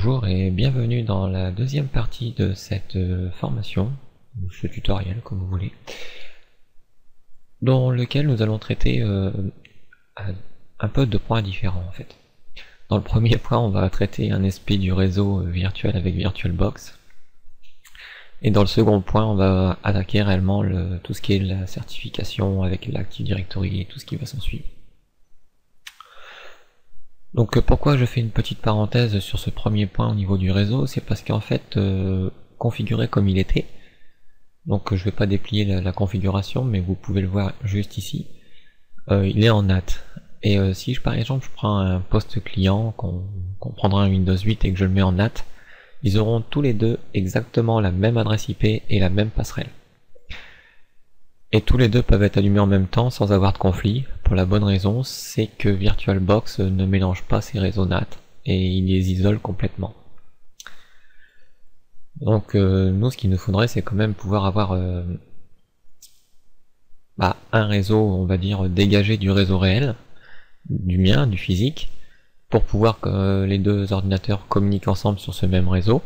Bonjour et bienvenue dans la deuxième partie de cette formation, ou ce tutoriel comme vous voulez, dans lequel nous allons traiter un peu de points différents en fait. Dans le premier point, on va traiter un aspect du réseau virtuel avec VirtualBox, et dans le second point, on va attaquer réellement tout ce qui est la certification avec l'Active Directory et tout ce qui va s'en suivre. Donc pourquoi je fais une petite parenthèse sur ce premier point au niveau du réseau, c'est parce qu'en fait, configuré comme il était, donc je vais pas déplier la configuration, mais vous pouvez le voir juste ici, il est en NAT. Et si par exemple je prends un poste client, qu'on prendra un Windows 8 et que je le mets en NAT, ils auront tous les deux exactement la même adresse IP et la même passerelle. Et tous les deux peuvent être allumés en même temps sans avoir de conflit, pour la bonne raison, c'est que VirtualBox ne mélange pas ces réseaux NAT et il les isole complètement. Donc nous, ce qu'il nous faudrait, c'est quand même pouvoir avoir un réseau, on va dire, dégagé du réseau réel, du mien, du physique, pour pouvoir que les deux ordinateurs communiquent ensemble sur ce même réseau.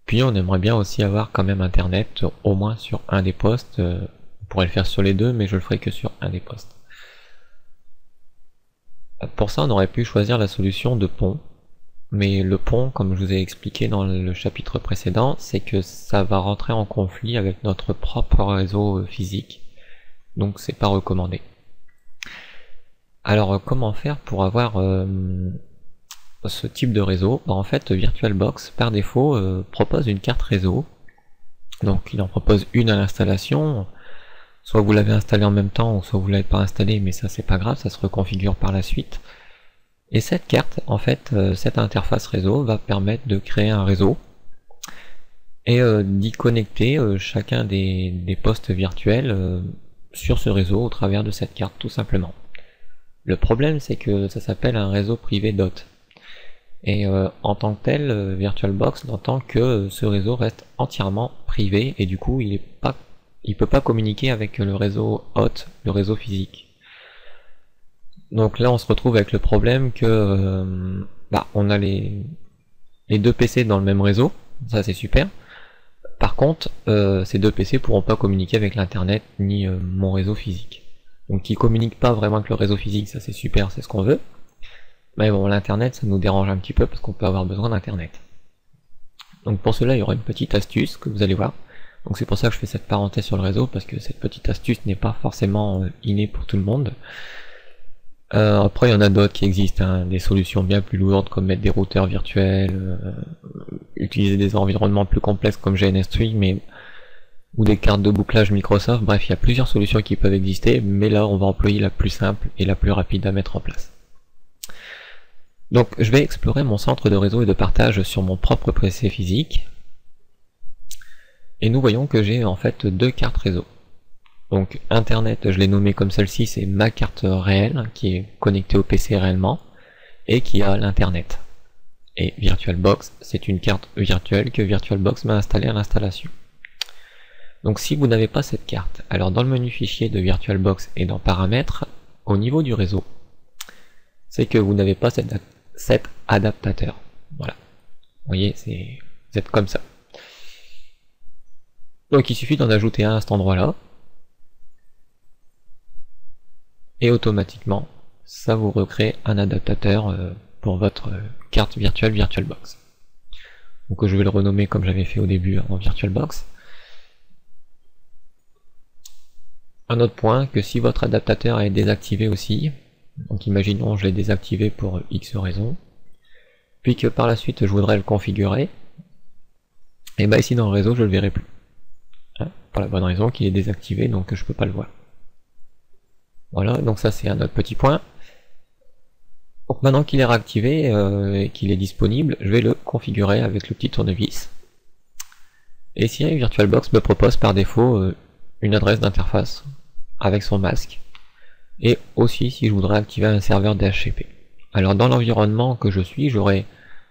Puis on aimerait bien aussi avoir quand même internet au moins sur un des postes. On pourrait le faire sur les deux, mais je le ferai que sur un des postes. Pour ça, on aurait pu choisir la solution de pont, mais le pont, comme je vous ai expliqué dans le chapitre précédent, c'est que ça va rentrer en conflit avec notre propre réseau physique, donc c'est pas recommandé. Alors comment faire pour avoir ce type de réseau? En fait, VirtualBox par défaut propose une carte réseau, donc il en propose une à l'installation. Soit vous l'avez installé en même temps, ou soit vous l'avez pas installé, mais ça c'est pas grave, ça se reconfigure par la suite. Et cette carte, en fait, cette interface réseau va permettre de créer un réseau et d'y connecter chacun des postes virtuels sur ce réseau au travers de cette carte, tout simplement. Le problème, c'est que ça s'appelle un réseau privé DOT. Et en tant que tel, VirtualBox n'entend que ce réseau reste entièrement privé et du coup il peut pas communiquer avec le réseau hôte, le réseau physique. Donc là on se retrouve avec le problème que on a les deux PC dans le même réseau, ça c'est super. Par contre, ces deux PC pourront pas communiquer avec l'internet ni mon réseau physique. Donc ils communiquent pas vraiment avec le réseau physique, ça c'est super, c'est ce qu'on veut. Mais bon, l'internet ça nous dérange un petit peu parce qu'on peut avoir besoin d'internet. Donc pour cela il y aura une petite astuce que vous allez voir. Donc c'est pour ça que je fais cette parenthèse sur le réseau, parce que cette petite astuce n'est pas forcément innée pour tout le monde. Après il y en a d'autres qui existent, hein, des solutions bien plus lourdes comme mettre des routeurs virtuels, utiliser des environnements plus complexes comme GNS3, ou des cartes de bouclage Microsoft. Bref, il y a plusieurs solutions qui peuvent exister, mais là on va employer la plus simple et la plus rapide à mettre en place. Donc je vais explorer mon centre de réseau et de partage sur mon propre PC physique. Et nous voyons que j'ai en fait deux cartes réseau. Donc Internet, je l'ai nommé comme celle-ci, c'est ma carte réelle qui est connectée au PC réellement et qui a l'Internet. Et VirtualBox, c'est une carte virtuelle que VirtualBox m'a installée à l'installation. Donc si vous n'avez pas cette carte, alors dans le menu fichier de VirtualBox et dans Paramètres, au niveau du réseau, c'est que vous n'avez pas cet adaptateur. Voilà. Vous voyez, vous êtes comme ça. Donc il suffit d'en ajouter un à cet endroit-là, et automatiquement, ça vous recrée un adaptateur pour votre carte virtuelle VirtualBox. Donc je vais le renommer comme j'avais fait au début en VirtualBox. Un autre point, que si votre adaptateur est désactivé aussi, donc imaginons je l'ai désactivé pour X raison, puis que par la suite je voudrais le configurer, et ici dans le réseau je le verrai plus. Pour la bonne raison qu'il est désactivé, donc je peux pas le voir. Voilà, donc ça c'est un autre petit point. Donc maintenant qu'il est réactivé et qu'il est disponible, je vais le configurer avec le petit tournevis. Et si VirtualBox me propose par défaut une adresse d'interface avec son masque, et aussi si je voudrais activer un serveur DHCP. Alors dans l'environnement que je suis, j'aurai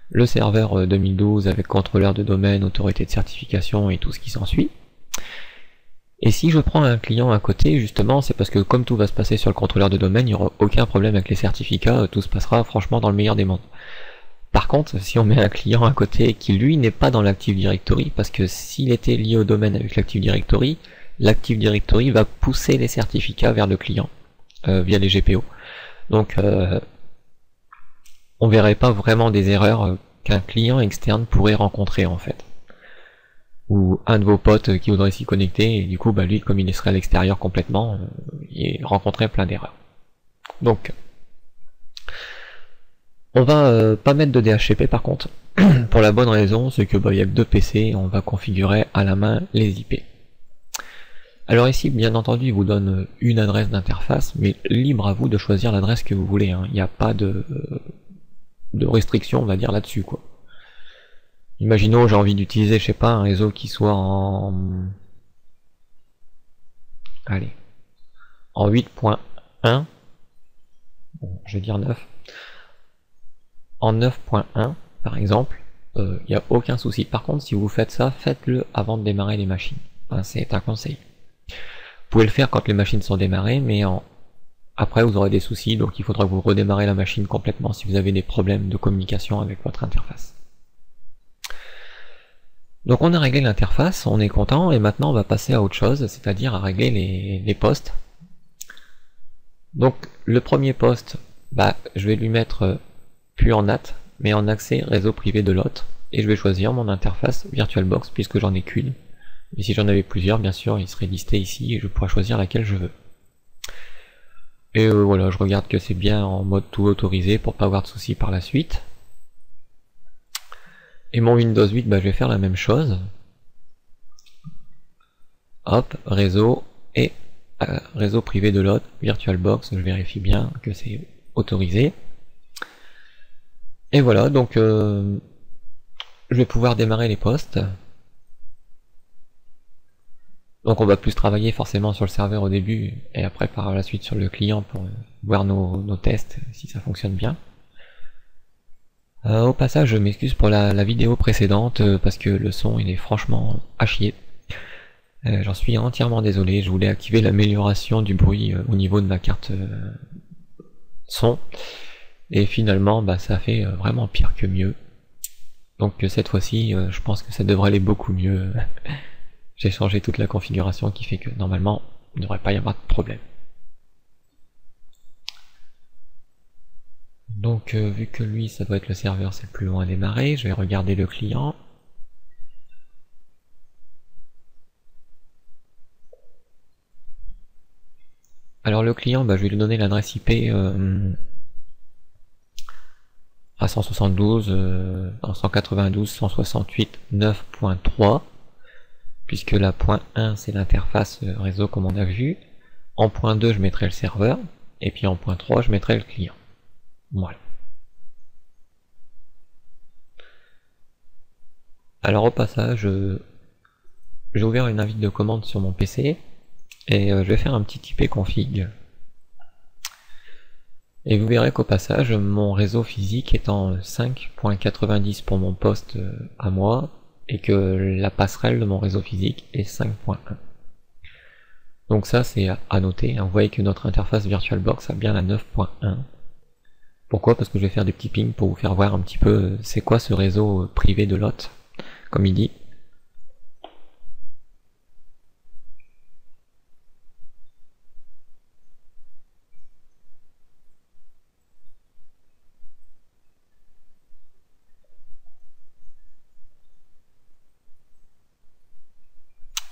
le serveur 2012 avec contrôleur de domaine, autorité de certification et tout ce qui s'ensuit. Et si je prends un client à côté, justement, c'est parce que comme tout va se passer sur le contrôleur de domaine, il n'y aura aucun problème avec les certificats, tout se passera franchement dans le meilleur des mondes. Par contre, si on met un client à côté qui lui n'est pas dans l'Active Directory, parce que s'il était lié au domaine avec l'Active Directory va pousser les certificats vers le client via les GPO. Donc on verrait pas vraiment des erreurs qu'un client externe pourrait rencontrer en fait. Ou un de vos potes qui voudrait s'y connecter, et du coup bah lui comme il serait à l'extérieur complètement, il rencontrerait plein d'erreurs. Donc on va pas mettre de DHCP par contre, pour la bonne raison, c'est que bah, y a que 2 PC, et on va configurer à la main les IP. Alors ici, bien entendu, il vous donne une adresse d'interface, mais libre à vous de choisir l'adresse que vous voulez, hein. Il n'y a pas de restriction, on va dire, là-dessus, quoi. Imaginons, j'ai envie d'utiliser, je sais pas, un réseau qui soit en... Allez. En 8.1. Bon, je vais dire 9. En 9.1, par exemple, il n'y a aucun souci. Par contre, si vous faites ça, faites-le avant de démarrer les machines. Enfin, c'est un conseil. Vous pouvez le faire quand les machines sont démarrées, mais après vous aurez des soucis, donc il faudra que vous redémarrez la machine complètement si vous avez des problèmes de communication avec votre interface. Donc on a réglé l'interface, on est content, et maintenant on va passer à autre chose, c'est-à-dire à régler les postes. Donc le premier poste, bah, je vais lui mettre plus en NAT, mais en accès réseau privé de l'hôte, et je vais choisir mon interface VirtualBox puisque j'en ai qu'une. Et si j'en avais plusieurs, bien sûr, il serait listé ici et je pourrais choisir laquelle je veux. Et voilà, je regarde que c'est bien en mode tout autorisé pour pas avoir de soucis par la suite. Et mon Windows 8, bah, je vais faire la même chose. Hop, réseau et réseau privé de l'hôte, VirtualBox, je vérifie bien que c'est autorisé. Et voilà, donc je vais pouvoir démarrer les postes. Donc on va plus travailler forcément sur le serveur au début et après par la suite sur le client pour voir nos tests si ça fonctionne bien. Au passage je m'excuse pour la vidéo précédente parce que le son il est franchement à chier. J'en suis entièrement désolé, je voulais activer l'amélioration du bruit au niveau de ma carte son et finalement bah, ça fait vraiment pire que mieux. Donc cette fois-ci je pense que ça devrait aller beaucoup mieux. J'ai changé toute la configuration qui fait que normalement il ne devrait pas y avoir de problème. Donc vu que lui ça doit être le serveur, c'est le plus long à démarrer, je vais regarder le client. Alors le client, bah, je vais lui donner l'adresse IP à 172, 192, 168, 9.3. Puisque la point 1 c'est l'interface réseau comme on a vu, en point 2 je mettrai le serveur, et puis en point 3 je mettrai le client. Voilà. Alors au passage, j'ai ouvert une invite de commande sur mon PC, et je vais faire un petit IP config. Et vous verrez qu'au passage, mon réseau physique est en 5.90 pour mon poste à moi, et que la passerelle de mon réseau physique est 5.1. Donc ça c'est à noter, hein. Vous voyez que notre interface VirtualBox a bien la 9.1. Pourquoi? Parce que je vais faire des petits pings pour vous faire voir un petit peu c'est quoi ce réseau privé de l'hôte, comme il dit.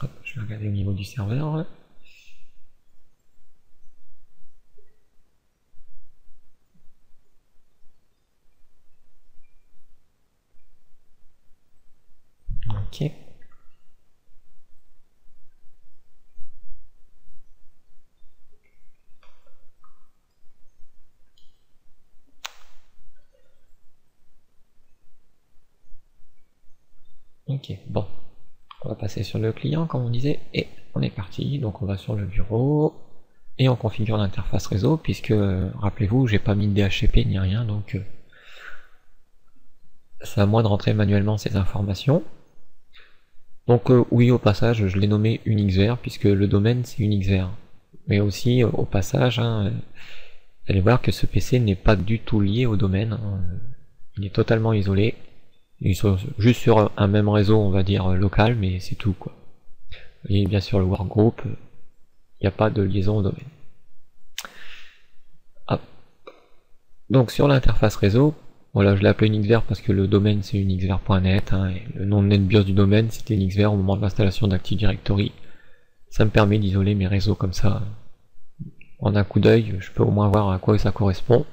Hop, je vais regarder au niveau du serveur. Ok. Ok, bon. On va passer sur le client comme on disait, et on est parti. Donc on va sur le bureau, et on configure l'interface réseau, puisque, rappelez-vous, j'ai pas mis de DHCP ni rien, donc c'est à moi de rentrer manuellement ces informations. Donc oui, au passage, je l'ai nommé UnixVer, puisque le domaine c'est UnixVer. Mais aussi, au passage, hein, vous allez voir que ce PC n'est pas du tout lié au domaine. Hein. Il est totalement isolé. Ils sont juste sur un même réseau, on va dire local, mais c'est tout quoi. Et bien sûr le workgroup, il n'y a pas de liaison au domaine. Hop. Donc sur l'interface réseau, voilà, je l'ai appelé unixver parce que le domaine c'est unixver.net, hein, et le nom de NetBIOS du domaine c'était unixver au moment de l'installation d'Active Directory. Ça me permet d'isoler mes réseaux comme ça. En un coup d'œil, je peux au moins voir à quoi ça correspond.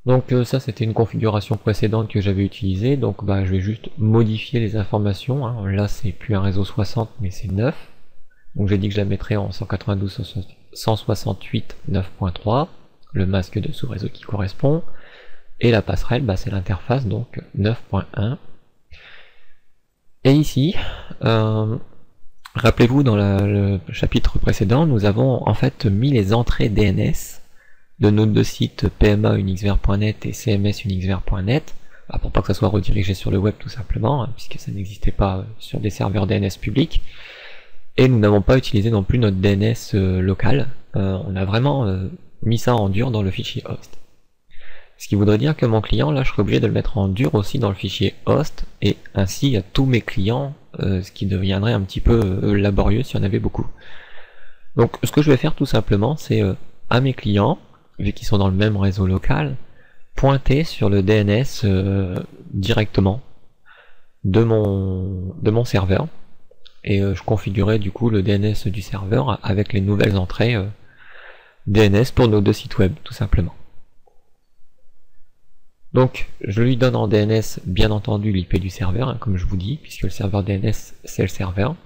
Donc ça c'était une configuration précédente que j'avais utilisée, donc je vais juste modifier les informations, hein. Là c'est plus un réseau 60 mais c'est 9, donc j'ai dit que je la mettrais en 192.168.9.3, le masque de sous-réseau qui correspond, et la passerelle c'est l'interface donc 9.1. Et ici, rappelez-vous dans le chapitre précédent, nous avons en fait mis les entrées DNS de nos deux sites PMA unixver.net et CMS unixver.net, pour pas que ça soit redirigé sur le web tout simplement, hein, puisque ça n'existait pas sur des serveurs DNS publics. Et nous n'avons pas utilisé non plus notre DNS local, on a vraiment mis ça en dur dans le fichier host. Ce qui voudrait dire que mon client, là, je serais obligé de le mettre en dur aussi dans le fichier host, et ainsi à tous mes clients, ce qui deviendrait un petit peu laborieux si on avait beaucoup. Donc ce que je vais faire tout simplement, c'est à mes clients, vu qu'ils sont dans le même réseau local, pointer sur le DNS directement de mon serveur, et je configurerai du coup le DNS du serveur avec les nouvelles entrées DNS pour nos deux sites web, tout simplement. Donc je lui donne en DNS bien entendu l'IP du serveur, hein, comme je vous dis, puisque le serveur DNS c'est le serveur,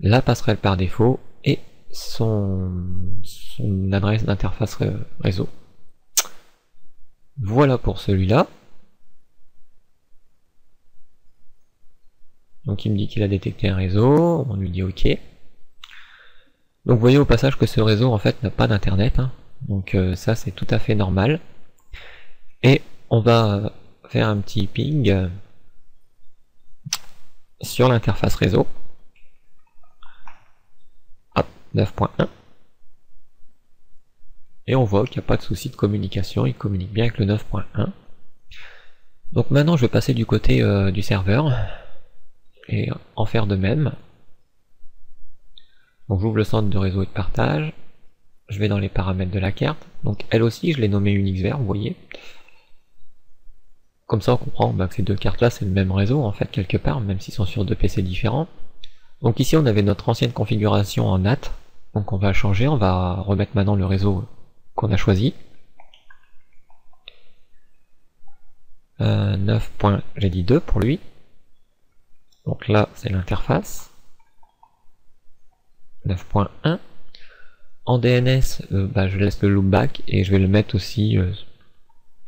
la passerelle par défaut, et son adresse d'interface réseau. Voilà pour celui-là. Donc il me dit qu'il a détecté un réseau, on lui dit OK. Donc vous voyez au passage que ce réseau en fait n'a pas d'internet, hein. Donc ça c'est tout à fait normal. Et on va faire un petit ping sur l'interface réseau. 9.1, et on voit qu'il n'y a pas de souci de communication, il communique bien avec le 9.1. Donc maintenant je vais passer du côté du serveur et en faire de même. Donc j'ouvre le centre de réseau et de partage, je vais dans les paramètres de la carte, donc elle aussi je l'ai nommée unixver, vous voyez. Comme ça on comprend que ces deux cartes là c'est le même réseau en fait quelque part, même s'ils sont sur deux PC différents. Donc ici on avait notre ancienne configuration en NAT, donc on va changer, on va remettre maintenant le réseau qu'on a choisi. 9. J'ai dit 2 pour lui. Donc là c'est l'interface. 9.1. En DNS, je laisse le loopback et je vais le mettre aussi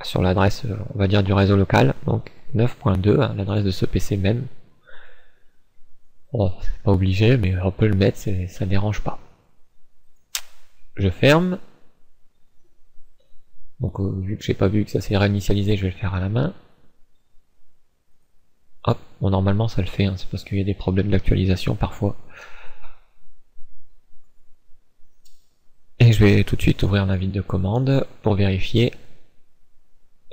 sur l'adresse, on va dire, du réseau local. Donc 9.2, hein, l'adresse de ce PC même. Bon, c'est pas obligé, mais on peut le mettre, ça dérange pas. Je ferme. Donc vu que j'ai pas vu que ça s'est réinitialisé, je vais le faire à la main. Hop, bon normalement ça le fait, hein, c'est parce qu'il y a des problèmes d'actualisation parfois. Et je vais tout de suite ouvrir l'invite de commande pour vérifier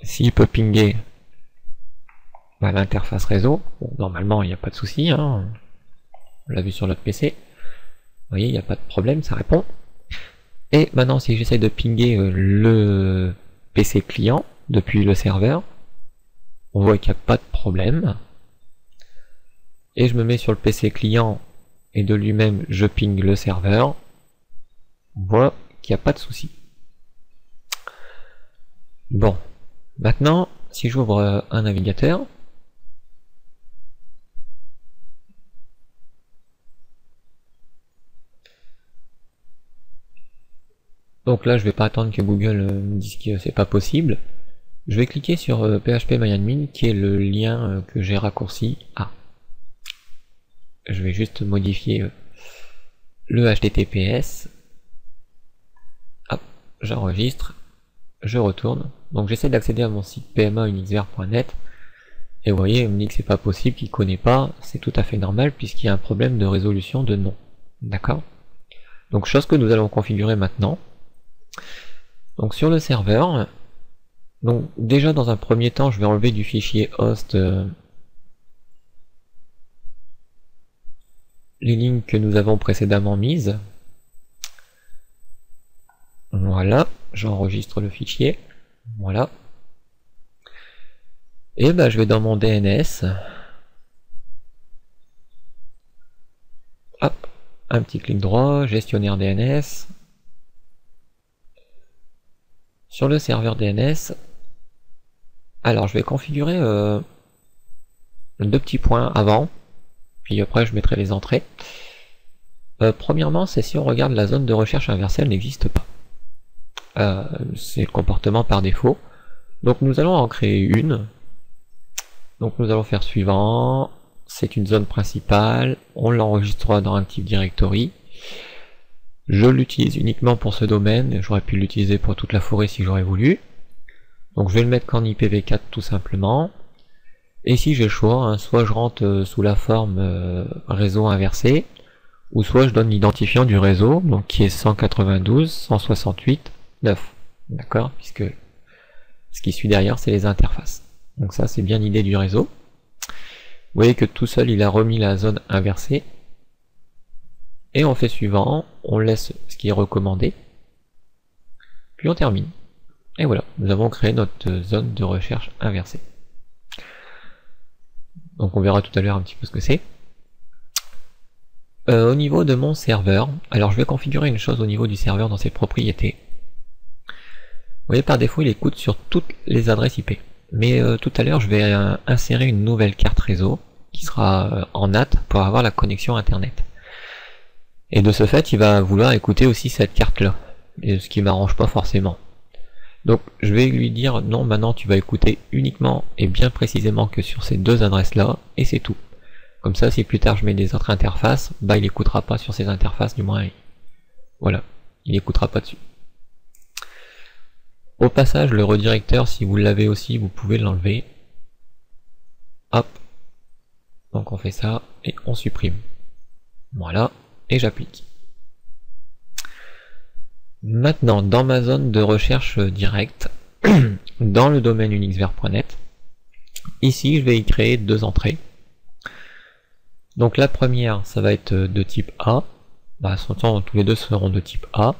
s'il peut pinguer l'interface réseau. Bon, normalement il n'y a pas de souci, hein. On l'a vu sur l'autre PC. Vous voyez, il n'y a pas de problème, ça répond. Et maintenant, si j'essaie de pinguer le PC client depuis le serveur, on voit qu'il n'y a pas de problème. Et je me mets sur le PC client et de lui-même, je ping le serveur. On voit qu'il n'y a pas de souci. Bon, maintenant, si j'ouvre un navigateur, donc là je vais pas attendre que Google me dise que c'est pas possible. Je vais cliquer sur phpMyAdmin qui est le lien que j'ai raccourci à. Je vais juste modifier le HTTPS. Hop, j'enregistre, je retourne. Donc j'essaie d'accéder à mon site PMA unixver.net et vous voyez, il me dit que c'est pas possible, qu'il connaît pas. C'est tout à fait normal puisqu'il y a un problème de résolution de nom. D'accord? Donc chose que nous allons configurer maintenant. Donc sur le serveur, Donc déjà dans un premier temps, je vais enlever du fichier host les lignes que nous avons précédemment mises. Voilà, j'enregistre le fichier. Voilà. Et ben je vais dans mon DNS. Hop, un petit clic droit, gestionnaire DNS. Sur le serveur DNS, alors je vais configurer 2 petits points avant, puis après je mettrai les entrées. Premièrement, c'est si on regarde la zone de recherche inversée, elle n'existe pas. C'est le comportement par défaut. Donc nous allons en créer une. Donc nous allons faire suivant. C'est une zone principale. On l'enregistrera dans Active Directory. Je l'utilise uniquement pour ce domaine. J'aurais pu l'utiliser pour toute la forêt si j'aurais voulu. Donc je vais le mettre qu'en IPv4 tout simplement. Et si j'ai le choix, hein, soit je rentre sous la forme réseau inversé, ou soit je donne l'identifiant du réseau, donc qui est 192.168.9. D'accord, puisque ce qui suit derrière, c'est les interfaces. Donc ça, c'est bien l'idée du réseau. Vous voyez que tout seul, il a remis la zone inversée. Et on fait suivant, on laisse ce qui est recommandé. Puis on termine. Et voilà, nous avons créé notre zone de recherche inversée. Donc on verra tout à l'heure un petit peu ce que c'est. Au niveau de mon serveur, alors je vais configurer une chose au niveau du serveur dans ses propriétés. Vous voyez, par défaut, il écoute sur toutes les adresses IP. Mais tout à l'heure, je vais insérer une nouvelle carte réseau qui sera en NAT pour avoir la connexion Internet. Et de ce fait, il va vouloir écouter aussi cette carte-là, ce qui m'arrange pas forcément. Donc je vais lui dire non, maintenant tu vas écouter uniquement et bien précisément que sur ces 2 adresses-là, et c'est tout. Comme ça, si plus tard je mets des autres interfaces, bah il écoutera pas sur ces interfaces, du moins. Voilà, il écoutera pas dessus. Au passage, le redirecteur, si vous l'avez aussi, vous pouvez l'enlever. Hop. Donc on fait ça, et on supprime. Voilà, et j'applique. Maintenant, dans ma zone de recherche directe, dans le domaine unixver.net, ici je vais y créer 2 entrées. Donc la première, ça va être de type A. Bah, tous les deux seront de type A.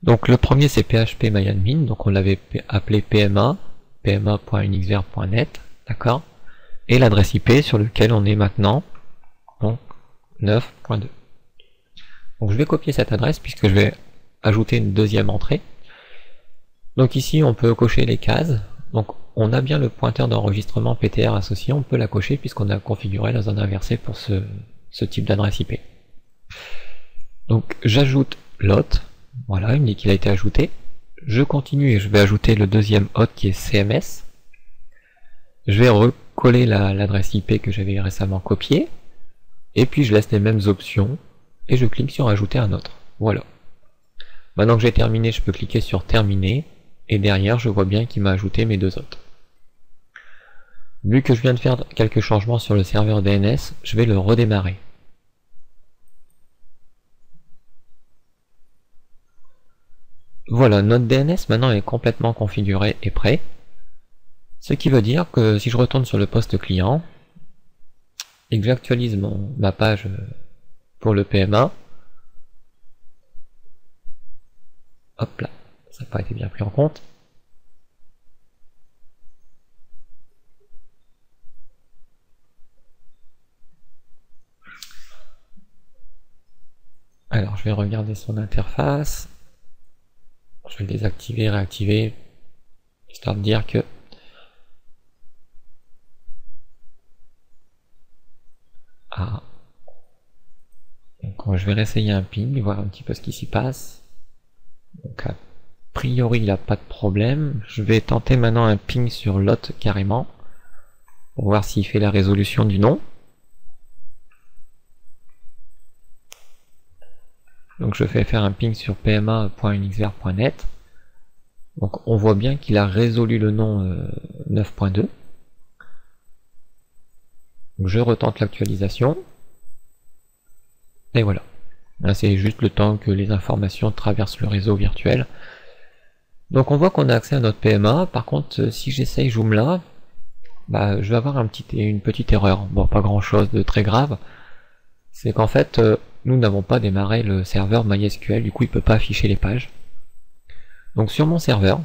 Donc le premier c'est phpMyAdmin, donc on l'avait appelé PMA, pma.unixver.net, d'accord. Et l'adresse IP sur lequel on est maintenant, donc 9.2. Donc je vais copier cette adresse puisque je vais ajouter une deuxième entrée. Donc ici on peut cocher les cases. Donc on a bien le pointeur d'enregistrement PTR associé, on peut la cocher puisqu'on a configuré la zone inversée pour ce type d'adresse IP. Donc j'ajoute l'hôte, voilà, il me dit qu'il a été ajouté. Je continue et je vais ajouter le deuxième hôte qui est CMS. Je vais recoller l'adresse IP que j'avais récemment copiée. Et puis je laisse les mêmes options et je clique sur ajouter un autre. Voilà. Maintenant que j'ai terminé, je peux cliquer sur terminer et derrière je vois bien qu'il m'a ajouté mes 2 hôtes. Vu que je viens de faire quelques changements sur le serveur DNS, je vais le redémarrer. Voilà, notre DNS maintenant est complètement configuré et prêt. Ce qui veut dire que si je retourne sur le poste client et que j'actualise ma page pour le PMA, hop là, ça n'a pas été bien pris en compte. Alors je vais regarder son interface. Je vais le désactiver, réactiver, histoire de dire que donc je vais réessayer un ping, voir un petit peu ce qui s'y passe. Donc a priori il n'y a pas de problème. Je vais tenter maintenant un ping sur l'hôte carrément, pour voir s'il fait la résolution du nom. Donc je fais faire un ping sur pma.unixver.net. Donc on voit bien qu'il a résolu le nom 9.2. Je retente l'actualisation. Et voilà. Là c'est juste le temps que les informations traversent le réseau virtuel. Donc on voit qu'on a accès à notre PMA. Par contre, si j'essaye Joomla, bah, je vais avoir une petite erreur. Bon, pas grand chose de très grave. C'est qu'en fait, nous n'avons pas démarré le serveur MySQL, du coup il peut pas afficher les pages. Donc sur mon serveur,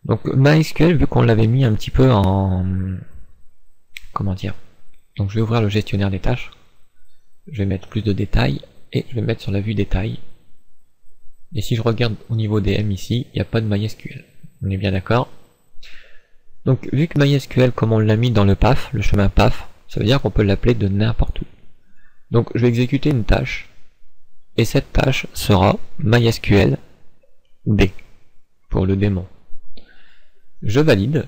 donc MySQL, vu qu'on l'avait mis un petit peu en... Comment dire? Donc je vais ouvrir le gestionnaire des tâches. Je vais mettre plus de détails et je vais mettre sur la vue détails. Et si je regarde au niveau des M ici, il n'y a pas de MySQL. On est bien d'accord? Donc vu que MySQL, comme on l'a mis dans le PAF, le chemin PAF, ça veut dire qu'on peut l'appeler de n'importe où. Donc je vais exécuter une tâche, et cette tâche sera MySQL D, pour le démon. Je valide.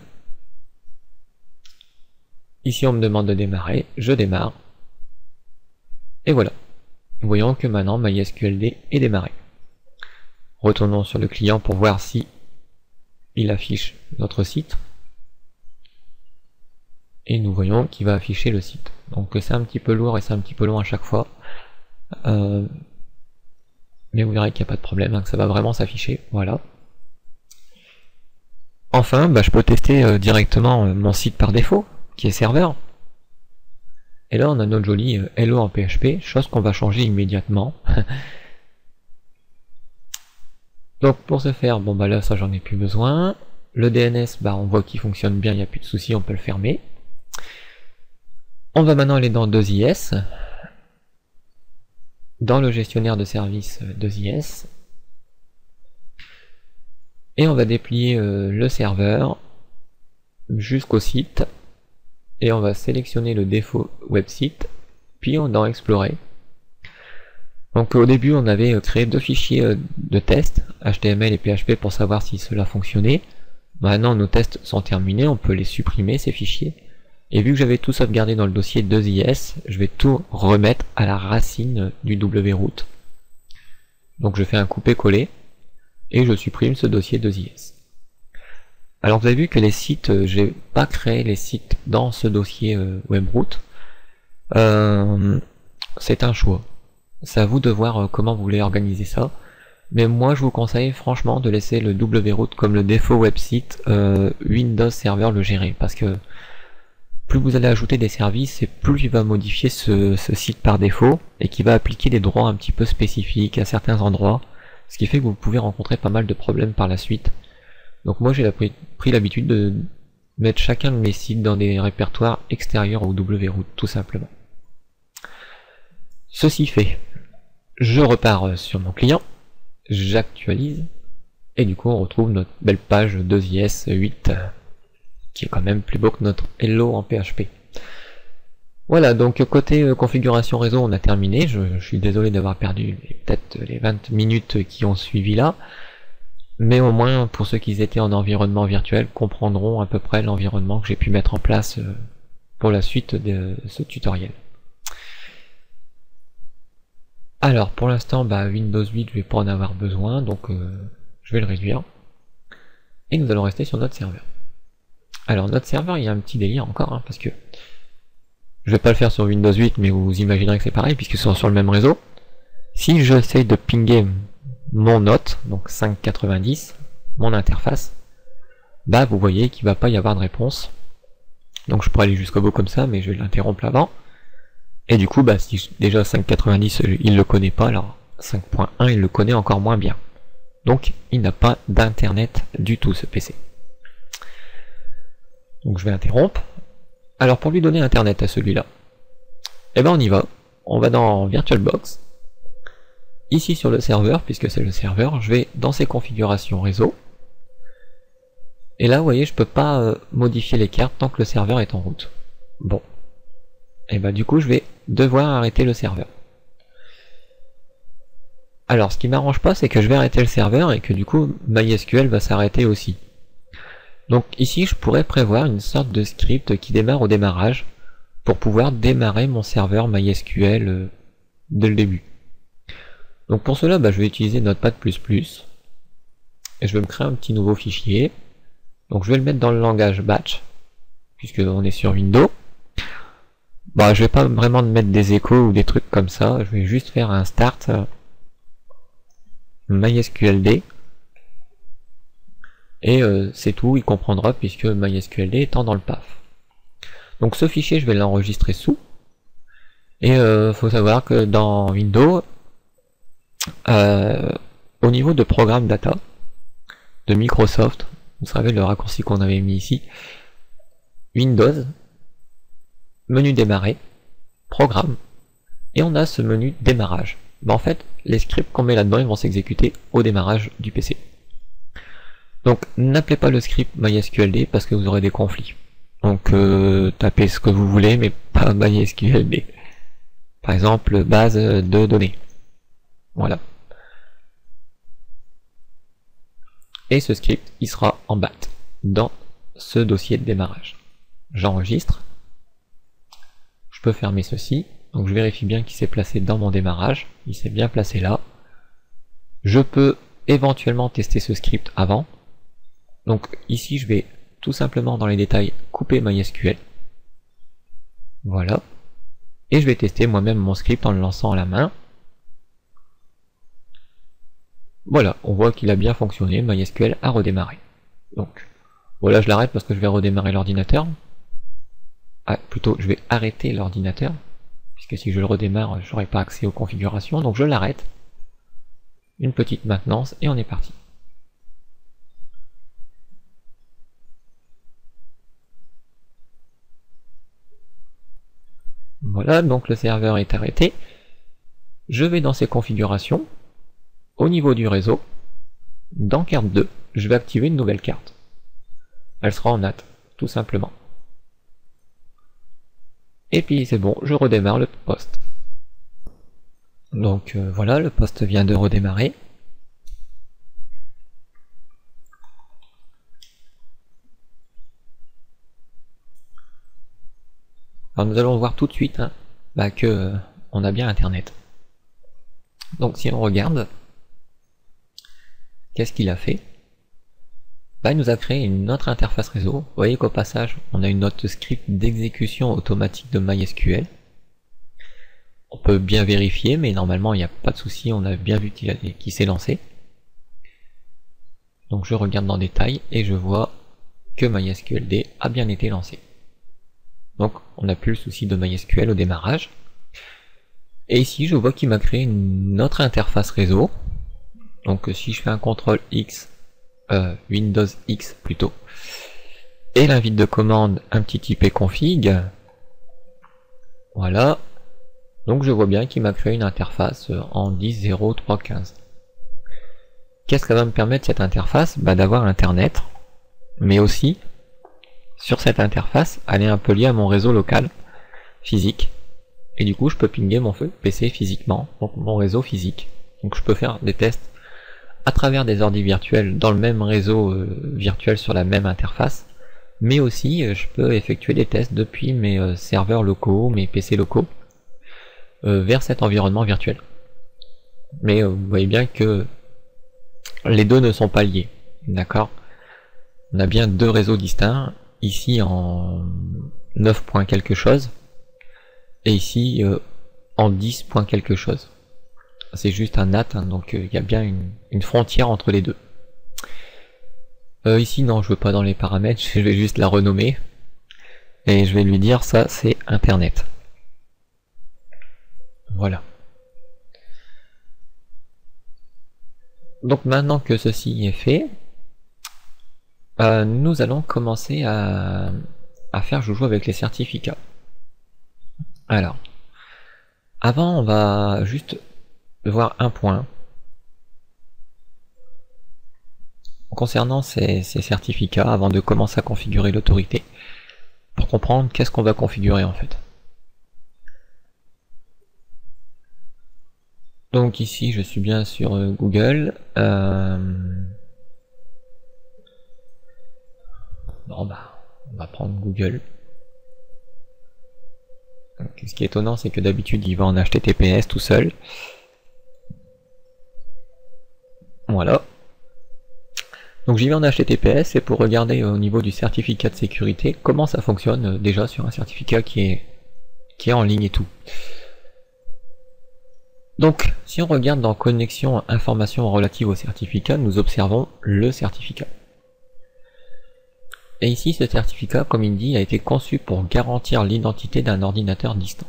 Ici on me demande de démarrer, je démarre. Et voilà. Voyons que maintenant MySQLD est démarré. Retournons sur le client pour voir si il affiche notre site. Et nous voyons qu'il va afficher le site. Donc c'est un petit peu lourd et c'est un petit peu long à chaque fois. Mais vous verrez qu'il n'y a pas de problème, hein, que ça va vraiment s'afficher. Voilà. Enfin, bah, je peux tester directement mon site par défaut, qui est serveur. Et là on a notre joli Hello en PHP, chose qu'on va changer immédiatement. Donc pour ce faire, bon bah là ça j'en ai plus besoin. Le DNS, bah on voit qu'il fonctionne bien, il n'y a plus de soucis, on peut le fermer. On va maintenant aller dans 2IS, dans le gestionnaire de services 2IS, et on va déplier le serveur jusqu'au site, et on va sélectionner le défaut website, puis on va explorer. Donc au début on avait créé deux fichiers de tests, HTML et PHP pour savoir si cela fonctionnait. Maintenant nos tests sont terminés, on peut les supprimer ces fichiers. Et vu que j'avais tout sauvegardé dans le dossier 2IS, je vais tout remettre à la racine du wroot. Donc je fais un coupé-coller et je supprime ce dossier 2IS. Alors vous avez vu que les sites, j'ai pas créé les sites dans ce dossier webroot. C'est un choix. C'est à vous de voir comment vous voulez organiser ça. Mais moi je vous conseille franchement de laisser le wroot comme le défaut website, Windows Server le gérer, parce que plus vous allez ajouter des services et plus il va modifier ce site par défaut et qui va appliquer des droits un petit peu spécifiques à certains endroits, ce qui fait que vous pouvez rencontrer pas mal de problèmes par la suite. Donc moi j'ai pris l'habitude de mettre chacun de mes sites dans des répertoires extérieurs au wroot, tout simplement. Ceci fait, je repars sur mon client, j'actualise, et du coup on retrouve notre belle page 2IS 8, qui est quand même plus beau que notre Hello en PHP. Voilà, donc côté configuration réseau on a terminé, je suis désolé d'avoir perdu peut-être les 20 minutes qui ont suivi là, mais au moins pour ceux qui étaient en environnement virtuel comprendront à peu près l'environnement que j'ai pu mettre en place pour la suite de ce tutoriel. Alors pour l'instant Windows 8 je vais pas en avoir besoin, donc je vais le réduire, et nous allons rester sur notre serveur. Alors notre serveur il y a un petit délire encore, hein, parce que je vais pas le faire sur Windows 8 mais vous imaginerez que c'est pareil puisque c'est sur le même réseau. Si j'essaye de pinguer mon hôte, donc 590, mon interface, vous voyez qu'il va pas y avoir de réponse. Donc je pourrais aller jusqu'au bout comme ça, mais je vais l'interrompre avant. Et du coup si déjà 590 il le connaît pas, alors 5.1 il le connaît encore moins bien. Donc il n'a pas d'internet du tout ce PC. Donc je vais interrompre. Alors pour lui donner internet à celui-là, on y va. On va dans VirtualBox. Ici sur le serveur, puisque c'est le serveur, je vais dans ses configurations réseau. Et là vous voyez je peux pas modifier les cartes tant que le serveur est en route. Bon. Et du coup je vais devoir arrêter le serveur. Alors ce qui m'arrange pas c'est que je vais arrêter le serveur et que du coup MySQL va s'arrêter aussi. Donc ici je pourrais prévoir une sorte de script qui démarre au démarrage pour pouvoir démarrer mon serveur MySQL dès le début. Donc pour cela je vais utiliser Notepad++ et je vais me créer un petit nouveau fichier. Donc je vais le mettre dans le langage batch puisque on est sur Windows. Je vais pas vraiment mettre des échos ou des trucs comme ça, je vais juste faire un start MySQLD et c'est tout, il comprendra puisque MySQLD étant dans le PAF. Donc ce fichier, je vais l'enregistrer sous, et faut savoir que dans Windows, au niveau de programme data de Microsoft, vous savez le raccourci qu'on avait mis ici, Windows, menu démarrer, programme, et on a ce menu démarrage. En fait, les scripts qu'on met là-dedans, ils vont s'exécuter au démarrage du PC. Donc n'appelez pas le script MySQLD parce que vous aurez des conflits. Donc tapez ce que vous voulez, mais pas MySQLD. Par exemple, base de données. Voilà. Et ce script, il sera en BAT dans ce dossier de démarrage. J'enregistre. Je peux fermer ceci. Donc je vérifie bien qu'il s'est placé dans mon démarrage. Il s'est bien placé là. Je peux éventuellement tester ce script avant. Donc ici, je vais tout simplement dans les détails couper MySQL. Voilà. Et je vais tester moi-même mon script en le lançant à la main. Voilà, on voit qu'il a bien fonctionné, MySQL a redémarré. Donc, voilà, je l'arrête parce que je vais redémarrer l'ordinateur. Ah, plutôt, je vais arrêter l'ordinateur, puisque si je le redémarre, je n'aurai pas accès aux configurations, donc je l'arrête. Une petite maintenance, et on est parti. Voilà, donc le serveur est arrêté. Je vais dans ses configurations. Au niveau du réseau, dans carte 2, je vais activer une nouvelle carte. Elle sera en NAT, tout simplement. Et puis c'est bon, je redémarre le poste. Donc voilà, le poste vient de redémarrer. Alors nous allons voir tout de suite que on a bien Internet. Donc si on regarde, qu'est-ce qu'il a fait? Il nous a créé une autre interface réseau. Vous voyez qu'au passage, on a une autre script d'exécution automatique de MySQL. On peut bien vérifier, mais normalement il n'y a pas de souci, on a bien vu qu'il s'est lancé. Donc je regarde dans détail et je vois que MySQLD a bien été lancé. Donc on n'a plus le souci de MySQL au démarrage. Et ici je vois qu'il m'a créé une autre interface réseau. Donc si je fais un CTRL X, Windows X plutôt, et l'invite de commande un petit ipconfig, voilà, donc je vois bien qu'il m'a créé une interface en 10.0.3.15. Qu'est-ce que ça va me permettre cette interface? D'avoir Internet, mais aussi sur cette interface, elle est un peu liée à mon réseau local, physique, et du coup je peux pinguer mon PC physiquement, donc mon réseau physique. Donc je peux faire des tests à travers des ordi virtuels dans le même réseau virtuel sur la même interface, mais aussi je peux effectuer des tests depuis mes serveurs locaux, mes PC locaux, vers cet environnement virtuel. Mais vous voyez bien que les deux ne sont pas liés, d'accord? On a bien deux réseaux distincts, ici en 9 points quelque chose, et ici en 10 points quelque chose. C'est juste un NAT, donc il y a bien une frontière entre les deux. Ici non, je veux pas dans les paramètres, je vais juste la renommer, et je vais lui dire ça c'est Internet. Voilà. Donc maintenant que ceci est fait, nous allons commencer à faire joujou avec les certificats. Alors, avant on va juste voir un point concernant ces certificats avant de commencer à configurer l'autorité, pour comprendre qu'est-ce qu'on va configurer en fait. Donc ici je suis bien sur Google. Bon on va prendre Google. Donc, ce qui est étonnant, c'est que d'habitude il va en HTTPS tout seul. Voilà. Donc j'y vais en HTTPS et pour regarder au niveau du certificat de sécurité comment ça fonctionne déjà sur un certificat qui est en ligne et tout. Donc si on regarde dans connexion informations relatives au certificat, nous observons le certificat. Et ici, ce certificat, comme il dit, a été conçu pour garantir l'identité d'un ordinateur distant.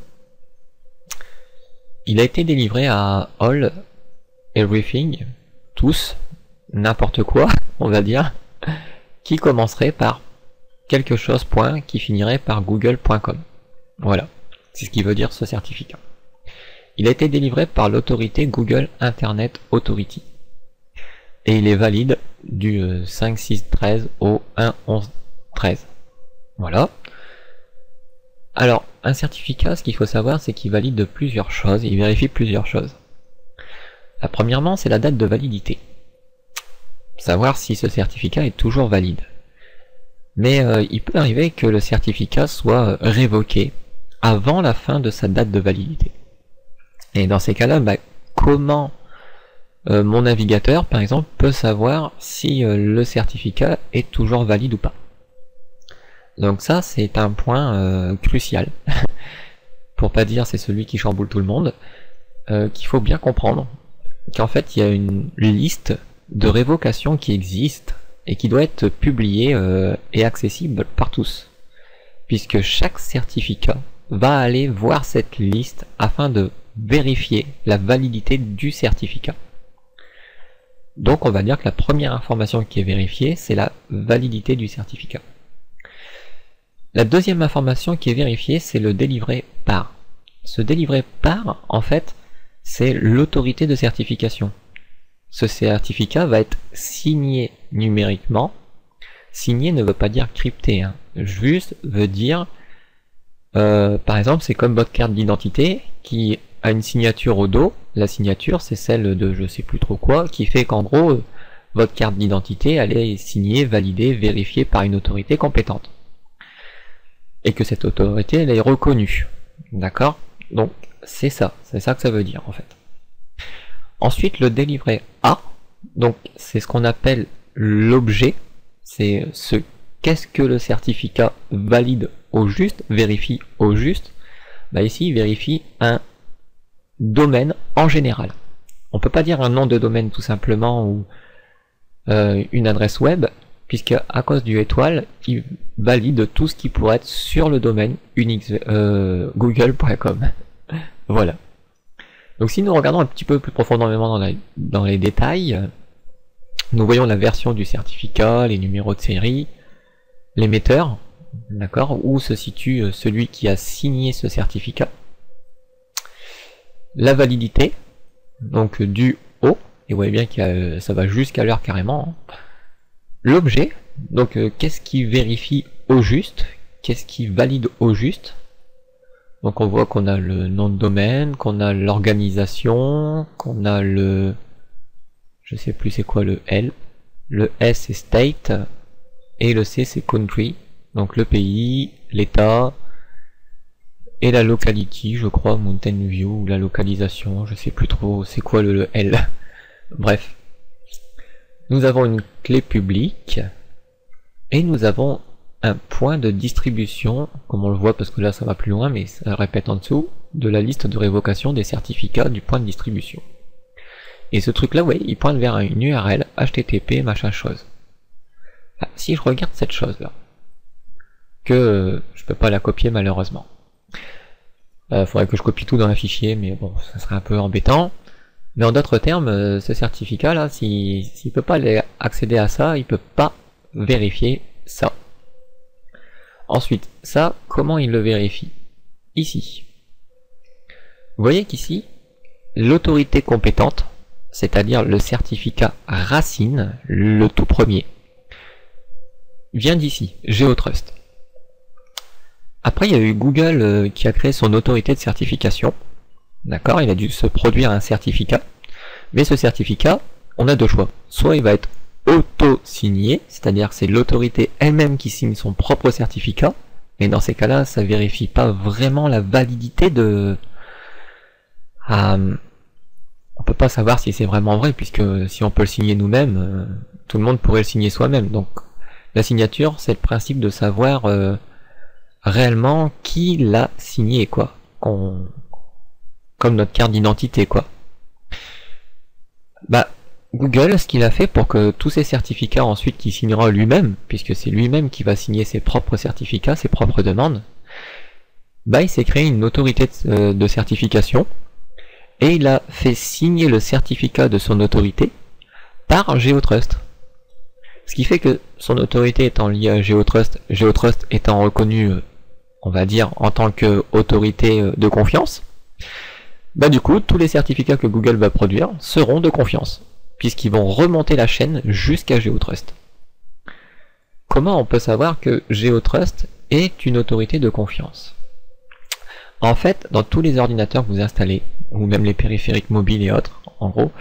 Il a été délivré à all, everything, tous, n'importe quoi, on va dire, qui commencerait par quelque chose point qui finirait par google.com. Voilà, c'est ce qui veut dire ce certificat. Il a été délivré par l'autorité Google Internet Authority. Et il est valide du 5.6.13 au 1.11.13. Voilà. Alors, un certificat, ce qu'il faut savoir, c'est qu'il valide plusieurs choses, il vérifie plusieurs choses. Premièrement, c'est la date de validité. Savoir si ce certificat est toujours valide. Mais il peut arriver que le certificat soit révoqué avant la fin de sa date de validité. Et dans ces cas-là, comment mon navigateur, par exemple, peut savoir si le certificat est toujours valide ou pas? Donc ça, c'est un point crucial, pour pas dire c'est celui qui chamboule tout le monde, qu'il faut bien comprendre, qu'en fait, il y a une liste de révocation qui existe, et qui doit être publiée et accessible par tous, puisque chaque certificat va aller voir cette liste afin de vérifier la validité du certificat. Donc on va dire que la première information qui est vérifiée, c'est la validité du certificat. La deuxième information qui est vérifiée, c'est le délivré par. Ce délivré par, en fait, c'est l'autorité de certification. Ce certificat va être signé numériquement. Signé ne veut pas dire crypté, hein. Juste veut dire, par exemple, c'est comme votre carte d'identité qui a une signature au dos. La signature, c'est celle de je sais plus trop quoi, qui fait qu'en gros, votre carte d'identité, elle est signée, validée, vérifiée par une autorité compétente. Et que cette autorité, elle est reconnue. D'accord? Donc, c'est ça que ça veut dire, en fait. Ensuite, le délivré A, donc c'est ce qu'on appelle l'objet, c'est qu'est-ce que le certificat valide au juste, vérifie au juste. Ici, il vérifie un domaine en général. On peut pas dire un nom de domaine tout simplement ou une adresse web, puisque à cause du étoile, il valide tout ce qui pourrait être sur le domaine google.com. Voilà. Donc si nous regardons un petit peu plus profondément dans les détails, nous voyons la version du certificat, les numéros de série, l'émetteur, d'accord, où se situe celui qui a signé ce certificat, la validité, donc du haut, et vous voyez bien que ça va jusqu'à l'heure carrément, hein. L'objet, donc qu'est-ce qui vérifie au juste, qu'est-ce qui valide au juste. Donc on voit qu'on a le nom de domaine, qu'on a l'organisation, qu'on a le... je sais plus c'est quoi le L. Le S c'est state, et le C c'est country. Donc le pays, l'état, et la locality, je crois, Mountain View, ou la localisation, je sais plus trop c'est quoi le L. Bref. Nous avons une clé publique, et nous avons un point de distribution, comme on le voit parce que là ça va plus loin, mais ça répète en dessous, de la liste de révocation des certificats du point de distribution. Et ce truc là, ouais, il pointe vers une URL, HTTP, machin chose. Si je regarde cette chose là, que je peux pas la copier malheureusement. Faudrait que je copie tout dans un fichier, mais bon, ça serait un peu embêtant. Mais en d'autres termes, ce certificat là, s'il peut pas accéder à ça, il peut pas vérifier ça. Ensuite, ça, comment il le vérifie? Ici. Vous voyez qu'ici, l'autorité compétente, c'est-à-dire le certificat racine, le tout premier, vient d'ici, GeoTrust. Après, il y a eu Google qui a créé son autorité de certification. D'accord, il a dû se produire un certificat. Mais ce certificat, on a deux choix. Soit il va être auto-signé, c'est-à-dire que c'est l'autorité elle-même qui signe son propre certificat, mais dans ces cas-là, ça vérifie pas vraiment la validité de... on peut pas savoir si c'est vraiment vrai, puisque si on peut le signer nous-mêmes, tout le monde pourrait le signer soi-même. Donc la signature, c'est le principe de savoir réellement qui l'a signé, quoi. Comme notre carte d'identité, quoi. Google, ce qu'il a fait pour que tous ces certificats ensuite qu'il signera lui-même, puisque c'est lui-même qui va signer ses propres certificats, ses propres demandes, bah il s'est créé une autorité de certification et il a fait signer le certificat de son autorité par GeoTrust. Ce qui fait que son autorité étant liée à GeoTrust, GeoTrust étant reconnu, on va dire, en tant qu'autorité de confiance, bah du coup, tous les certificats que Google va produire seront de confiance, puisqu'ils vont remonter la chaîne jusqu'à GeoTrust. Comment on peut savoir que GeoTrust est une autorité de confiance? En fait, dans tous les ordinateurs que vous installez, ou même les périphériques mobiles et autres, en gros,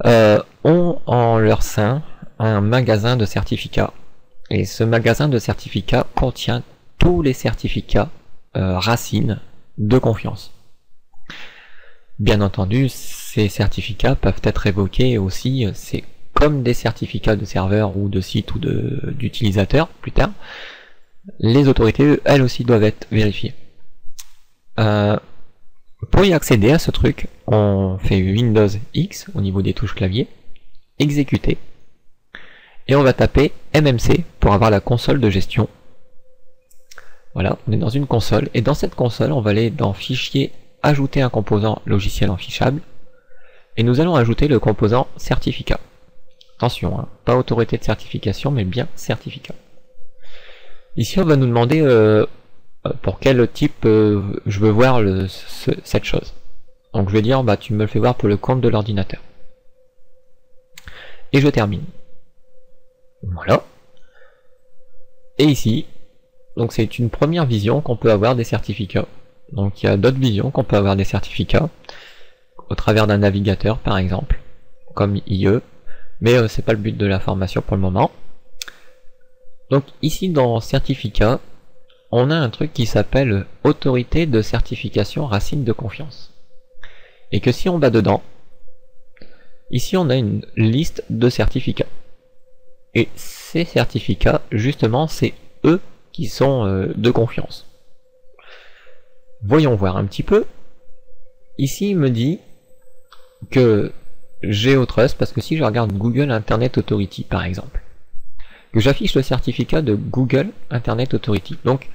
ont en leur sein un magasin de certificats. Et ce magasin de certificats contient tous les certificats racines de confiance. Bien entendu, ces certificats peuvent être évoqués aussi, c'est comme des certificats de serveur ou de site ou d'utilisateur plus tard. Les autorités, elles aussi, doivent être vérifiées. Pour y accéder à ce truc, on fait Windows X au niveau des touches clavier, exécuter, et on va taper MMC pour avoir la console de gestion. Voilà, on est dans une console, et dans cette console, on va aller dans Fichier, ajouter un composant logiciel enfichable, et nous allons ajouter le composant certificat. Attention, hein, pas autorité de certification, mais bien certificat. Ici, on va nous demander pour quel type je veux voir cette chose. Donc je vais dire, bah tu me le fais voir pour le compte de l'ordinateur. Et je termine. Voilà. Et ici, donc c'est une première vision qu'on peut avoir des certificats. Donc il y a d'autres visions qu'on peut avoir des certificats, au travers d'un navigateur par exemple, comme IE, mais c'est pas le but de la formation pour le moment. Donc ici dans certificat, on a un truc qui s'appelle autorité de certification racine de confiance. Et que si on va dedans, ici on a une liste de certificats. Et ces certificats, justement, c'est eux qui sont de confiance. Voyons voir un petit peu. Ici il me dit que GeoTrust, parce que si je regarde Google Internet Authority par exemple, que j'affiche le certificat de Google Internet Authority, donc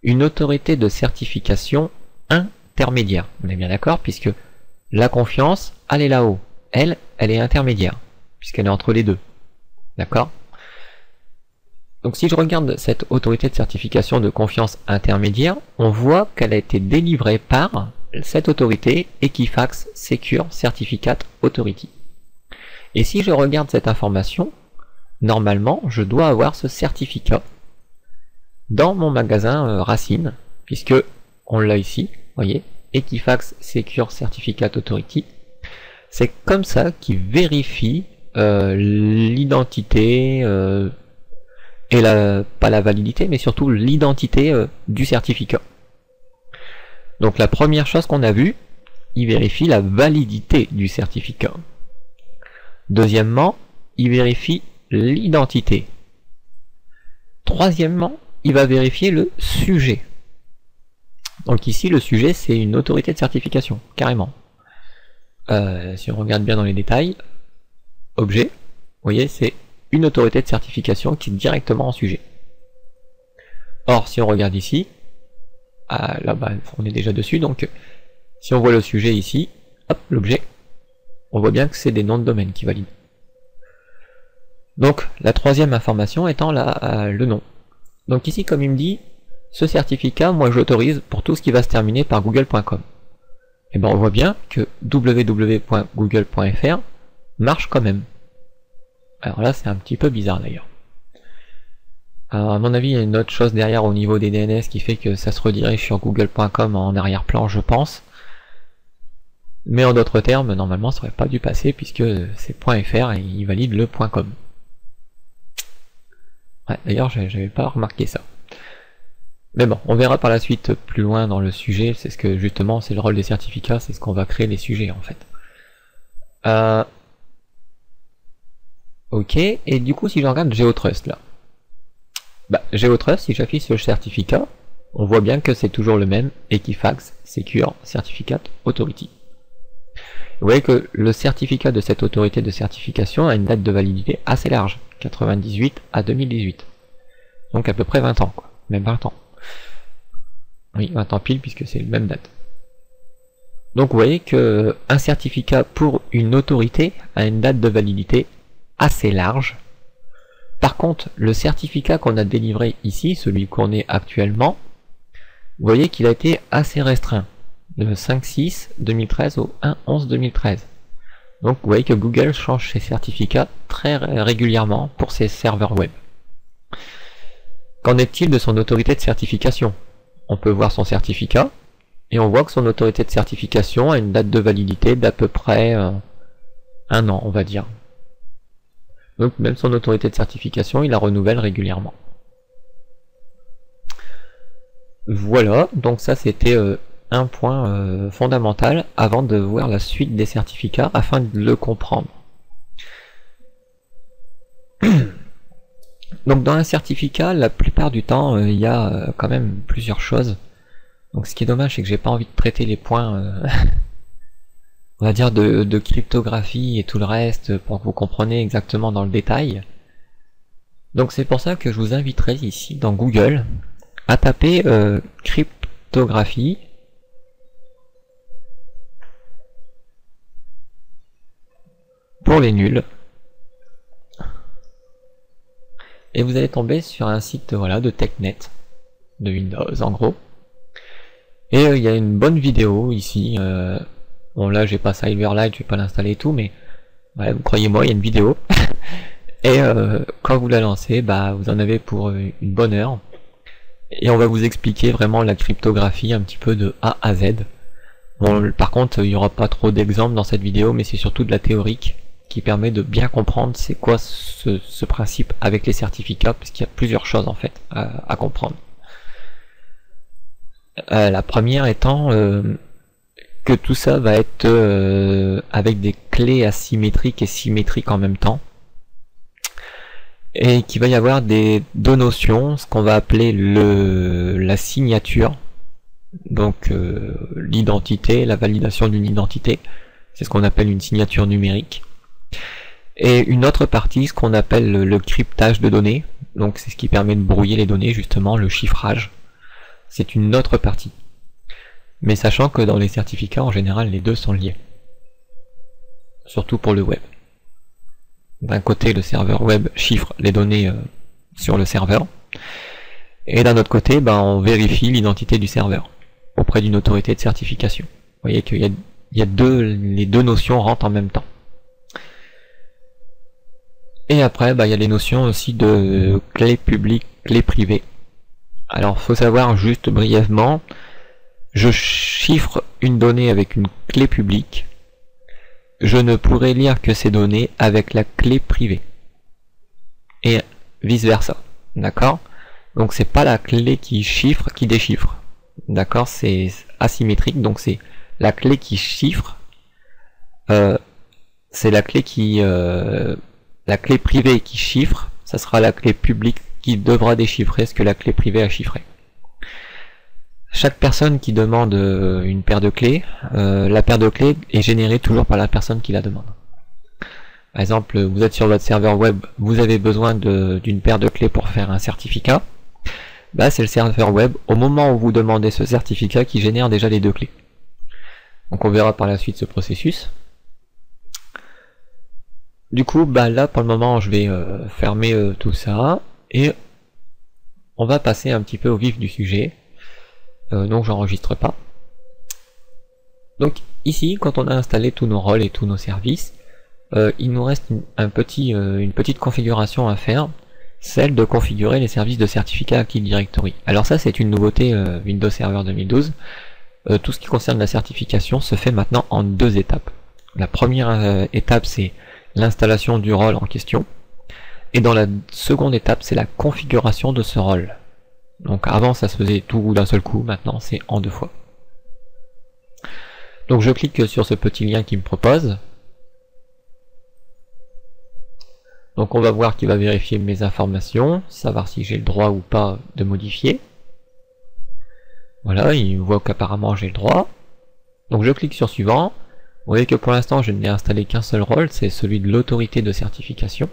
une autorité de certification intermédiaire. On est bien d'accord, puisque la confiance, elle est là-haut. Elle est intermédiaire, puisqu'elle est entre les deux. D'accord? Donc si je regarde cette autorité de certification de confiance intermédiaire, on voit qu'elle a été délivrée par cette autorité Equifax Secure Certificate Authority. Et si je regarde cette information, normalement, je dois avoir ce certificat dans mon magasin Racine, puisque on l'a ici, voyez, Equifax Secure Certificate Authority. C'est comme ça qu'il vérifie l'identité et pas la validité, mais surtout l'identité du certificat. Donc la première chose qu'on a vue, il vérifie la validité du certificat. Deuxièmement, il vérifie l'identité. Troisièmement, il va vérifier le sujet. Donc ici, le sujet, c'est une autorité de certification, carrément. Si on regarde bien dans les détails, objet, vous voyez, c'est une autorité de certification qui est directement en sujet. Or, si on regarde ici, là, bah, on est déjà dessus, donc si on voit le sujet ici, hop, l'objet, on voit bien que c'est des noms de domaine qui valident. Donc, la troisième information étant le nom. Donc ici, comme il me dit, ce certificat, moi j'autorise pour tout ce qui va se terminer par google.com. Et bien on voit bien que www.google.fr marche quand même. Alors là, c'est un petit peu bizarre d'ailleurs. Alors à mon avis, il y a une autre chose derrière au niveau des DNS qui fait que ça se redirige sur google.com en arrière-plan, je pense. Mais en d'autres termes, normalement, ça aurait pas dû passer puisque c'est .fr et il valide le .com. Ouais, d'ailleurs, j'avais pas remarqué ça. Mais bon, on verra par la suite plus loin dans le sujet, c'est ce que justement, c'est le rôle des certificats, c'est ce qu'on va créer les sujets en fait. Ok, et du coup, si je regarde GeoTrust là, bah, GeoTrust, si j'affiche le certificat, on voit bien que c'est toujours le même, Equifax Secure Certificate Authority. Vous voyez que le certificat de cette autorité de certification a une date de validité assez large, 98 à 2018. Donc à peu près 20 ans, quoi. Même 20 ans. Oui, 20 ans pile, puisque c'est la même date. Donc vous voyez que un certificat pour une autorité a une date de validité assez large. Par contre, le certificat qu'on a délivré ici, celui qu'on est actuellement, vous voyez qu'il a été assez restreint, de 5/6/2013 au 1/11/2013. Donc vous voyez que Google change ses certificats très régulièrement pour ses serveurs web. Qu'en est-il de son autorité de certification? On peut voir son certificat, et on voit que son autorité de certification a une date de validité d'à peu près 1 an, on va dire. Donc même son autorité de certification, il la renouvelle régulièrement. Voilà, donc ça c'était un point fondamental avant de voir la suite des certificats afin de le comprendre. Donc dans un certificat, la plupart du temps, il y a quand même plusieurs choses. Donc ce qui est dommage, c'est que j'ai pas envie de traiter les points, on va dire, de cryptographie et tout le reste pour que vous compreniez exactement dans le détail. Donc c'est pour ça que je vous inviterai ici dans Google à taper cryptographie pour les nuls. Et vous allez tomber sur un site, voilà, de TechNet, de Windows en gros. Et il y a une bonne vidéo ici. Bon là j'ai pas Silverlight, je vais pas l'installer et tout, mais ouais, croyez-moi, il y a une vidéo. Et quand vous la lancez, bah vous en avez pour une bonne heure. Et on va vous expliquer vraiment la cryptographie un petit peu de A à Z. Bon, par contre, il n'y aura pas trop d'exemples dans cette vidéo, mais c'est surtout de la théorique qui permet de bien comprendre c'est quoi ce principe avec les certificats, parce qu'il y a plusieurs choses en fait à comprendre. La première étant que tout ça va être avec des clés asymétriques et symétriques en même temps, et qu'il va y avoir deux notions, ce qu'on va appeler la signature, donc l'identité, la validation d'une identité, c'est ce qu'on appelle une signature numérique, et une autre partie, ce qu'on appelle le cryptage de données, donc c'est ce qui permet de brouiller les données, justement, le chiffrage, c'est une autre partie. Mais sachant que dans les certificats, en général, les deux sont liés. Surtout pour le web. D'un côté, le serveur web chiffre les données sur le serveur, et d'un autre côté, on vérifie l'identité du serveur auprès d'une autorité de certification. Vous voyez qu'il y a les deux notions rentrent en même temps. Et après, il y a les notions aussi de clé publique, clé privée. Alors, faut savoir juste brièvement, je chiffre une donnée avec une clé publique, je ne pourrai lire que ces données avec la clé privée. Et vice versa. D'accord? Donc c'est pas la clé qui chiffre qui déchiffre. D'accord? C'est asymétrique, donc c'est la clé qui chiffre, c'est la clé qui la clé privée qui chiffre, ça sera la clé publique qui devra déchiffrer ce que la clé privée a chiffré. Chaque personne qui demande une paire de clés, la paire de clés est générée toujours par la personne qui la demande. Par exemple, vous êtes sur votre serveur web, vous avez besoin d'une paire de clés pour faire un certificat, c'est le serveur web, au moment où vous demandez ce certificat, qui génère déjà les deux clés. Donc on verra par la suite ce processus. Du coup, là pour le moment je vais fermer tout ça, et on va passer un petit peu au vif du sujet. Donc j'enregistre pas. Donc ici, quand on a installé tous nos rôles et tous nos services, il nous reste une petite configuration à faire, celle de configurer les services de certificat Active Directory. Alors ça, c'est une nouveauté Windows Server 2012. Tout ce qui concerne la certification se fait maintenant en deux étapes. La première étape, c'est l'installation du rôle en question, et dans la seconde étape, c'est la configuration de ce rôle. Donc avant ça se faisait tout d'un seul coup, maintenant c'est en deux fois. Donc je clique sur ce petit lien qui me propose. Donc on va voir qu'il va vérifier mes informations, savoir si j'ai le droit ou pas de modifier. Voilà, il voit qu'apparemment j'ai le droit. Donc je clique sur suivant, Vous voyez que pour l'instant je n'ai installé qu'un seul rôle, c'est celui de l'autorité de certification.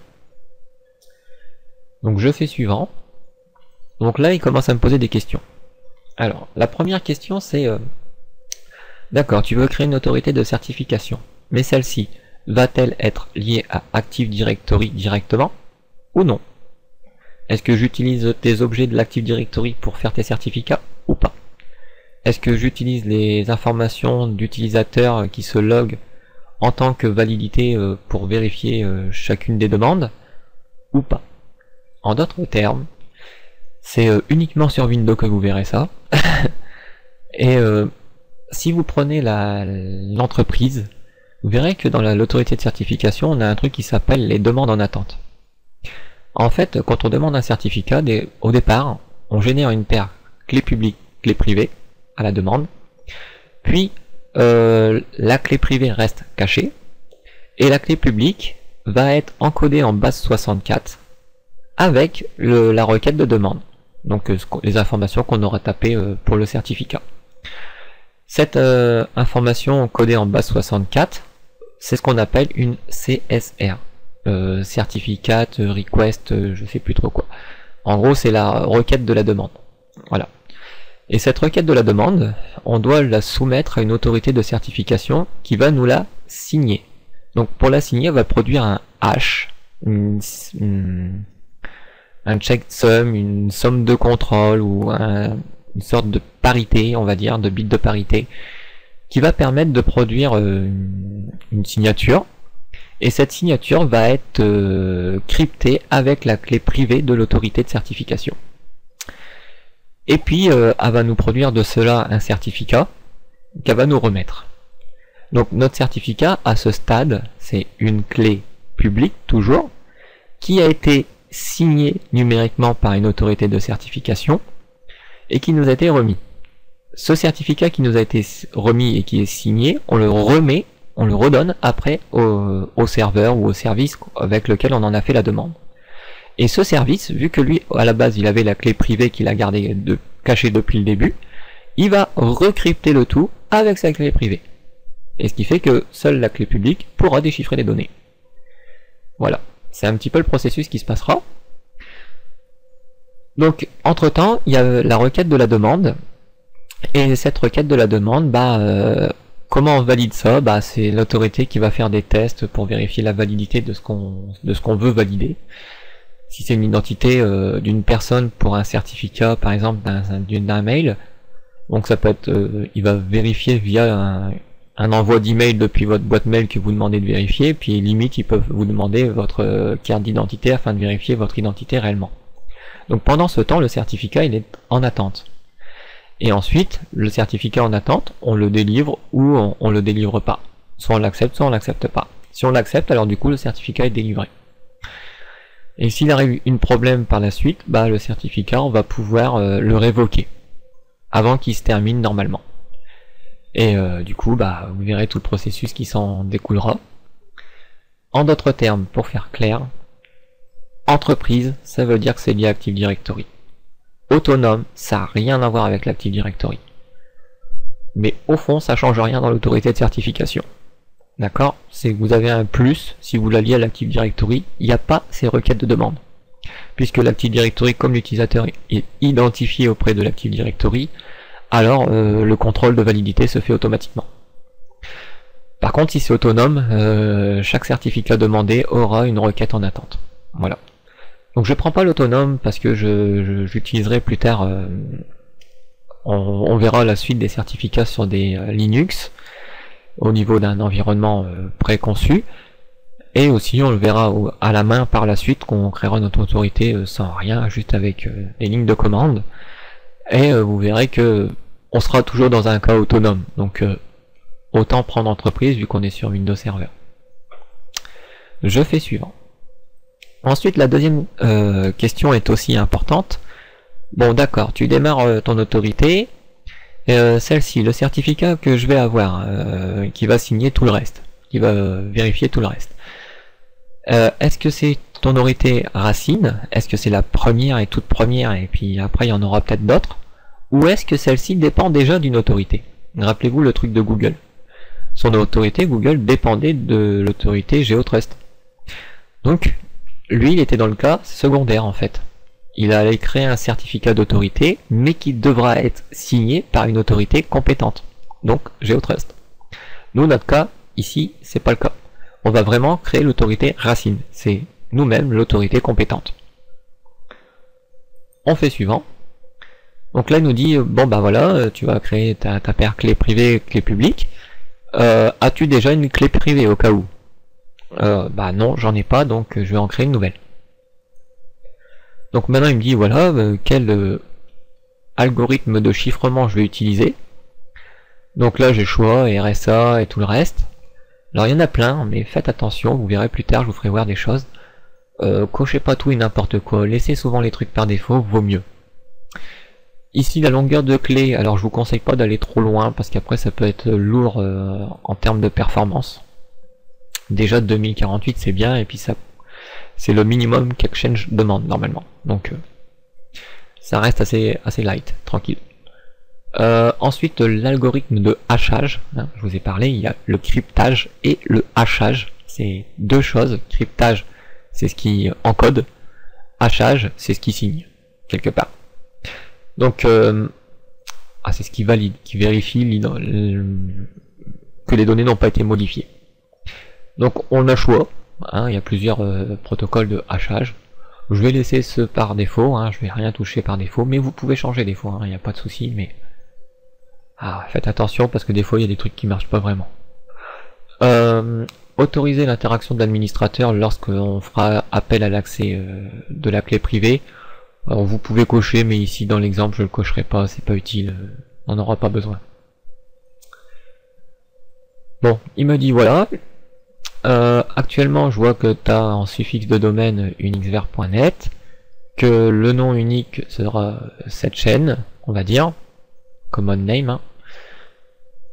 Donc je fais suivant. Donc là il commence à me poser des questions. Alors la première question c'est d'accord, tu veux créer une autorité de certification, mais celle-ci va-t-elle être liée à Active Directory directement ou non? Est-ce que j'utilise tes objets de l'Active Directory pour faire tes certificats ou pas? Est-ce que j'utilise les informations d'utilisateurs qui se loguent en tant que validité pour vérifier chacune des demandes ou pas? En d'autres termes, c'est uniquement sur Windows que vous verrez ça. Et si vous prenez l'entreprise, vous verrez que dans l'autorité de certification, on a un truc qui s'appelle les demandes en attente. En fait, quand on demande un certificat, au départ, on génère une paire clé publique, clé privée à la demande, puis la clé privée reste cachée, et la clé publique va être encodée en base 64 avec la requête de demande, donc les informations qu'on aura tapées pour le certificat. Cette information codée en base 64, c'est ce qu'on appelle une CSR, Certificate Request, je sais plus trop quoi. En gros, c'est la requête de la demande. Voilà. Et cette requête de la demande, on doit la soumettre à une autorité de certification qui va nous la signer. Donc pour la signer, elle va produire un hash, un checksum, une somme de contrôle ou une sorte de parité, on va dire, de bits de parité, qui va permettre de produire une signature. Et cette signature va être cryptée avec la clé privée de l'autorité de certification. Et puis, elle va nous produire de cela un certificat qu'elle va nous remettre. Donc notre certificat, à ce stade, c'est une clé publique, toujours, qui a été signée numériquement par une autorité de certification, et qui nous a été remis. Ce certificat qui nous a été remis et qui est signé, on le remet, on le redonne après au serveur ou au service avec lequel on en a fait la demande. Et ce service, vu que lui, à la base, il avait la clé privée qu'il a gardée cachée depuis le début, il va recrypter le tout avec sa clé privée. Et ce qui fait que seule la clé publique pourra déchiffrer les données. Voilà, c'est un petit peu le processus qui se passera. Donc, entre-temps, il y a la requête de la demande, et cette requête de la demande, comment on valide ça? C'est l'autorité qui va faire des tests pour vérifier la validité de ce qu'on veut valider. Si c'est une identité d'une personne pour un certificat, par exemple, d'un mail, donc ça peut être, il va vérifier via un envoi d'email depuis votre boîte mail que vous demandez de vérifier, puis limite, ils peuvent vous demander votre carte d'identité afin de vérifier votre identité réellement. Donc pendant ce temps, le certificat il est en attente. Et ensuite, le certificat en attente, on le délivre ou on le délivre pas. Soit on l'accepte, soit on l'accepte pas. Si on l'accepte, alors du coup le certificat est délivré. Et s'il arrive un problème par la suite, le certificat, on va pouvoir le révoquer avant qu'il se termine normalement. Et du coup, vous verrez tout le processus qui s'en découlera. En d'autres termes, pour faire clair, entreprise, ça veut dire que c'est lié à Active Directory. Autonome, ça n'a rien à voir avec l'Active Directory. Mais au fond, ça change rien dans l'autorité de certification. D'accord? C'est que vous avez un plus, si vous l'alliez à l'Active Directory, il n'y a pas ces requêtes de demande. Puisque l'Active Directory, comme l'utilisateur est identifié auprès de l'Active Directory, alors le contrôle de validité se fait automatiquement. Par contre, si c'est autonome, chaque certificat demandé aura une requête en attente. Voilà. Donc je prends pas l'autonome parce que j'utiliserai plus tard, on verra la suite des certificats sur des Linux au niveau d'un environnement préconçu, et aussi on le verra à la main par la suite qu'on créera notre autorité sans rien, juste avec des lignes de commande, et vous verrez que on sera toujours dans un cas autonome, donc autant prendre entreprise vu qu'on est sur Windows Server. Je fais suivant. Ensuite, la deuxième question est aussi importante. Bon, d'accord, tu démarres ton autorité. Celle-ci, le certificat que je vais avoir, qui va signer tout le reste, qui va vérifier tout le reste. Est-ce que c'est ton autorité racine? Est-ce que c'est la première et toute première, et puis après il y en aura peut-être d'autres? Ou est-ce que celle-ci dépend déjà d'une autorité? Rappelez-vous le truc de Google. son autorité Google dépendait de l'autorité GeoTrust. Donc, lui, il était dans le cas secondaire en fait. Il allait créer un certificat d'autorité, mais qui devra être signé par une autorité compétente. Donc, GeoTrust. Nous, notre cas, ici, c'est pas le cas. On va vraiment créer l'autorité racine. C'est nous-mêmes l'autorité compétente. On fait suivant. Donc là, il nous dit, bon bah voilà, tu vas créer ta paire clé privée, clé publique. As-tu déjà une clé privée au cas où? Bah non, j'en ai pas, donc je vais en créer une nouvelle. Donc maintenant, il me dit, voilà, quel algorithme de chiffrement je vais utiliser. Donc là, j'ai le choix, RSA et tout le reste. Alors il y en a plein, mais faites attention, vous verrez plus tard, je vous ferai voir des choses. Cochez pas tout et n'importe quoi, laissez souvent les trucs par défaut, vaut mieux. Ici la longueur de clé, alors je vous conseille pas d'aller trop loin parce qu'après ça peut être lourd en termes de performance. Déjà 2048 c'est bien et puis ça c'est le minimum qu'Exchange demande normalement. Donc ça reste assez light, tranquille. Ensuite l'algorithme de hachage, hein, je vous ai parlé, il y a le cryptage et le hachage. C'est deux choses. Cryptage c'est ce qui encode, hachage c'est ce qui signe, quelque part. Donc c'est ce qui valide, qui vérifie que les données n'ont pas été modifiées. Donc on a choix, hein, il y a plusieurs protocoles de hachage. Je vais laisser ce par défaut, hein, je vais rien toucher par défaut, mais vous pouvez changer des fois, il n'y a pas de souci, mais faites attention parce que des fois il y a des trucs qui marchent pas vraiment. Autoriser l'interaction de l'administrateur lorsqu'on fera appel à l'accès de la clé privée. Alors vous pouvez cocher, mais ici dans l'exemple je le cocherai pas, c'est pas utile, on n'en aura pas besoin. Bon, il me dit voilà, actuellement je vois que tu as en suffixe de domaine unixver.net, que le nom unique sera cette chaîne, on va dire, common name, hein.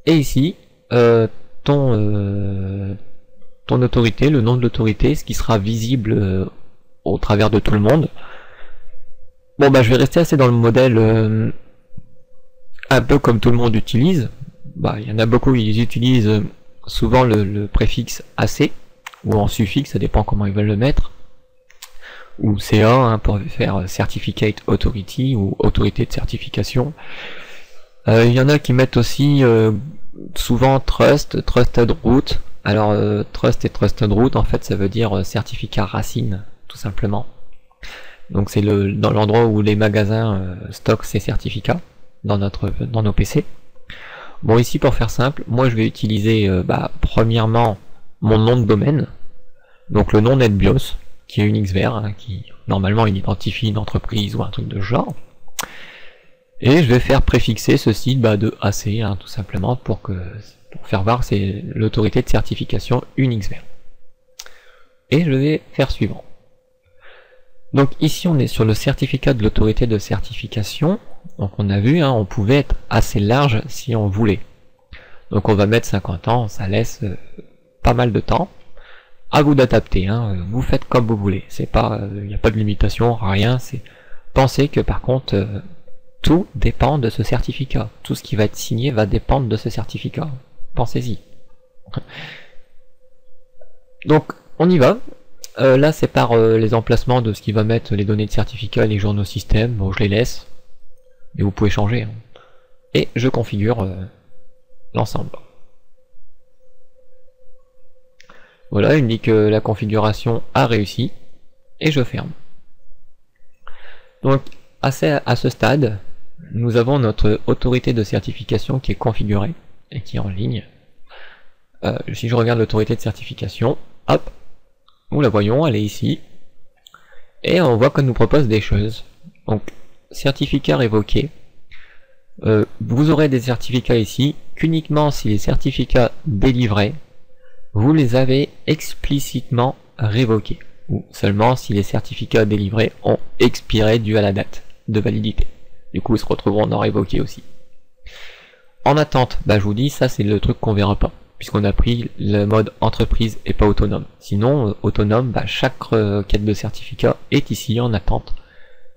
Et ici, ton autorité, le nom de l'autorité, ce qui sera visible au travers de tout le monde. Bon bah je vais rester assez dans le modèle un peu comme tout le monde utilise. Bah il y en a beaucoup, ils utilisent souvent le préfixe AC, ou en suffixe, ça dépend comment ils veulent le mettre, ou CA hein, pour faire Certificate Authority ou autorité de certification. Il y en a qui mettent aussi souvent Trusted Root. Alors Trust et Trusted Root en fait ça veut dire certificat racine tout simplement. Donc c'est dans l'endroit où les magasins stockent ces certificats dans nos PC. Bon ici pour faire simple, moi je vais utiliser premièrement mon nom de domaine, donc le nom NetBIOS, qui est UnixVer, hein, qui normalement il identifie une entreprise ou un truc de ce genre. Et je vais faire préfixer ceci de AC, hein, tout simplement pour faire voir c'est l'autorité de certification UnixVer. Et je vais faire suivant. Donc ici on est sur le certificat de l'autorité de certification. Donc on a vu, hein, on pouvait être assez large si on voulait. Donc on va mettre 50 ans, ça laisse pas mal de temps. À vous d'adapter, hein, vous faites comme vous voulez. C'est pas, il n'y a pas de limitation, rien. C'est pensez que par contre tout dépend de ce certificat. Tout ce qui va être signé va dépendre de ce certificat. Pensez-y. Donc on y va. Là c'est par les emplacements de ce qui va mettre les données de certificat et les journaux système. Bon je les laisse. Mais vous pouvez changer. Hein. Et je configure l'ensemble. Voilà, il me dit que la configuration a réussi. Et je ferme. Donc à ce stade, nous avons notre autorité de certification qui est configurée et qui est en ligne. Si je regarde l'autorité de certification, hop, nous la voyons, elle est ici. Et on voit qu'elle nous propose des choses. Donc, certificat révoqué. Vous aurez des certificats ici, qu'uniquement si les certificats délivrés, vous les avez explicitement révoqués. Ou seulement si les certificats délivrés ont expiré dû à la date de validité. Du coup, ils se retrouveront dans révoqué aussi. En attente, je vous dis, ça c'est le truc qu'on verra pas, puisqu'on a pris le mode entreprise et pas autonome. Sinon, autonome, chaque requête de certificat est ici en attente,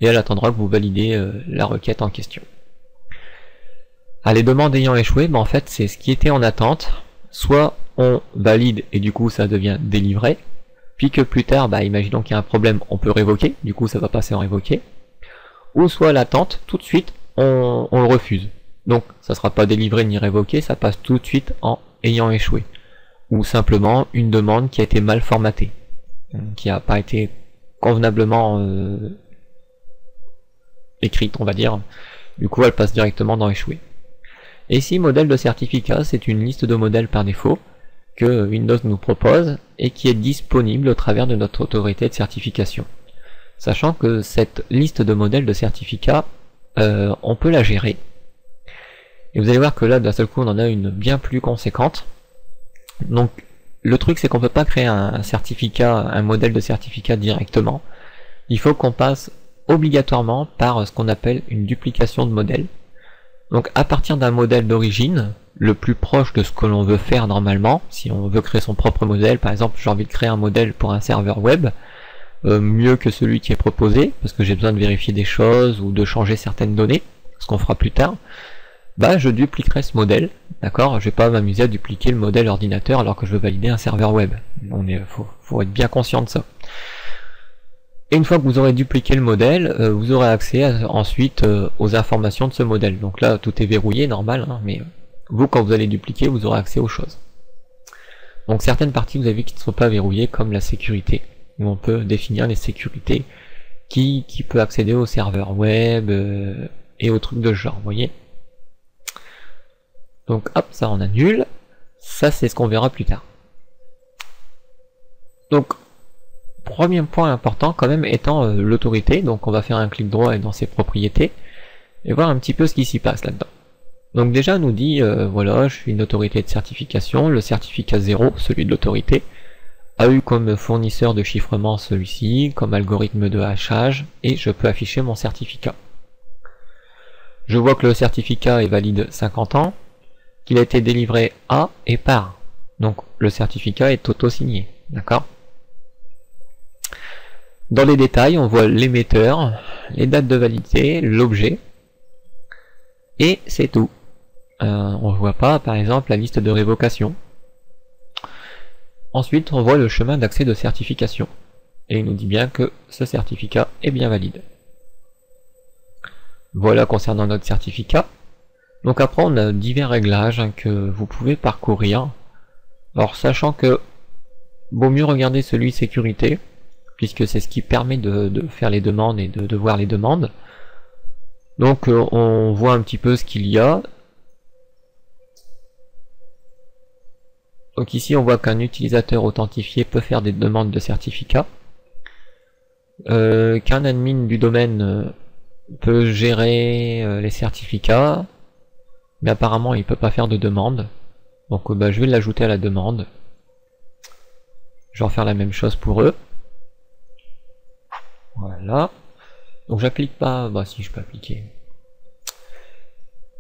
et elle attendra que vous validez la requête en question. Les demandes ayant échoué, en fait c'est ce qui était en attente, soit on valide et du coup ça devient délivré, puis que plus tard, imaginons qu'il y a un problème, on peut révoquer, du coup ça va passer en révoqué, ou soit l'attente, tout de suite, on le refuse. Donc ça sera pas délivré ni révoqué, ça passe tout de suite en ayant échoué. Ou simplement une demande qui a été mal formatée, qui n'a pas été convenablement écrite, on va dire. Du coup elle passe directement dans échoué. Et ici, modèle de certificat, c'est une liste de modèles par défaut que Windows nous propose et qui est disponible au travers de notre autorité de certification. Sachant que cette liste de modèles de certificats, on peut la gérer. Et vous allez voir que là, d'un seul coup, on en a une bien plus conséquente. Donc, le truc, c'est qu'on ne peut pas créer un certificat, un modèle de certificat directement. Il faut qu'on passe obligatoirement par ce qu'on appelle une duplication de modèle. Donc, à partir d'un modèle d'origine, le plus proche de ce que l'on veut faire normalement, si on veut créer son propre modèle, par exemple, j'ai envie de créer un modèle pour un serveur web, mieux que celui qui est proposé, parce que j'ai besoin de vérifier des choses ou de changer certaines données, ce qu'on fera plus tard, je dupliquerai ce modèle, d'accord. Je vais pas m'amuser à dupliquer le modèle ordinateur alors que je veux valider un serveur web. Faut être bien conscient de ça. Et une fois que vous aurez dupliqué le modèle, vous aurez accès ensuite aux informations de ce modèle. Donc là, tout est verrouillé, normal, hein, mais vous, quand vous allez dupliquer, vous aurez accès aux choses. Donc certaines parties, vous avez vu, qui ne sont pas verrouillées, comme la sécurité, où on peut définir les sécurités, qui peut accéder au serveur web et aux trucs de ce genre, vous voyez. Donc hop, ça on annule. Ça c'est ce qu'on verra plus tard. Donc, premier point important quand même étant l'autorité. Donc on va faire un clic droit et dans ses propriétés et voir un petit peu ce qui s'y passe là-dedans. Donc déjà on nous dit voilà, je suis une autorité de certification, le certificat 0, celui de l'autorité, a eu comme fournisseur de chiffrement celui-ci, comme algorithme de hachage, et je peux afficher mon certificat. Je vois que le certificat est valide 50 ans, qu'il a été délivré à et par. Donc le certificat est auto-signé, d'accord? Dans les détails, on voit l'émetteur, les dates de validité, l'objet, et c'est tout. On ne voit pas, par exemple, la liste de révocation. Ensuite, on voit le chemin d'accès de certification, et il nous dit bien que ce certificat est bien valide. Voilà concernant notre certificat. Donc après, on a divers réglages que vous pouvez parcourir. Alors, sachant que vaut mieux regarder celui sécurité, puisque c'est ce qui permet de faire les demandes et de voir les demandes. Donc on voit un petit peu ce qu'il y a. Donc ici on voit qu'un utilisateur authentifié peut faire des demandes de certificats, qu'un admin du domaine peut gérer les certificats, mais apparemment il peut pas faire de demande. Donc je vais l'ajouter à la demande. Je vais en faire la même chose pour eux. Voilà. Donc j'applique pas, si je peux appliquer.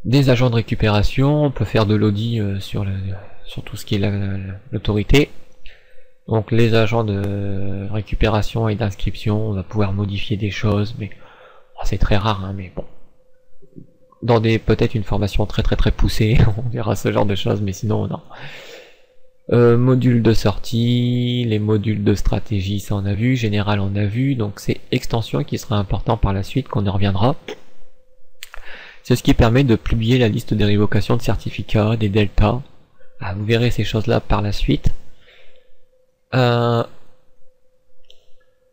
Des agents de récupération, on peut faire de l'audit sur tout ce qui est l'autorité. Donc les agents de récupération et d'inscription, on va pouvoir modifier des choses, mais c'est très rare, hein, mais bon. Dans peut-être une formation très poussée, on verra ce genre de choses, mais sinon non. Module de sortie, les modules de stratégie, ça on a vu, général on a vu, donc c'est extension qui sera important par la suite, qu'on y reviendra. C'est ce qui permet de publier la liste des révocations de certificats, des deltas. Vous verrez ces choses-là par la suite. Un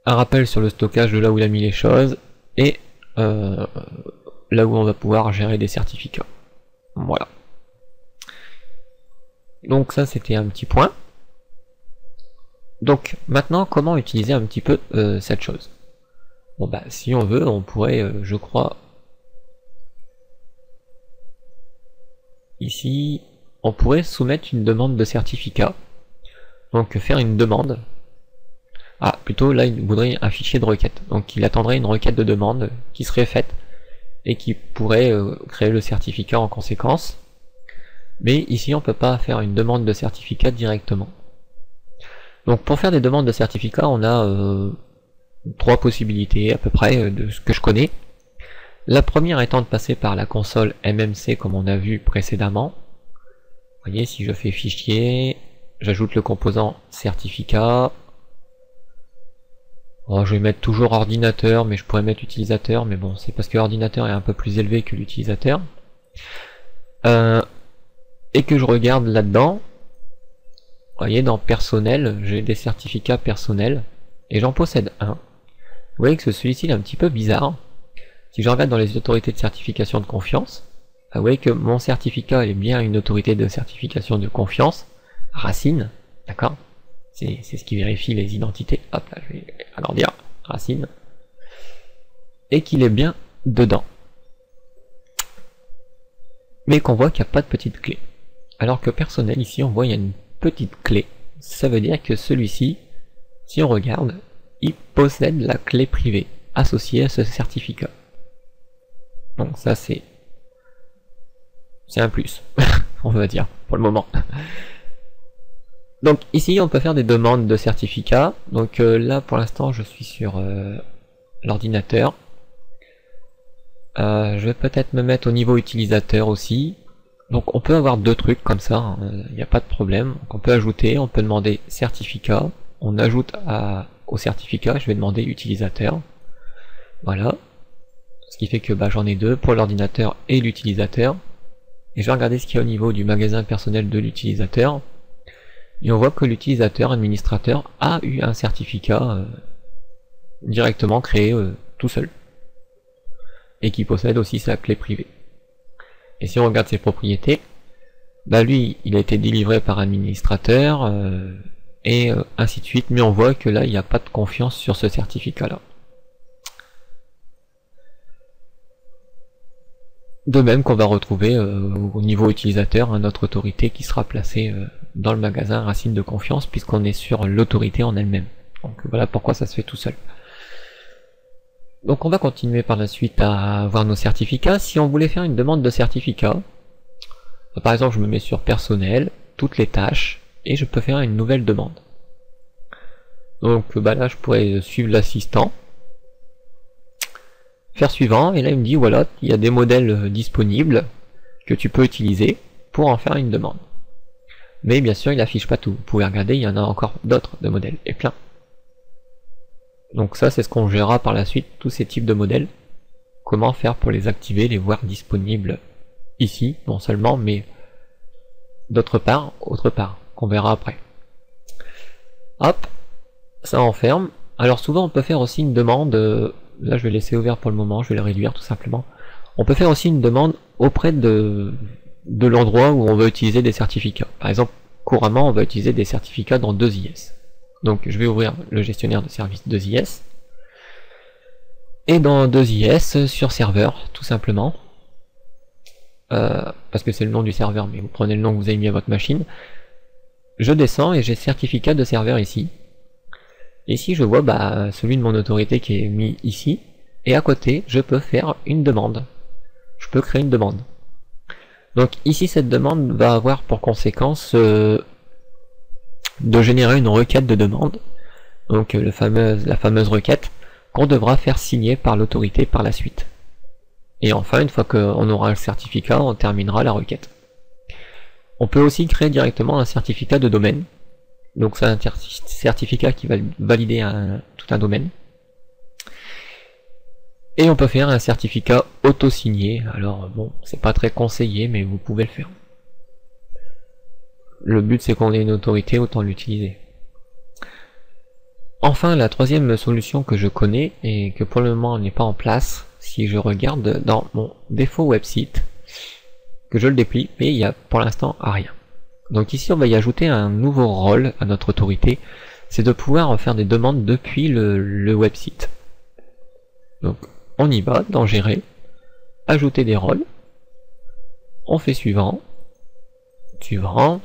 rappel sur le stockage de là où il a mis les choses, et là où on va pouvoir gérer des certificats. Voilà. Donc ça c'était un petit point. Donc maintenant comment utiliser un petit peu cette chose. Bon si on veut on pourrait je crois ici on pourrait soumettre une demande de certificat. Donc faire une demande. Plutôt là il voudrait un fichier de requête. Donc il attendrait une requête de demande qui serait faite et qui pourrait créer le certificat en conséquence. Mais ici on peut pas faire une demande de certificat directement. Donc pour faire des demandes de certificat on a trois possibilités à peu près de ce que je connais. La première étant de passer par la console MMC comme on a vu précédemment, voyez, si je fais fichier, j'ajoute le composant certificat. Bon, je vais mettre toujours ordinateur, mais je pourrais mettre utilisateur, mais bon, c'est parce que l'ordinateur est un peu plus élevé que l'utilisateur. Et que je regarde là-dedans, vous voyez, dans personnel, j'ai des certificats personnels, et j'en possède un. Vous voyez que celui-ci est un petit peu bizarre. Si je regarde dans les autorités de certification de confiance, vous voyez que mon certificat est bien une autorité de certification de confiance, Racine, d'accord? C'est ce qui vérifie les identités. Hop là, je vais agrandir, Racine. Et qu'il est bien dedans. Mais qu'on voit qu'il n'y a pas de petite clé. Alors que personnel, ici, on voit qu'il y a une petite clé. Ça veut dire que celui-ci, si on regarde, il possède la clé privée associée à ce certificat. Donc ça, c'est un plus, on va dire, pour le moment. Donc ici, on peut faire des demandes de certificats. Donc là, pour l'instant, je suis sur l'ordinateur. Je vais peut-être me mettre au niveau utilisateur aussi. Donc on peut avoir deux trucs comme ça, il n'y a pas de problème. Donc on peut ajouter, on peut demander certificat. On ajoute au certificat, je vais demander utilisateur. Voilà. Ce qui fait que j'en ai deux pour l'ordinateur et l'utilisateur. Et je vais regarder ce qu'il y a au niveau du magasin personnel de l'utilisateur. Et on voit que l'utilisateur administrateur a eu un certificat directement créé tout seul. Et qui possède aussi sa clé privée. Et si on regarde ses propriétés, lui, il a été délivré par administrateur, et ainsi de suite, mais on voit que là, il n'y a pas de confiance sur ce certificat-là. De même qu'on va retrouver au niveau utilisateur notre autorité qui sera placée dans le magasin Racine de confiance, puisqu'on est sur l'autorité en elle-même. Donc voilà pourquoi ça se fait tout seul. Donc on va continuer par la suite à voir nos certificats. Si on voulait faire une demande de certificat, par exemple je me mets sur personnel, toutes les tâches, et je peux faire une nouvelle demande. Donc là je pourrais suivre l'assistant, faire suivant, et là il me dit voilà, il y a des modèles disponibles que tu peux utiliser pour en faire une demande. Mais bien sûr il affiche pas tout, vous pouvez regarder, il y en a encore d'autres de modèles, et plein. Donc ça c'est ce qu'on gérera par la suite, tous ces types de modèles. Comment faire pour les activer, les voir disponibles ici, non seulement, mais d'autre part, autre part, qu'on verra après. Hop, ça enferme. Alors souvent on peut faire aussi une demande, là je vais laisser ouvert pour le moment, je vais le réduire tout simplement. On peut faire aussi une demande auprès de l'endroit où on veut utiliser des certificats. Par exemple, couramment on va utiliser des certificats dans 2IS. Donc je vais ouvrir le gestionnaire de service 2IS. Et dans 2IS, sur serveur, tout simplement. Parce que c'est le nom du serveur, mais vous prenez le nom que vous avez mis à votre machine. Je descends et j'ai certificat de serveur ici. Ici je vois celui de mon autorité qui est mis ici. Et à côté, je peux faire une demande. Je peux créer une demande. Donc ici cette demande va avoir pour conséquence de générer une requête de demande, donc la fameuse requête qu'on devra faire signer par l'autorité par la suite. Et enfin, une fois qu'on aura le certificat, on terminera la requête. On peut aussi créer directement un certificat de domaine, donc c'est un certificat qui va valider tout un domaine. Et on peut faire un certificat auto-signé, alors bon, c'est pas très conseillé, mais vous pouvez le faire. Le but c'est qu'on ait une autorité, autant l'utiliser. Enfin, la troisième solution que je connais, et que pour le moment n'est pas en place, si je regarde dans mon défaut website, que je le déplie, mais il y a pour l'instant rien. Donc ici on va y ajouter un nouveau rôle à notre autorité, c'est de pouvoir faire des demandes depuis le website. Donc on y va, dans gérer, ajouter des rôles, on fait suivant, suivant,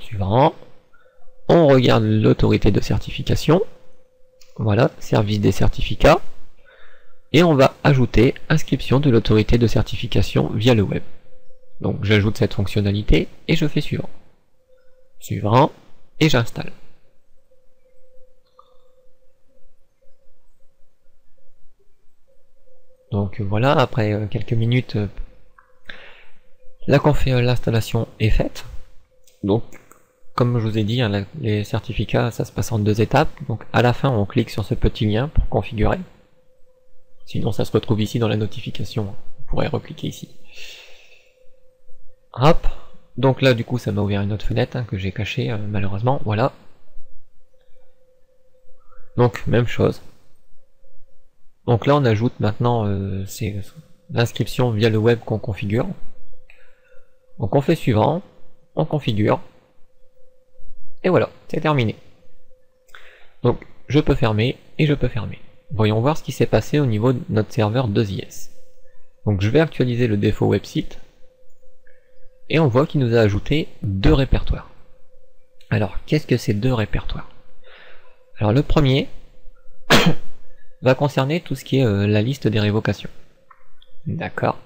on regarde l'autorité de certification, voilà, service des certificats, et on va ajouter inscription de l'autorité de certification via le web. Donc j'ajoute cette fonctionnalité et je fais suivant, et j'installe. Donc voilà, après quelques minutes, l'installation est faite. Donc, comme je vous ai dit, hein, les certificats, ça se passe en 2 étapes. Donc, à la fin, on clique sur ce petit lien pour configurer. Sinon, ça se retrouve ici dans la notification. On pourrait recliquer ici. Hop. Donc là, du coup, ça m'a ouvert une autre fenêtre hein, que j'ai cachée, malheureusement. Voilà. Donc, même chose. Donc là, on ajoute maintenant c'est l'inscription via le web qu'on configure. Donc on fait suivant, on configure, et voilà, c'est terminé. Donc je peux fermer, et je peux fermer. Voyons voir ce qui s'est passé au niveau de notre serveur 2IS. Donc je vais actualiser le défaut website, et on voit qu'il nous a ajouté 2 répertoires. Alors, qu'est-ce que ces 2 répertoires? Alors le premier va concerner tout ce qui est la liste des révocations. D'accord.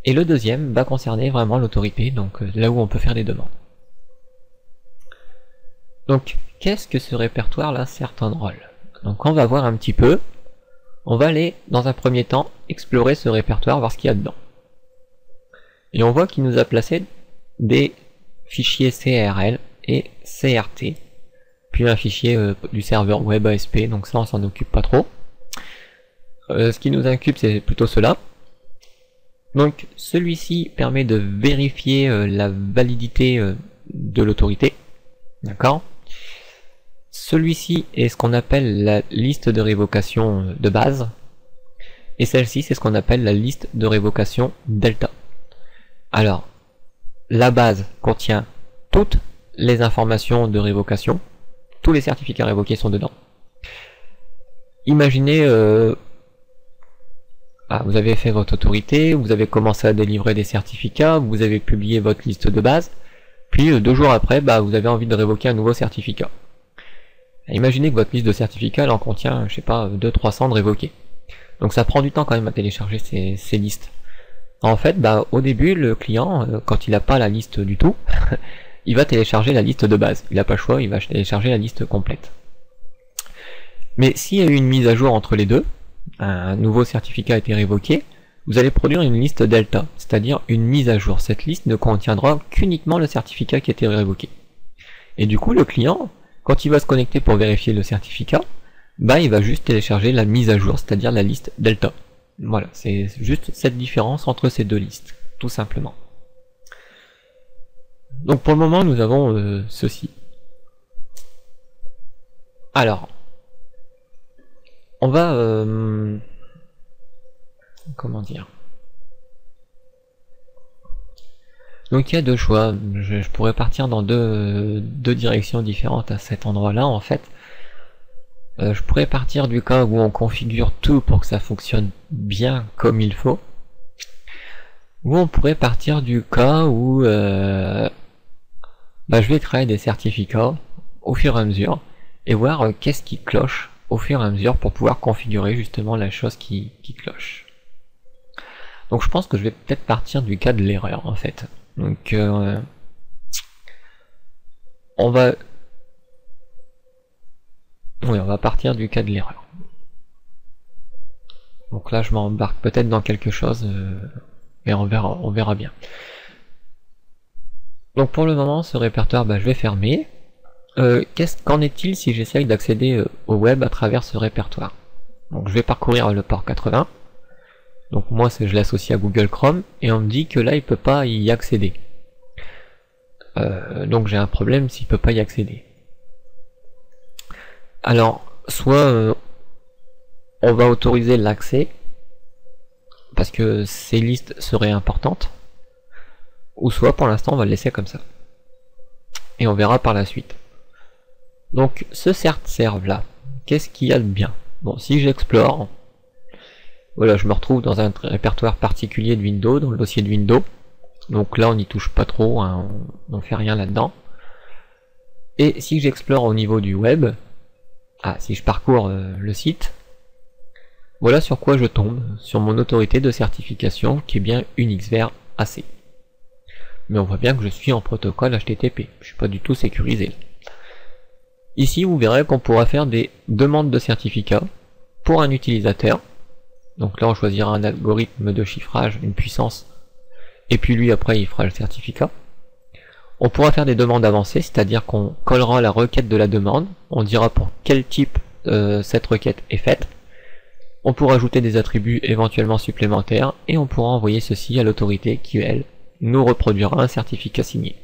Et le deuxième va concerner vraiment l'autorité, donc là où on peut faire des demandes. Donc, qu'est-ce que ce répertoire-là, certain rôle? Donc on va voir un petit peu. On va aller, dans un premier temps, explorer ce répertoire, voir ce qu'il y a dedans. Et on voit qu'il nous a placé des fichiers CRL et CRT, puis un fichier du serveur web ASP, donc ça on s'en occupe pas trop. Ce qui nous occupe, c'est plutôt cela. Donc celui-ci permet de vérifier la validité de l'autorité. D'accord. Celui-ci est ce qu'on appelle la liste de révocation de base. Et celle-ci, c'est ce qu'on appelle la liste de révocation delta. Alors, la base contient toutes les informations de révocation. Tous les certificats révoqués sont dedans. Imaginez... vous avez fait votre autorité, vous avez commencé à délivrer des certificats, vous avez publié votre liste de base, puis 2 jours après, vous avez envie de révoquer un nouveau certificat. Imaginez que votre liste de certificats elle en contient, je sais pas, 200-300 de révoqués. Donc ça prend du temps quand même à télécharger ces listes. En fait, au début, le client, quand il n'a pas la liste du tout, il va télécharger la liste de base. Il n'a pas le choix, il va télécharger la liste complète. Mais s'il y a eu une mise à jour entre les deux, un nouveau certificat a été révoqué, vous allez produire une liste delta, c'est-à-dire une mise à jour. Cette liste ne contiendra qu'uniquement le certificat qui a été révoqué. Et du coup, le client, quand il va se connecter pour vérifier le certificat, il va juste télécharger la mise à jour, c'est-à-dire la liste delta. Voilà, c'est juste cette différence entre ces 2 listes, tout simplement. Donc pour le moment, nous avons ceci. Alors, on va... comment dire? Donc il y a 2 choix. Je pourrais partir dans deux directions différentes à cet endroit-là, en fait. Je pourrais partir du cas où on configure tout pour que ça fonctionne bien comme il faut. Ou on pourrait partir du cas où je vais créer des certificats au fur et à mesure et voir qu'est-ce qui cloche au fur et à mesure pour pouvoir configurer justement la chose qui cloche. Donc je pense que je vais peut-être partir du cas de l'erreur en fait. Donc on va partir du cas de l'erreur. Donc là je m'embarque peut-être dans quelque chose, mais on verra bien. Donc pour le moment ce répertoire je vais fermer. Qu'en est-il si j'essaye d'accéder au web à travers ce répertoire? Donc je vais parcourir le port 80. Donc moi je l'associe à Google Chrome et on me dit que là il peut pas y accéder. Donc j'ai un problème s'il peut pas y accéder. Alors soit on va autoriser l'accès parce que ces listes seraient importantes, ou soit pour l'instant on va le laisser comme ça. Et on verra par la suite. Donc ce cert-serve là, qu'est-ce qu'il y a de bien? Bon, si j'explore, voilà, je me retrouve dans un répertoire particulier de Windows, dans le dossier de Windows. Donc là on n'y touche pas trop, hein, on ne fait rien là-dedans. Et si j'explore au niveau du web, si je parcours le site, voilà sur quoi je tombe, sur mon autorité de certification qui est bien UNIXVER AC. Mais on voit bien que je suis en protocole HTTP, je suis pas du tout sécurisé. Ici vous verrez qu'on pourra faire des demandes de certificats pour un utilisateur. Donc là on choisira un algorithme de chiffrage, une puissance, et puis lui après il fera le certificat. On pourra faire des demandes avancées, c'est-à-dire qu'on collera la requête de la demande, on dira pour quel type cette requête est faite, on pourra ajouter des attributs éventuellement supplémentaires, et on pourra envoyer ceci à l'autorité qui, elle, nous reproduira un certificat signé.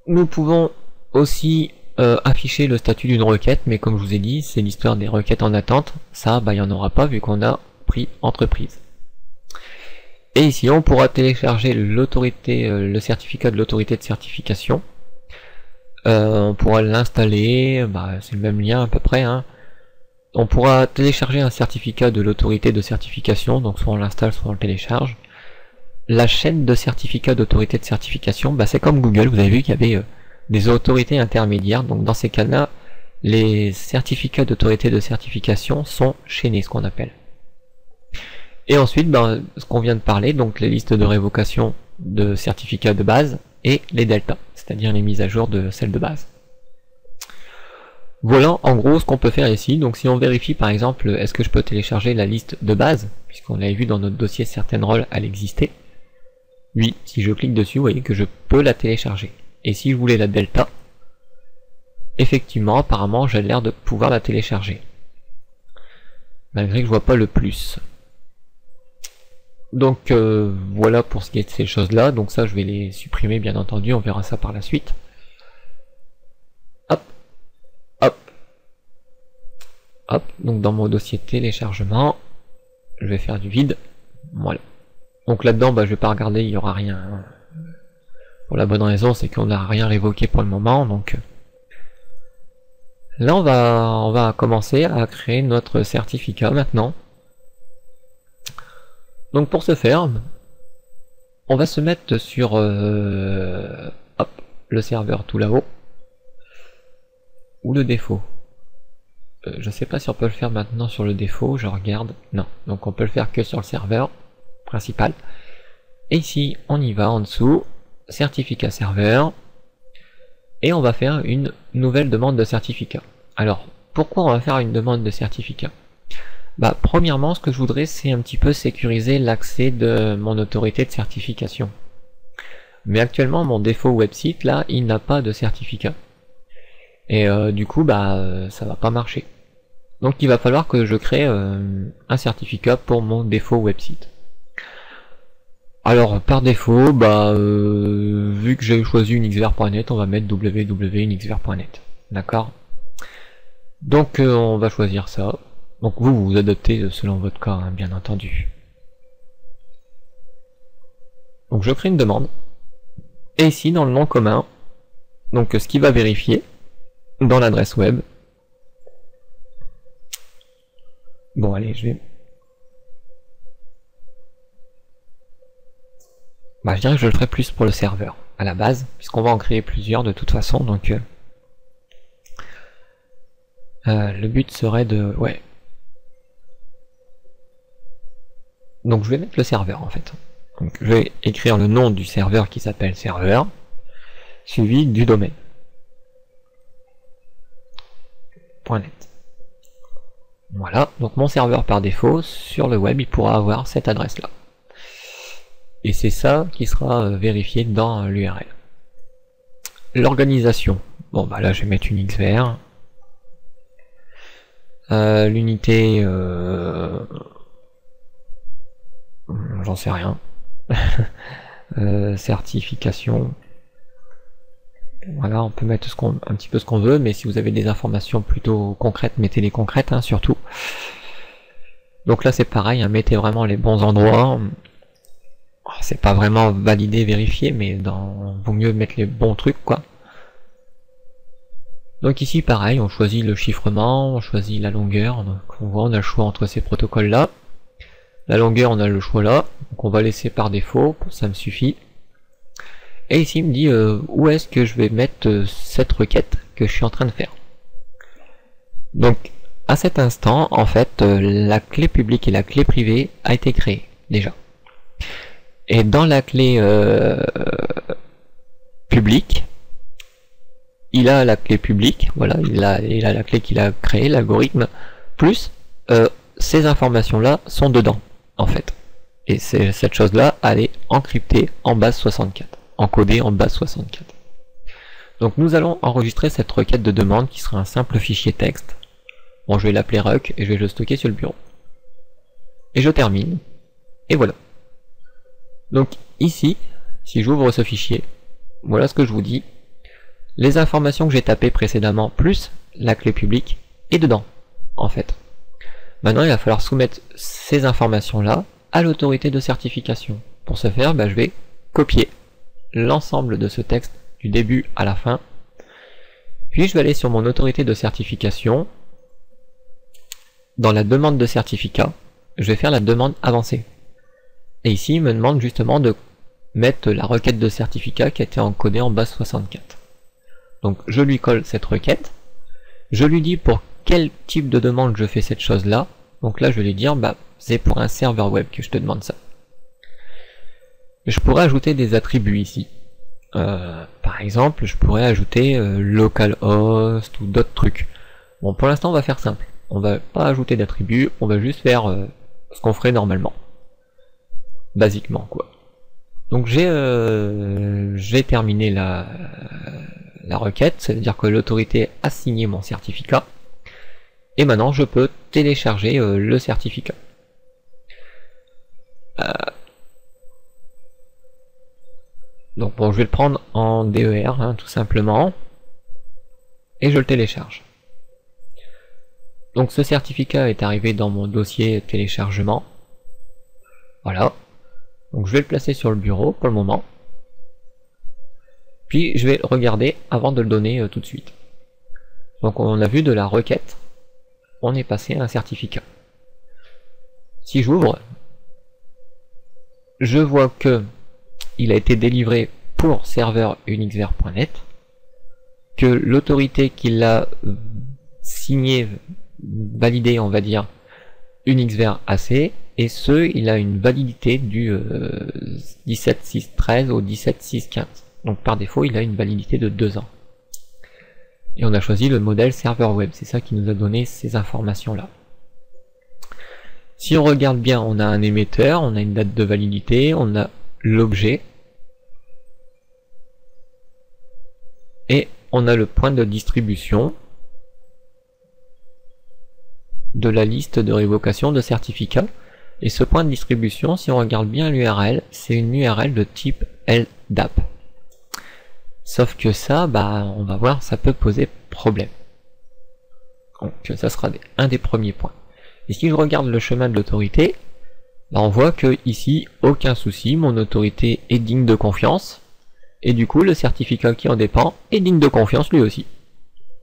Nous pouvons aussi afficher le statut d'une requête, mais comme je vous ai dit, c'est l'histoire des requêtes en attente, ça, il n'y en aura pas vu qu'on a pris entreprise. Et ici, on pourra télécharger le certificat de l'autorité de certification. On pourra l'installer, c'est le même lien à peu près. Hein. On pourra télécharger un certificat de l'autorité de certification, donc soit on l'installe, soit on le télécharge. La chaîne de certificats d'autorité de certification, c'est comme Google, vous avez vu qu'il y avait des autorités intermédiaires, donc dans ces cas-là, les certificats d'autorité de certification sont chaînés, ce qu'on appelle. Et ensuite, ce qu'on vient de parler, donc les listes de révocation de certificats de base et les deltas, c'est-à-dire les mises à jour de celles de base. Voilà en gros ce qu'on peut faire ici. Donc si on vérifie par exemple, est-ce que je peux télécharger la liste de base, puisqu'on avait vu dans notre dossier certaines rôles elle existait. Oui, si je clique dessus, vous voyez que je peux la télécharger. Et si je voulais la delta, effectivement, apparemment, j'ai l'air de pouvoir la télécharger. Malgré que je vois pas le plus. Donc voilà pour ce qui est de ces choses-là. Donc ça, je vais les supprimer, bien entendu. On verra ça par la suite. Hop, hop, hop. Donc dans mon dossier téléchargement, je vais faire du vide. Voilà. Donc là-dedans, je vais pas regarder, il n'y aura rien. Hein. Pour la bonne raison, c'est qu'on n'a rien révoqué pour le moment. Donc là, on va commencer à créer notre certificat maintenant. Donc pour ce faire, on va se mettre sur le serveur tout là-haut, ou le défaut. Je sais pas si on peut le faire maintenant sur le défaut, je regarde. Non, donc on peut le faire que sur le serveur principal. Et ici, on y va en dessous, certificat serveur, et on va faire une nouvelle demande de certificat. Alors, pourquoi on va faire une demande de certificat ? Premièrement, ce que je voudrais, c'est un petit peu sécuriser l'accès de mon autorité de certification. Mais actuellement, mon défaut website, là, il n'a pas de certificat. Et du coup, ça va pas marcher. Donc il va falloir que je crée un certificat pour mon défaut website. Alors, par défaut, vu que j'ai choisi unixver.net, on va mettre www.unixver.net. D'accord ? Donc on va choisir ça. Donc vous adaptez selon votre cas, hein, bien entendu. Donc je crée une demande. Et ici, dans le nom commun, donc ce qui va vérifier, dans l'adresse web. Bon, allez, je vais... je dirais que je le ferai plus pour le serveur, à la base, puisqu'on va en créer plusieurs de toute façon, donc... le but serait de... Ouais. Donc je vais mettre le serveur en fait. Donc je vais écrire le nom du serveur qui s'appelle serveur, suivi du domaine. .net. Voilà, donc mon serveur par défaut, sur le web, il pourra avoir cette adresse-là. Et c'est ça qui sera vérifié dans l'URL. L'organisation. Bon là je vais mettre une Xver. L'unité... j'en sais rien. Certification. Voilà, on peut mettre un petit peu ce qu'on veut, mais si vous avez des informations plutôt concrètes, mettez-les concrètes, hein, surtout. Donc là c'est pareil, hein, mettez vraiment les bons endroits. C'est pas vraiment validé, vérifié, mais vaut mieux mettre les bons trucs, quoi. Donc ici pareil, on choisit le chiffrement, on choisit la longueur, donc on voit on a le choix entre ces protocoles là. La longueur on a le choix là, donc on va laisser par défaut, ça me suffit. Et ici il me dit où est-ce que je vais mettre cette requête que je suis en train de faire. Donc à cet instant, en fait, la clé publique et la clé privée a été créée déjà. Et dans la clé publique, il a la clé publique, voilà, il a la clé qu'il a créée, l'algorithme, plus ces informations-là sont dedans, en fait. Et cette chose-là, elle est encryptée en base 64, encodée en base 64. Donc nous allons enregistrer cette requête de demande qui sera un simple fichier texte. Bon, je vais l'appeler ruc et je vais le stocker sur le bureau. Et je termine. Et voilà. Donc ici, si j'ouvre ce fichier, voilà ce que je vous dis. Les informations que j'ai tapées précédemment, plus la clé publique, est dedans, en fait. Maintenant, il va falloir soumettre ces informations-là à l'autorité de certification. Pour ce faire, je vais copier l'ensemble de ce texte du début à la fin. Puis je vais aller sur mon autorité de certification. Dans la demande de certificat, je vais faire la demande avancée. Et ici, il me demande justement de mettre la requête de certificat qui a été encodée en base 64. Donc je lui colle cette requête. Je lui dis pour quel type de demande je fais cette chose-là. Donc là, je vais lui dire, c'est pour un serveur web que je te demande ça. Je pourrais ajouter des attributs ici. Par exemple, je pourrais ajouter localhost ou d'autres trucs. Bon, pour l'instant, on va faire simple. On va pas ajouter d'attributs, on va juste faire ce qu'on ferait normalement. Basiquement, quoi. Donc j'ai terminé la requête, ça veut dire que l'autorité a signé mon certificat. Et maintenant, je peux télécharger le certificat. Donc bon, je vais le prendre en DER, tout simplement. Et je le télécharge. Donc ce certificat est arrivé dans mon dossier téléchargement. Voilà. Donc je vais le placer sur le bureau pour le moment. Puis je vais regarder avant de le donner tout de suite. Donc on a vu de la requête. On est passé à un certificat. Si j'ouvre, je vois que il a été délivré pour serveur unixver.net, que l'autorité qui l'a signé, validé, on va dire, unixver AC, et il a une validité du 17.6.13 au 17.6.15. Donc par défaut, il a une validité de 2 ans. Et on a choisi le modèle serveur web, c'est ça qui nous a donné ces informations-là. Si on regarde bien, on a un émetteur, on a une date de validité, on a l'objet, et on a le point de distribution de la liste de révocation de certificats. Et ce point de distribution, si on regarde bien l'URL, c'est une URL de type LDAP. Sauf que ça, on va voir, ça peut poser problème. Donc ça sera un des premiers points. Et si je regarde le chemin de l'autorité, on voit que ici, aucun souci, mon autorité est digne de confiance. Et du coup, le certificat qui en dépend est digne de confiance lui aussi.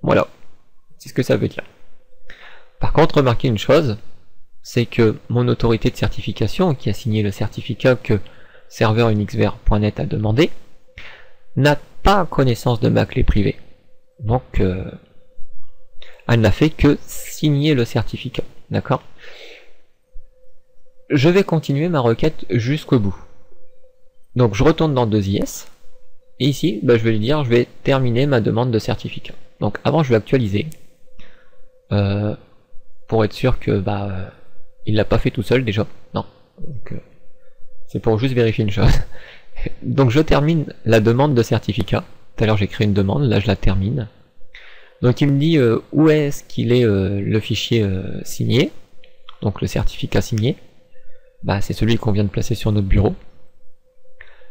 Voilà. C'est ce que ça veut dire. Par contre, remarquez une chose, c'est que mon autorité de certification, qui a signé le certificat que serveur unixver.net a demandé, n'a pas connaissance de ma clé privée. Donc, elle n'a fait que signer le certificat. D'accord? Je vais continuer ma requête jusqu'au bout. Donc, je retourne dans 2IS. Et ici, je vais lui dire, je vais terminer ma demande de certificat. Donc avant, je vais actualiser. Pour être sûr que il l'a pas fait tout seul déjà. Non. C'est pour juste vérifier une chose. Donc je termine la demande de certificat. Tout à l'heure j'ai créé une demande, là je la termine. Donc il me dit où est-ce qu'il est, le fichier signé. Donc le certificat signé. C'est celui qu'on vient de placer sur notre bureau.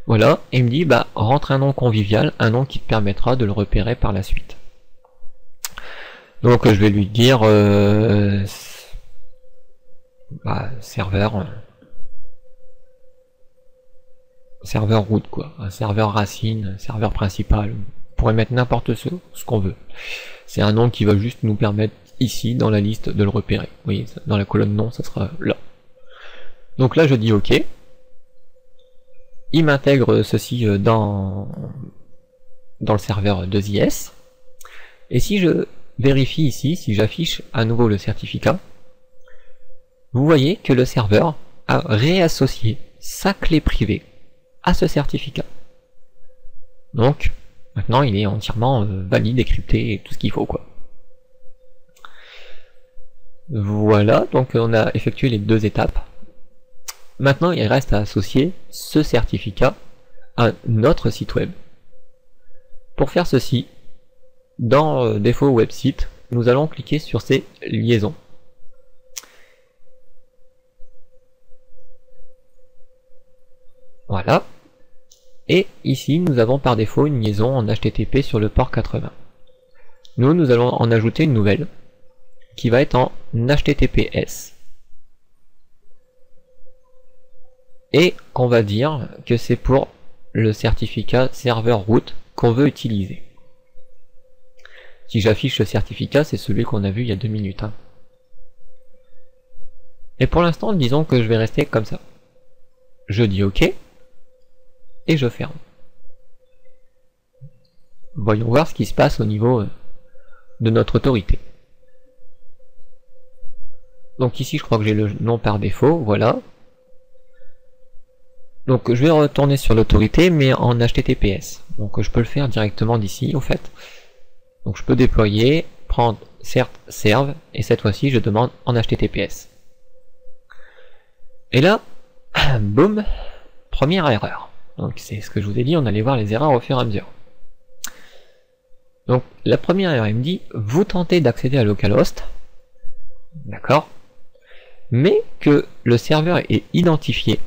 Voilà, et il me dit, rentre un nom convivial, un nom qui te permettra de le repérer par la suite. Donc je vais lui dire serveur root, quoi, un serveur racine, serveur principal, on pourrait mettre n'importe ce qu'on veut. C'est un nom qui va juste nous permettre ici dans la liste de le repérer. Vous voyez, dans la colonne nom, ça sera là. Donc là je dis OK. Il m'intègre ceci dans le serveur 2IS. Et si je vérifie ici, si j'affiche à nouveau le certificat, vous voyez que le serveur a réassocié sa clé privée à ce certificat. Donc, maintenant il est entièrement valide, décrypté et tout ce qu'il faut, quoi. Voilà, donc on a effectué les deux étapes. Maintenant, il reste à associer ce certificat à notre site web. Pour faire ceci, dans Défaut website, nous allons cliquer sur ces liaisons. Voilà. Et ici, nous avons par défaut une liaison en HTTP sur le port 80. Nous allons en ajouter une nouvelle qui va être en HTTPS. Et on va dire que c'est pour le certificat serveur route qu'on veut utiliser. Si j'affiche le certificat, c'est celui qu'on a vu il y a 2 minutes. Et pour l'instant, disons que je vais rester comme ça. Je dis OK et je ferme. Voyons voir ce qui se passe au niveau de notre autorité. Donc ici, je crois que j'ai le nom par défaut, voilà. Donc je vais retourner sur l'autorité, mais en HTTPS. Donc je peux le faire directement d'ici, au fait. Donc je peux déployer, prendre cert serve, et cette fois-ci, je demande en HTTPS. Et là, boum, première erreur. Donc c'est ce que je vous ai dit, on allait voir les erreurs au fur et à mesure. Donc la première erreur, il me dit, vous tentez d'accéder à localhost, d'accord, mais que le serveur est identifié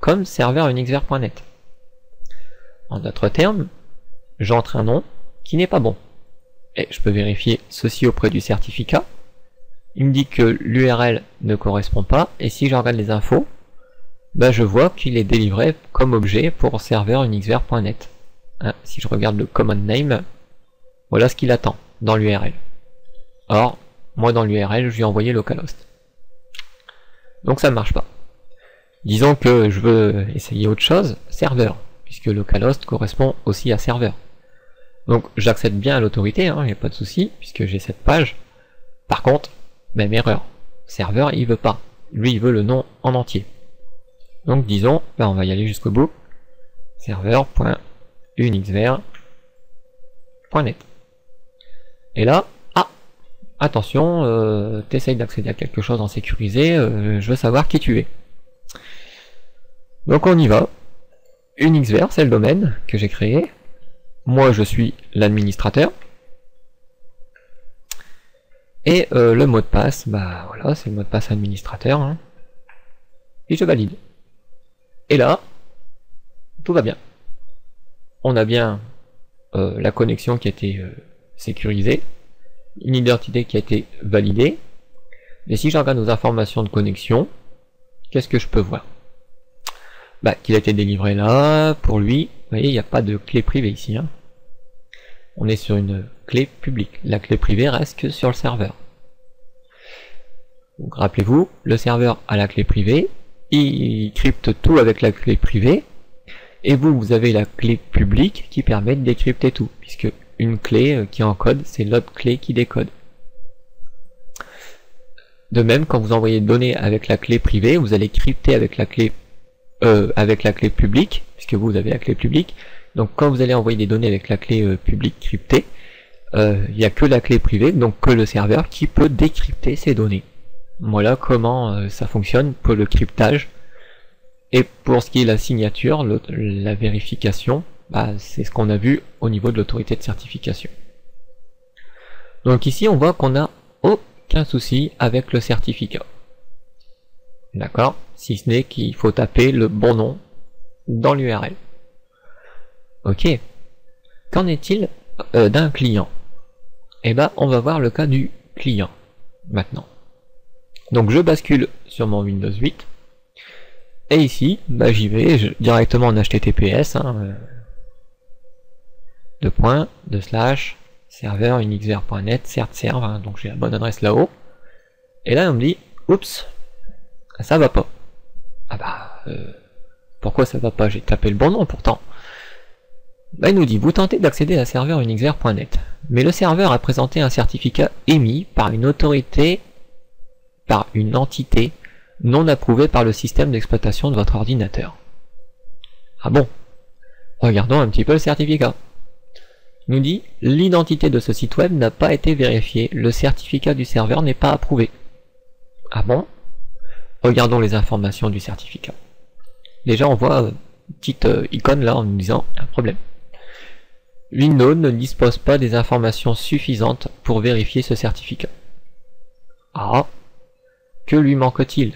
comme serveur unixver.net. En d'autres termes, j'entre un nom qui n'est pas bon. Et je peux vérifier ceci auprès du certificat. Il me dit que l'URL ne correspond pas, et si je regarde les infos, ben je vois qu'il est délivré comme objet pour serveur unixver.net. Si je regarde le command name, voilà ce qu'il attend dans l'URL. Or, moi dans l'URL, je lui ai envoyé localhost. Donc ça ne marche pas. Disons que je veux essayer autre chose, serveur, puisque localhost correspond aussi à serveur. Donc j'accède bien à l'autorité, il n'y a pas de souci, puisque j'ai cette page. Par contre, même erreur, serveur il veut pas, lui il veut le nom en entier. Donc disons, on va y aller jusqu'au bout, serveur.unixver.net. Et là, attention, t'essayes d'accéder à quelque chose en sécurisé, je veux savoir qui tu es. Donc on y va. Unixver, c'est le domaine que j'ai créé. Moi je suis l'administrateur. Et le mot de passe, voilà, c'est le mot de passe administrateur. Et je valide. Et là, tout va bien. On a bien la connexion qui a été sécurisée, une identité qui a été validée. Mais si je regarde nos informations de connexion, qu'est-ce que je peux voir? Qu'il a été délivré là, pour lui, vous voyez, il n'y a pas de clé privée ici. On est sur une clé publique. La clé privée reste que sur le serveur. Donc rappelez-vous, le serveur a la clé privée, il crypte tout avec la clé privée, et vous avez la clé publique qui permet de décrypter tout, puisque une clé qui encode, c'est l'autre clé qui décode. De même, quand vous envoyez des données avec la clé privée, vous allez crypter avec la clé publique, puisque vous avez la clé publique. Donc quand vous allez envoyer des données avec la clé publique cryptée, il n'y a que la clé privée, donc que le serveur qui peut décrypter ces données. Voilà comment ça fonctionne pour le cryptage. Et pour ce qui est la signature, la vérification, c'est ce qu'on a vu au niveau de l'autorité de certification. Donc ici on voit qu'on n'a aucun souci avec le certificat. D'accord? Si ce n'est qu'il faut taper le bon nom dans l'URL. Ok. Qu'en est-il d'un client? On va voir le cas du client maintenant. Donc je bascule sur mon Windows 8. Et ici, j'y vais directement en HTTPS. Serveur unixver.net, certserve, donc j'ai la bonne adresse là-haut. Et là on me dit, oups, ça va pas. Pourquoi ça va pas? J'ai tapé le bon nom pourtant. Il nous dit, vous tentez d'accéder à serveur unixver.net, mais le serveur a présenté un certificat émis par une autorité, par une entité non approuvée par le système d'exploitation de votre ordinateur. Ah bon? Regardons un petit peu le certificat. Il nous dit, l'identité de ce site web n'a pas été vérifiée, le certificat du serveur n'est pas approuvé. Ah bon? Regardons les informations du certificat. déjà on voit une petite icône là en nous disant un problème. Windows ne dispose pas des informations suffisantes pour vérifier ce certificat. Ah, que lui manque-t-il?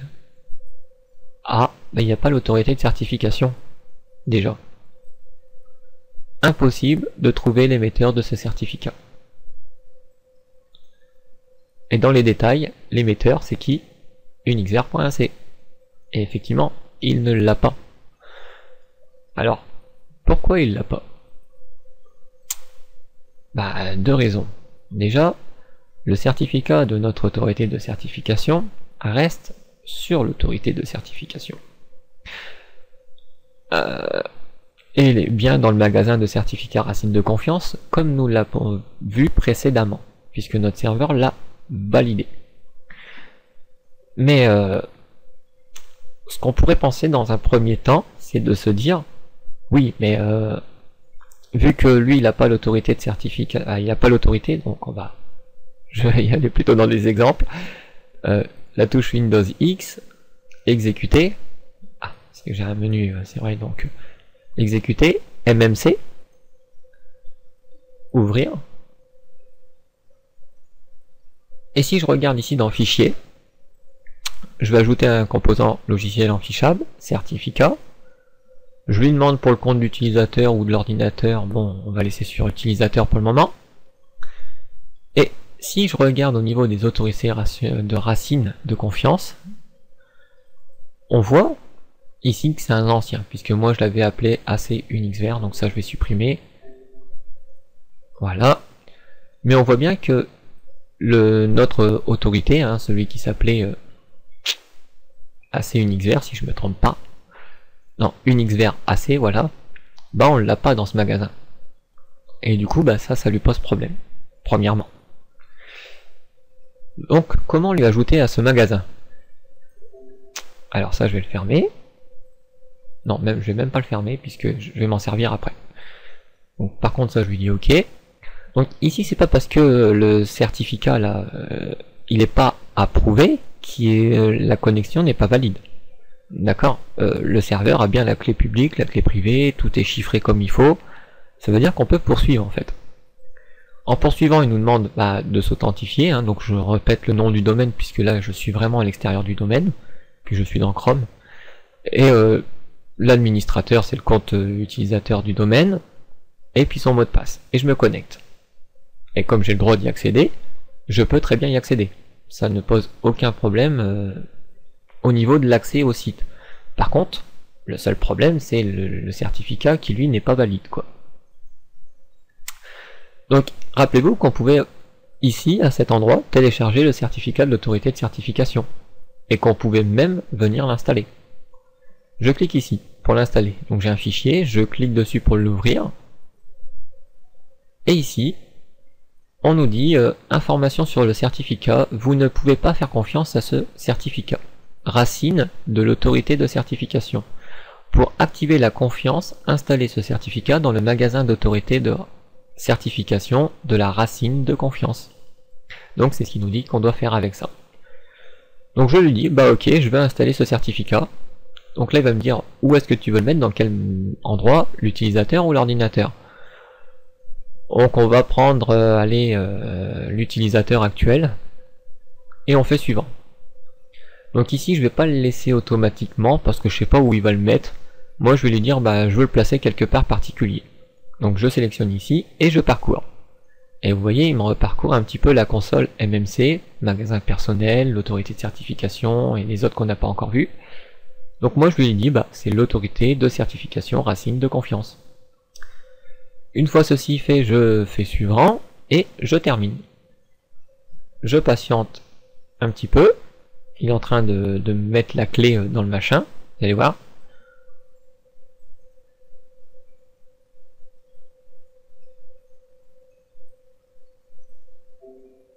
Ah, il n'y a pas l'autorité de certification. Déjà. Impossible de trouver l'émetteur de ce certificat. Et dans les détails, l'émetteur c'est qui? Unixver.ac. Et effectivement, il ne l'a pas. Alors, pourquoi il l'a pas? Bah, deux raisons. Déjà, le certificat de notre autorité de certification reste sur l'autorité de certification. Et il est bien dans le magasin de certificats Racine de confiance, comme nous l'avons vu précédemment, puisque notre serveur l'a validé. Mais ce qu'on pourrait penser dans un premier temps, c'est de se dire, oui, mais vu que lui, il n'a pas l'autorité de certificat, il n'a pas l'autorité, donc je vais y aller plutôt dans des exemples. La touche Windows X, exécuter, c'est que j'ai un menu, c'est vrai, donc exécuter, MMC, ouvrir. Et si je regarde ici dans Fichier, je vais ajouter un composant logiciel enfichable, certificat. Je lui demande pour le compte d'utilisateur ou de l'ordinateur, bon, on va laisser sur utilisateur pour le moment. Et si je regarde au niveau des autorités de racine de confiance, on voit ici que c'est un ancien, puisque moi je l'avais appelé AC Unixver, donc ça je vais supprimer. Voilà. Mais on voit bien que notre autorité, celui qui s'appelait AC Unixver, si je me trompe pas, non, Unixver AC, voilà, bah on l'a pas dans ce magasin. Et du coup, bah ça lui pose problème, premièrement. Donc, comment lui ajouter à ce magasin? Alors ça, je vais le fermer. Non, je vais même pas le fermer, puisque je vais m'en servir après. Donc, par contre, ça, je lui dis OK. Donc, ici, c'est pas parce que le certificat, là, il n'est pas approuvé, la connexion n'est pas valide. D'accord, le serveur a bien la clé publique, la clé privée, tout est chiffré comme il faut. Ça veut dire qu'on peut poursuivre en fait. En poursuivant, il nous demande de s'authentifier, donc je répète le nom du domaine puisque là je suis vraiment à l'extérieur du domaine, puis je suis dans Chrome. Et l'administrateur c'est le compte utilisateur du domaine, et puis son mot de passe. Et je me connecte. Et comme j'ai le droit d'y accéder, je peux très bien y accéder. Ça ne pose aucun problème au niveau de l'accès au site. Par contre, le seul problème, c'est le certificat qui, lui, n'est pas valide, quoi. Donc, rappelez-vous qu'on pouvait, ici, à cet endroit, télécharger le certificat de l'autorité de certification. Et qu'on pouvait même venir l'installer. Je clique ici, pour l'installer. Donc j'ai un fichier, je clique dessus pour l'ouvrir. Et ici, on nous dit, information sur le certificat, vous ne pouvez pas faire confiance à ce certificat. Racine de l'autorité de certification. Pour activer la confiance, installez ce certificat dans le magasin d'autorité de certification de la racine de confiance. Donc c'est ce qu'il nous dit qu'on doit faire avec ça. Donc je lui dis, ok, je vais installer ce certificat. Donc là il va me dire où est-ce que tu veux le mettre, dans quel endroit, l'utilisateur ou l'ordinateur. Donc on va prendre l'utilisateur actuel et on fait suivant. Donc ici je vais pas le laisser automatiquement parce que je sais pas où il va le mettre. Moi je vais lui dire je veux le placer quelque part particulier. Donc je sélectionne ici et je parcours. Et vous voyez il me reparcourt un petit peu la console MMC, magasin personnel, l'autorité de certification et les autres qu'on n'a pas encore vus. Donc moi je lui ai dit c'est l'autorité de certification racine de confiance. Une fois ceci fait, je fais suivant et je termine. Je patiente un petit peu. Il est en train de mettre la clé dans le machin, vous allez voir.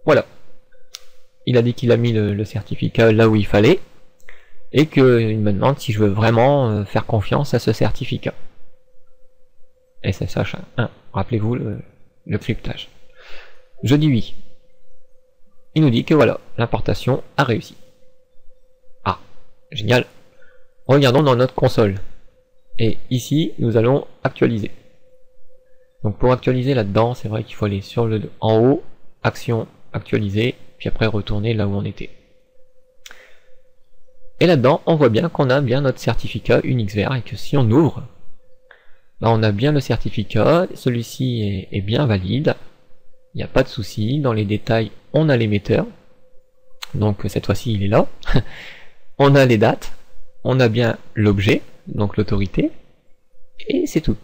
Voilà. Il a dit qu'il a mis le certificat là où il fallait, et qu'il me demande si je veux vraiment faire confiance à ce certificat. SSH 1, rappelez-vous le cryptage. Je dis oui. Il nous dit que voilà, l'importation a réussi. Ah, génial. Regardons dans notre console. Et ici, nous allons actualiser. Donc pour actualiser là-dedans, c'est vrai qu'il faut aller sur le en haut, action, actualiser, puis après retourner là où on était. Et là-dedans, on voit bien qu'on a bien notre certificat UnixVR et que si on ouvre, bah on a bien le certificat, celui-ci est bien valide, il n'y a pas de souci, dans les détails, on a l'émetteur, donc cette fois-ci il est là, on a les dates, on a bien l'objet, donc l'autorité, et c'est tout.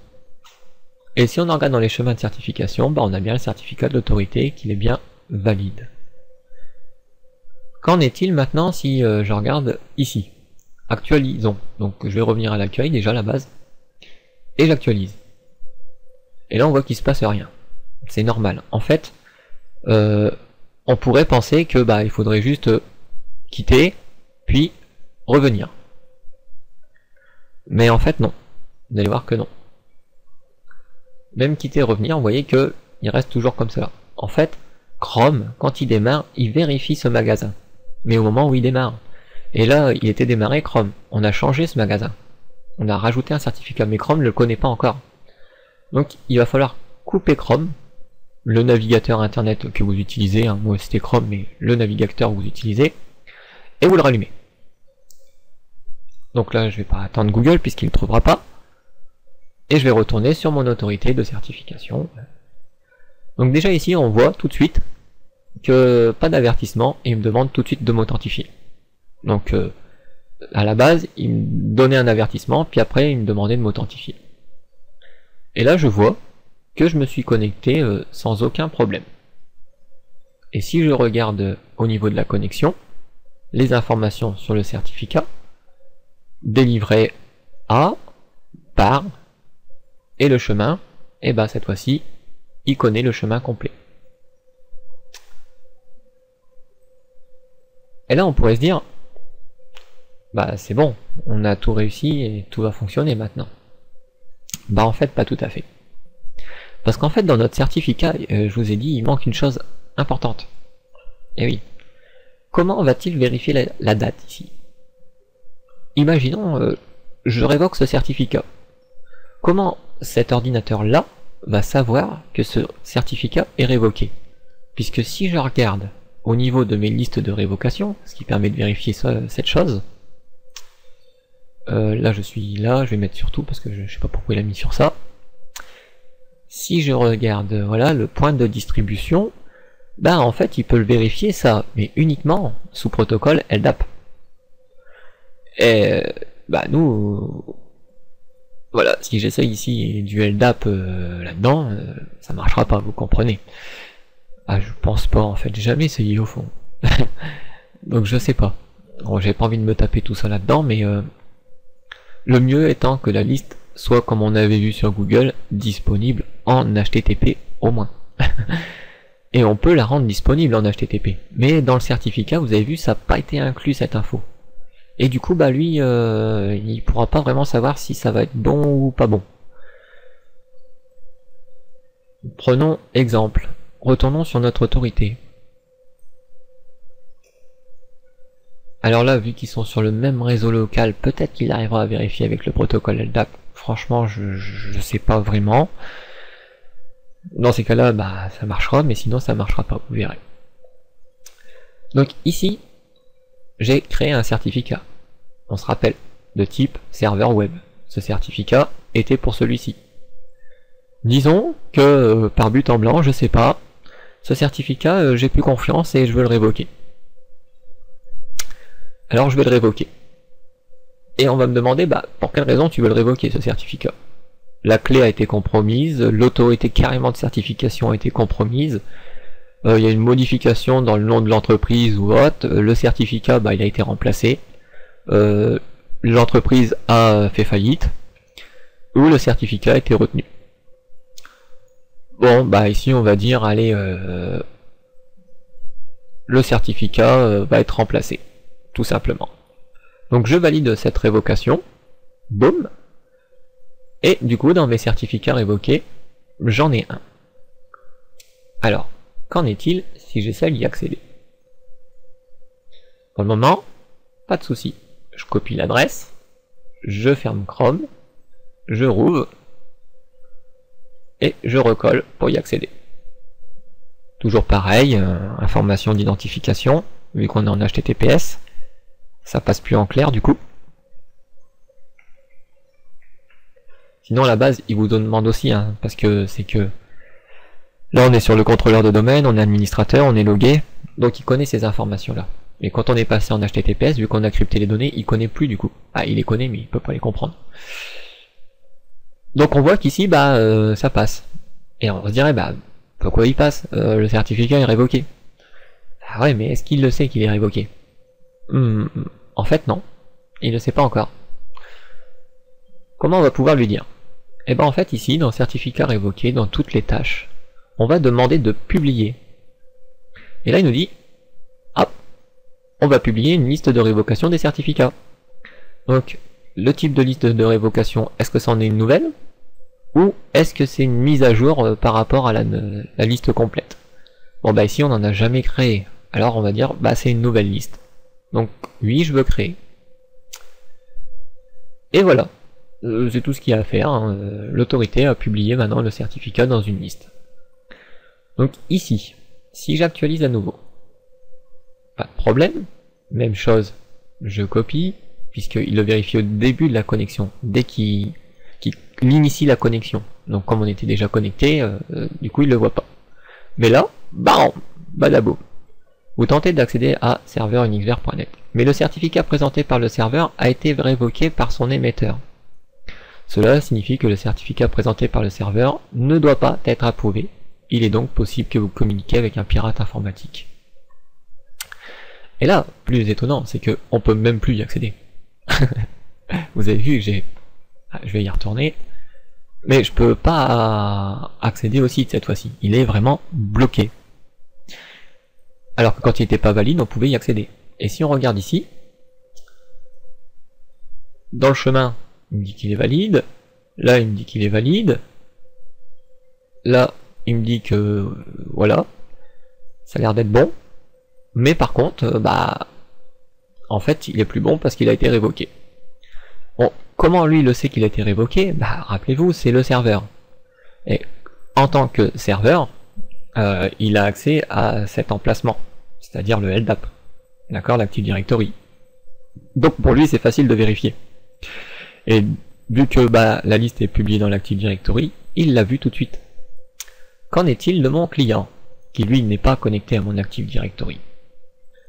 Et si on regarde dans les chemins de certification, bah on a bien le certificat de l'autorité qu'il est bien valide. Qu'en est-il maintenant si je regarde ici? Actualisons. Donc je vais revenir à l'accueil, déjà à la base, et j'actualise. Et là on voit qu'il se passe rien. C'est normal. En fait, on pourrait penser que bah il faudrait juste quitter, puis revenir. Mais en fait non. Vous allez voir que non. Même quitter et revenir, vous voyez que il reste toujours comme cela. En fait, Chrome, quand il démarre, il vérifie ce magasin. Mais au moment où il démarre. Et là, il était démarré Chrome. On a changé ce magasin. On a rajouté un certificat, mais Chrome ne le connaît pas encore. Donc il va falloir couper Chrome, le navigateur internet que vous utilisez, hein, moi c'était Chrome, mais le navigateur que vous utilisez, et vous le rallumez. Donc là, je vais pas attendre Google puisqu'il ne trouvera pas. Et je vais retourner sur mon autorité de certification. Donc déjà ici, on voit tout de suite que pas d'avertissement et il me demande tout de suite de m'authentifier. Donc à la base, il me donnait un avertissement, puis après il me demandait de m'authentifier. Et là je vois que je me suis connecté sans aucun problème. Et si je regarde au niveau de la connexion, les informations sur le certificat, délivré à, par, et le chemin, et bah cette fois-ci, il connaît le chemin complet. Et là on pourrait se dire, bah c'est bon, on a tout réussi et tout va fonctionner maintenant. Bah en fait pas tout à fait. Parce qu'en fait dans notre certificat, je vous ai dit, il manque une chose importante. Et oui. Comment va-t-il vérifier la date ici? Imaginons, je révoque ce certificat. Comment cet ordinateur-là va savoir que ce certificat est révoqué? Puisque si je regarde au niveau de mes listes de révocation, ce qui permet de vérifier cette chose, là je suis là, je vais mettre sur tout parce que je sais pas pourquoi il a mis sur ça. Si je regarde voilà le point de distribution, bah en fait il peut le vérifier ça, mais uniquement sous protocole LDAP. Et bah nous, voilà, si j'essaye ici du LDAP là-dedans, ça marchera pas, vous comprenez. Ah je pense pas en fait, j'ai jamais essayé au fond. Donc je sais pas. Bon, j'ai pas envie de me taper tout ça là-dedans, mais le mieux étant que la liste soit, comme on avait vu sur Google, disponible en HTTP au moins. Et on peut la rendre disponible en HTTP. Mais dans le certificat, vous avez vu, ça n'a pas été inclus cette info. Et du coup, bah lui, il pourra pas vraiment savoir si ça va être bon ou pas bon. Prenons exemple. Retournons sur notre autorité. Alors là, vu qu'ils sont sur le même réseau local, peut-être qu'il arrivera à vérifier avec le protocole LDAP. Franchement, je sais pas vraiment. Dans ces cas-là, bah ça marchera, mais sinon ça marchera pas, vous verrez. Donc ici, j'ai créé un certificat. On se rappelle, de type serveur web. Ce certificat était pour celui-ci. Disons que par but en blanc, je sais pas, ce certificat, j'ai plus confiance et je veux le révoquer. Alors je vais le révoquer. Et on va me demander, bah, pour quelle raison tu veux le révoquer ce certificat? La clé a été compromise, l'autorité carrément de certification a été compromise, il y a une modification dans le nom de l'entreprise ou autre, le certificat bah, il a été remplacé, l'entreprise a fait faillite, ou le certificat a été retenu. Bon, bah ici on va dire, allez, le certificat va être remplacé, tout simplement. Donc je valide cette révocation, boum, et du coup dans mes certificats révoqués, j'en ai un. Alors, qu'en est-il si j'essaie d'y accéder? Pour le moment, pas de souci. Je copie l'adresse, je ferme Chrome, je rouvre, et je recolle pour y accéder. Toujours pareil, information d'identification, vu qu'on est en HTTPS, ça passe plus en clair du coup. Sinon à la base, il vous demande aussi, hein, parce que c'est que là on est sur le contrôleur de domaine, on est administrateur, on est logué, donc il connaît ces informations là. Mais quand on est passé en HTTPS, vu qu'on a crypté les données, il connaît plus du coup. Ah, il les connaît mais il peut pas les comprendre. Donc on voit qu'ici, bah ça passe. Et on se dirait, bah pourquoi il passe, le certificat est révoqué. Ah ouais, mais est-ce qu'il le sait qu'il est révoqué? En fait non, il ne sait pas encore. Comment on va pouvoir lui dire? Et ben en fait ici, dans certificat révoqué, dans toutes les tâches, on va demander de publier. Et là il nous dit, hop, on va publier une liste de révocation des certificats. Donc le type de liste de révocation, est-ce que c'en est une nouvelle? Ou est-ce que c'est une mise à jour par rapport à la liste complète? Bon bah ici on n'en a jamais créé, alors on va dire bah c'est une nouvelle liste. Donc oui, je veux créer. Et voilà, c'est tout ce qu'il y a à faire, hein. L'autorité a publié maintenant le certificat dans une liste. Donc ici, si j'actualise à nouveau, pas de problème, même chose, je copie, puisqu'il le vérifie au début de la connexion, dès qu'il initie la connexion. Donc comme on était déjà connecté, du coup il le voit pas. Mais là, bam, badabou. Vous tentez d'accéder à serveur unixver.net. Mais le certificat présenté par le serveur a été révoqué par son émetteur. Cela signifie que le certificat présenté par le serveur ne doit pas être approuvé. Il est donc possible que vous communiquiez avec un pirate informatique. Et là, plus étonnant, c'est qu'on peut même plus y accéder. Vous avez vu que j'ai... je vais y retourner. Mais je peux pas accéder au site cette fois-ci. Il est vraiment bloqué. Alors que quand il n'était pas valide, on pouvait y accéder. Et si on regarde ici, dans le chemin, il me dit qu'il est valide. Là, il me dit qu'il est valide. Là, il me dit que voilà, ça a l'air d'être bon. Mais par contre, bah, en fait, il est plus bon parce qu'il a été révoqué. Bon, comment lui le sait qu'il a été révoqué? Bah, rappelez-vous, c'est le serveur. Et en tant que serveur, il a accès à cet emplacement, c'est-à-dire le LDAP, d'accord, l'Active Directory. Donc pour lui, c'est facile de vérifier. Et vu que bah, la liste est publiée dans l'Active Directory, il l'a vu tout de suite. Qu'en est-il de mon client, qui lui n'est pas connecté à mon Active Directory?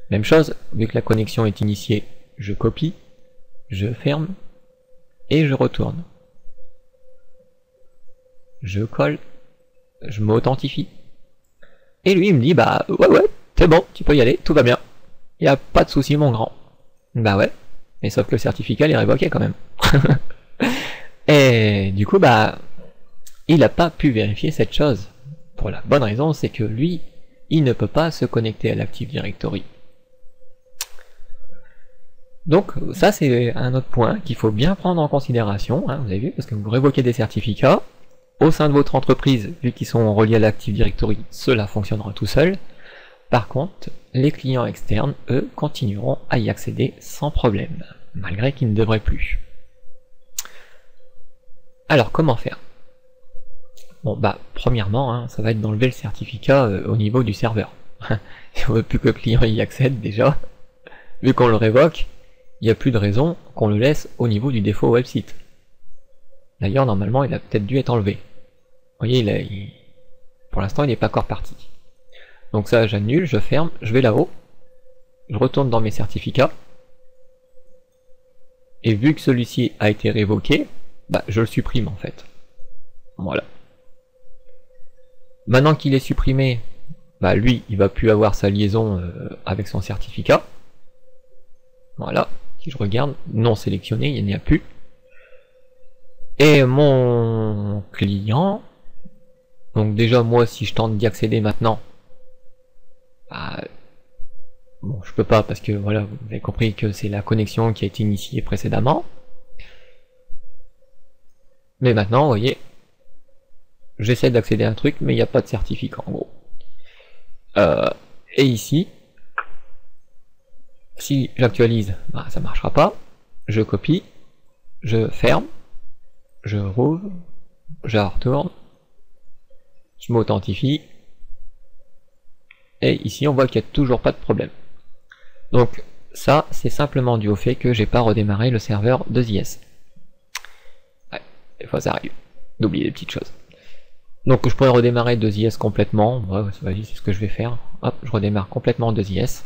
Même chose, vu que la connexion est initiée, je copie, je ferme, et je retourne. Je colle, je m'authentifie. Et lui il me dit bah ouais, c'est bon, tu peux y aller, tout va bien. Y a pas de souci mon grand. Bah ouais, mais sauf que le certificat est révoqué quand même. Et du coup bah il a pas pu vérifier cette chose. Pour la bonne raison, c'est que lui, il ne peut pas se connecter à l'Active Directory. Donc ça c'est un autre point qu'il faut bien prendre en considération, hein, vous avez vu, parce que vous révoquez des certificats, au sein de votre entreprise, vu qu'ils sont reliés à l'Active Directory, cela fonctionnera tout seul. Par contre, les clients externes, eux, continueront à y accéder sans problème, malgré qu'ils ne devraient plus. Alors comment faire? Bon bah premièrement, hein, ça va être d'enlever le certificat au niveau du serveur. Si on veut plus que le client y accède déjà, vu qu'on le révoque, il n'y a plus de raison qu'on le laisse au niveau du défaut website. D'ailleurs, normalement, il a peut-être dû être enlevé. Vous voyez, pour l'instant, il n'est pas encore parti. Donc ça, j'annule, je ferme, je vais là-haut, je retourne dans mes certificats, et vu que celui-ci a été révoqué, bah, je le supprime en fait. Voilà. Maintenant qu'il est supprimé, bah, lui, il va plus avoir sa liaison avec son certificat. Voilà. Si je regarde, non sélectionné, il n'y en a plus. Et mon client, donc déjà moi si je tente d'y accéder maintenant, bah, bon je peux pas parce que voilà, vous avez compris que c'est la connexion qui a été initiée précédemment. Mais maintenant, vous voyez, j'essaie d'accéder à un truc, mais il n'y a pas de certificat en gros. Et ici, si j'actualise, bah, ça marchera pas. Je copie, je ferme, je rouvre, je retourne, je m'authentifie, et ici on voit qu'il n'y a toujours pas de problème. Donc ça, c'est simplement dû au fait que j'ai pas redémarré le serveur de ZS. Ouais, des fois ça arrive d'oublier des petites choses. Donc je pourrais redémarrer 2IS complètement, ouais, vas-y, c'est ce que je vais faire. Hop, je redémarre complètement 2IS,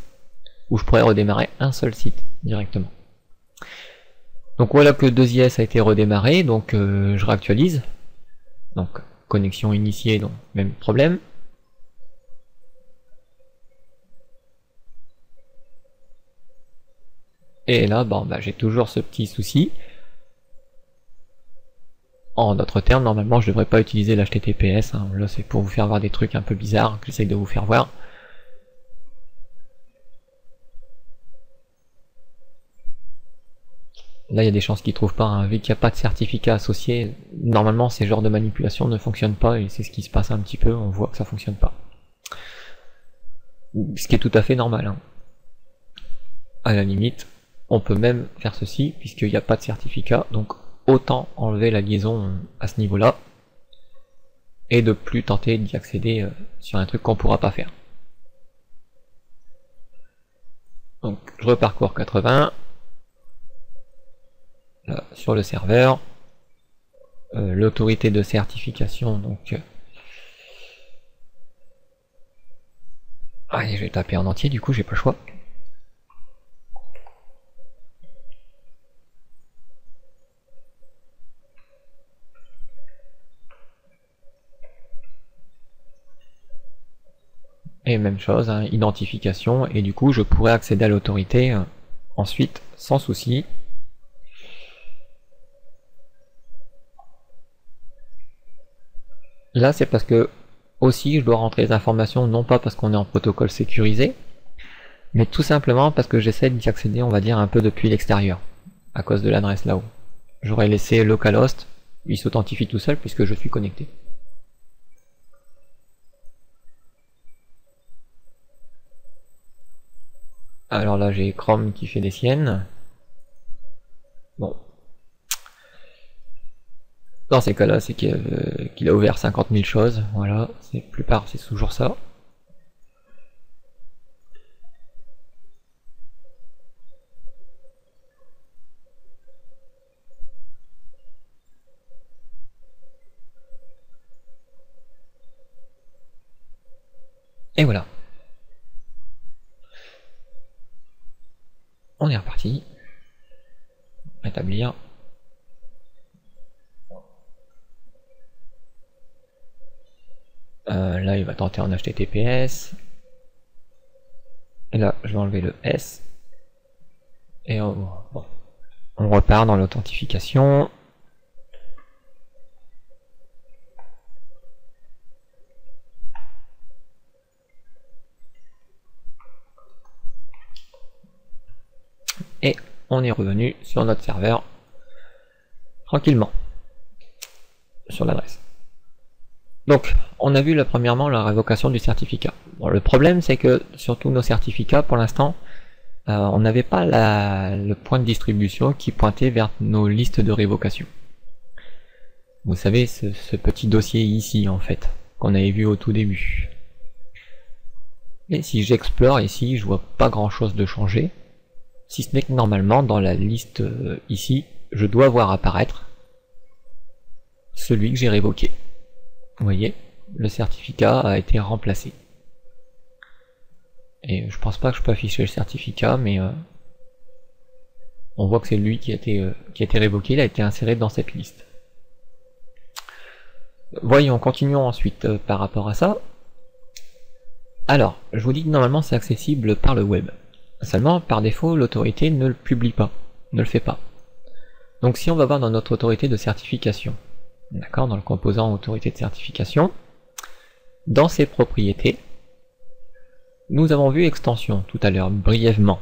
ou je pourrais redémarrer un seul site directement. Donc voilà que 2IS a été redémarré, donc je réactualise. Donc connexion initiée, donc même problème. Et là, bon, bah, j'ai toujours ce petit souci. En d'autres termes, normalement je devrais pas utiliser l'HTTPS, hein. Là c'est pour vous faire voir des trucs un peu bizarres que j'essaye de vous faire voir. Là il y a des chances qu'ils trouvent pas, hein. Vu qu'il n'y a pas de certificat associé, normalement ces genres de manipulations ne fonctionnent pas, et c'est ce qui se passe un petit peu, on voit que ça fonctionne pas. Ce qui est tout à fait normal, hein. À la limite, on peut même faire ceci, puisqu'il n'y a pas de certificat, donc autant enlever la liaison à ce niveau-là, et de plus tenter d'y accéder sur un truc qu'on pourra pas faire. Donc je reparcours 80, là, sur le serveur, l'autorité de certification, donc allez, je vais taper en entier, du coup j'ai pas le choix. Et même chose, hein, identification, et du coup je pourrais accéder à l'autorité ensuite sans souci. Là c'est parce que aussi je dois rentrer les informations, non pas parce qu'on est en protocole sécurisé, mais tout simplement parce que j'essaie d'y accéder, on va dire, un peu depuis l'extérieur, à cause de l'adresse là-haut. J'aurais laissé localhost, il s'authentifie tout seul puisque je suis connecté. Alors là j'ai Chrome qui fait des siennes. Bon. Dans ces cas-là, c'est qu'il a ouvert 50 000 choses, voilà, la plupart c'est toujours ça. Et voilà. On est reparti. Rétablir. Là, il va tenter en HTTPS. Et là, je vais enlever le S. Et bon, on repart dans l'authentification. Et on est revenu sur notre serveur tranquillement sur l'adresse. Donc, on a vu là, premièrement la révocation du certificat. Bon, le problème c'est que sur tous nos certificats, pour l'instant, on n'avait pas le point de distribution qui pointait vers nos listes de révocation. Vous savez, ce petit dossier ici en fait, qu'on avait vu au tout début. Et si j'explore ici, je vois pas grand chose de changé, si ce n'est que normalement dans la liste ici, je dois voir apparaître celui que j'ai révoqué. Vous voyez, le certificat a été remplacé. Et je pense pas que je peux afficher le certificat, mais on voit que c'est lui qui a été révoqué, il a été inséré dans cette liste. Voyons, continuons ensuite par rapport à ça. Alors, je vous dis que normalement c'est accessible par le web. Seulement, par défaut, l'autorité ne le publie pas, ne le fait pas. Donc si on va voir dans notre autorité de certification, d'accord, dans le composant autorité de certification, dans ses propriétés, nous avons vu extension tout à l'heure, brièvement.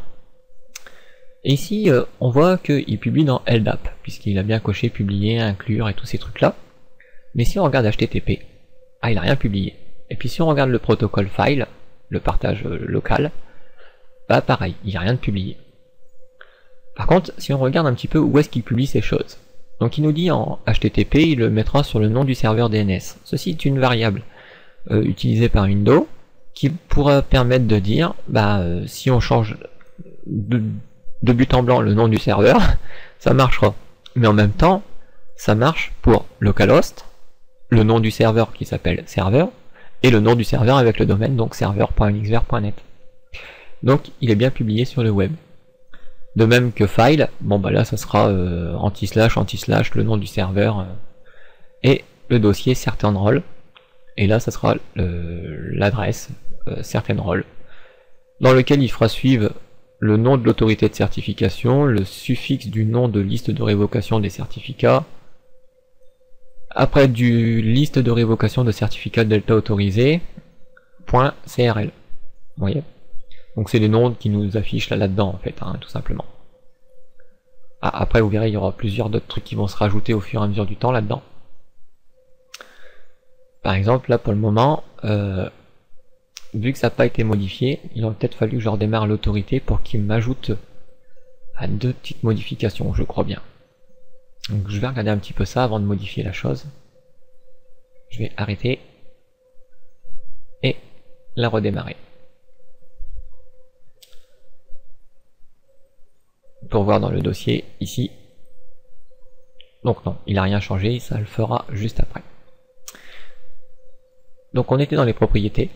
Et ici, on voit qu'il publie dans LDAP, puisqu'il a bien coché publier, inclure et tous ces trucs-là. Mais si on regarde HTTP, il n'a rien publié. Et puis si on regarde le protocole file, le partage local, bah pareil, il n'y a rien de publié. Par contre, si on regarde un petit peu où est-ce qu'il publie ces choses, Donc il nous dit en HTTP, il le mettra sur le nom du serveur DNS. Ceci est une variable utilisée par Windows qui pourra permettre de dire, si on change de but en blanc le nom du serveur, ça marchera. Mais en même temps, ça marche pour localhost, le nom du serveur qui s'appelle serveur, et le nom du serveur avec le domaine, donc serveur.mixver.net. Donc il est bien publié sur le web. De même que file, là ça sera anti-slash, le nom du serveur, et le dossier certain role, et là ça sera l'adresse certain role, dans lequel il fera suivre le nom de l'autorité de certification, le suffixe du nom de liste de révocation des certificats, après du liste de révocation de certificat Delta autorisé, .crl. Vous voyez? Donc c'est les noms qui nous affichent là-dedans en fait, tout simplement. Après vous verrez, il y aura plusieurs d'autres trucs qui vont se rajouter au fur et à mesure du temps là-dedans. Par exemple, là pour le moment, vu que ça n'a pas été modifié, il aurait peut-être fallu que je redémarre l'autorité pour qu'il m'ajoute à 2 petites modifications, je crois bien. Donc je vais regarder un petit peu ça avant de modifier la chose. Je vais arrêter et la redémarrer. Pour voir dans le dossier ici. Donc non, il n'a rien changé, ça le fera juste après. Donc on était dans les propriétés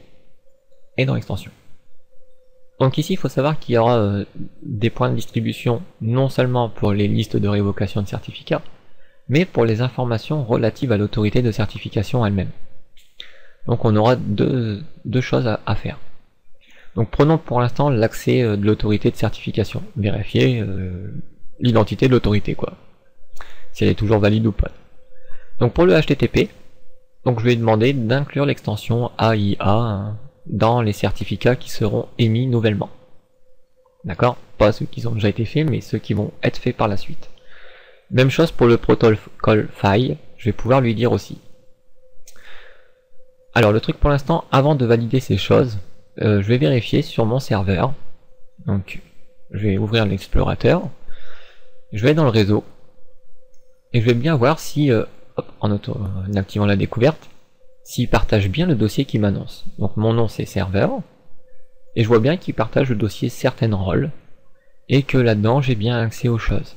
et dans l'extension. Donc ici il faut savoir qu'il y aura des points de distribution non seulement pour les listes de révocation de certificats, mais pour les informations relatives à l'autorité de certification elle-même. Donc on aura deux choses à faire. Donc prenons pour l'instant l'accès de l'autorité de certification, vérifier l'identité de l'autorité, quoi, si elle est toujours valide ou pas. Donc pour le HTTP, donc je vais demander d'inclure l'extension AIA dans les certificats qui seront émis nouvellement. D'accord? Pas ceux qui ont déjà été faits, mais ceux qui vont être faits par la suite. Même chose pour le protocol file, je vais pouvoir lui dire aussi. Alors le truc pour l'instant, avant de valider ces choses, je vais vérifier sur mon serveur. Donc je vais ouvrir l'explorateur, je vais dans le réseau, et je vais bien voir si, en activant la découverte, s'il partage bien le dossier qui m'annonce. Donc mon nom c'est serveur, et je vois bien qu'il partage le dossier certaines rôles, et que là-dedans j'ai bien accès aux choses.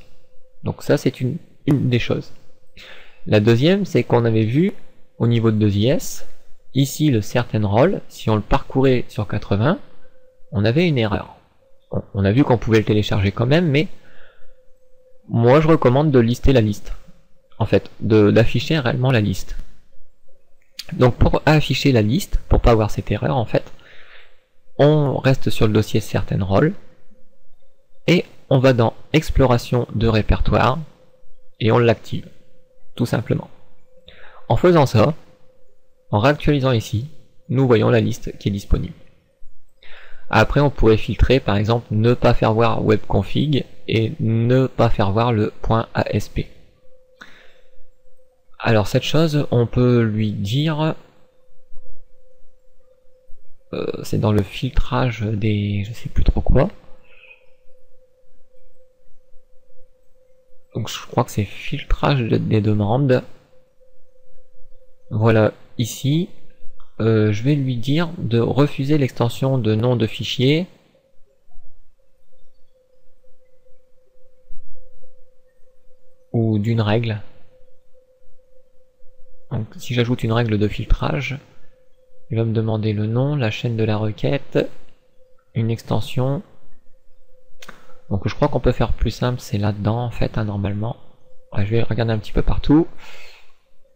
Donc ça c'est une des choses. La deuxième, c'est qu'on avait vu au niveau de 2IS, ici le certain role, si on le parcourait sur 80, on avait une erreur. On a vu qu'on pouvait le télécharger quand même, mais moi je recommande de lister la liste. En fait, d'afficher réellement la liste. Donc pour afficher la liste, pour pas avoir cette erreur en fait, on reste sur le dossier certain role, et on va dans exploration de répertoire, et on l'active, tout simplement. En faisant ça, en réactualisant ici, nous voyons la liste qui est disponible. Après on pourrait filtrer, par exemple, ne pas faire voir webconfig et ne pas faire voir le .asp. Alors cette chose, on peut lui dire, c'est dans le filtrage des, je sais plus trop quoi. Donc je crois que c'est filtrage des demandes. Voilà, ici, je vais lui dire de refuser l'extension de nom de fichier ou d'une règle. Donc si j'ajoute une règle de filtrage, il va me demander le nom, la chaîne de la requête, une extension. Donc je crois qu'on peut faire plus simple, c'est là-dedans en fait, normalement. Ouais, je vais regarder un petit peu partout.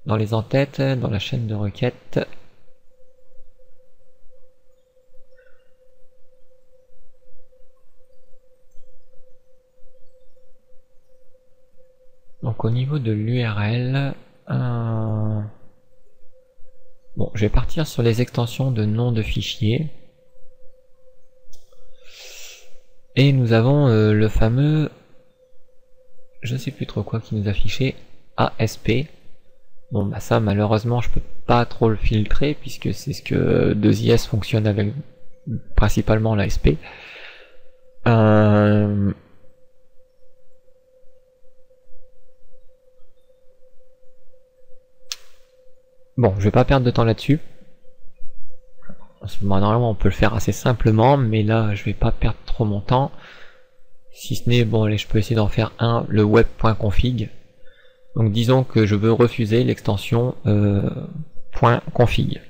Dans les en-têtes, dans la chaîne de requête. Donc au niveau de l'URL, bon, je vais partir sur les extensions de nom de fichier. Et nous avons le fameux, je sais plus trop quoi qui nous affichait, ASP. Bon bah ça malheureusement je peux pas trop le filtrer puisque c'est ce que 2IS fonctionne avec, principalement l'ASP. Bon, je vais pas perdre de temps là-dessus. Normalement on peut le faire assez simplement, mais là je vais pas perdre trop mon temps. Si ce n'est, bon allez, je peux essayer d'en faire un, le web.config. Donc disons que je veux refuser l'extension .config.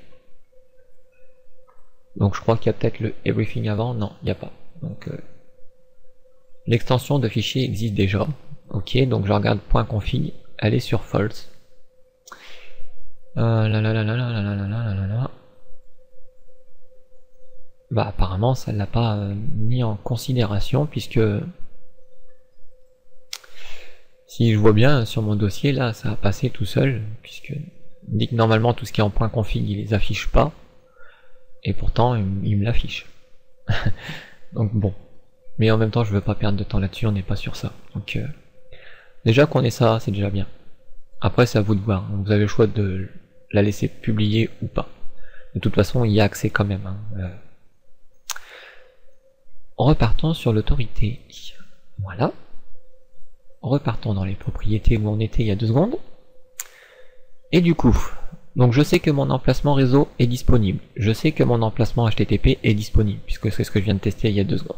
Donc je crois qu'il y a peut-être le everything avant, non, il n'y a pas. Donc l'extension de fichier existe déjà. Ok, donc je regarde .config, elle est sur false. Bah apparemment ça ne l'a pas mis en considération, puisque si je vois bien sur mon dossier là ça a passé tout seul, puisque il dit que normalement tout ce qui est en .config il les affiche pas, et pourtant il me l'affiche. Donc bon, mais en même temps je veux pas perdre de temps là-dessus, on n'est pas sur ça. Donc déjà qu'on ait ça, c'est déjà bien. Après c'est à vous de voir, vous avez le choix de la laisser publier ou pas. De toute façon il y a accès quand même. Repartons sur l'autorité. Voilà. Repartons dans les propriétés où on était il y a 2 secondes. Et du coup, donc je sais que mon emplacement réseau est disponible. Je sais que mon emplacement HTTP est disponible, puisque c'est ce que je viens de tester il y a 2 secondes.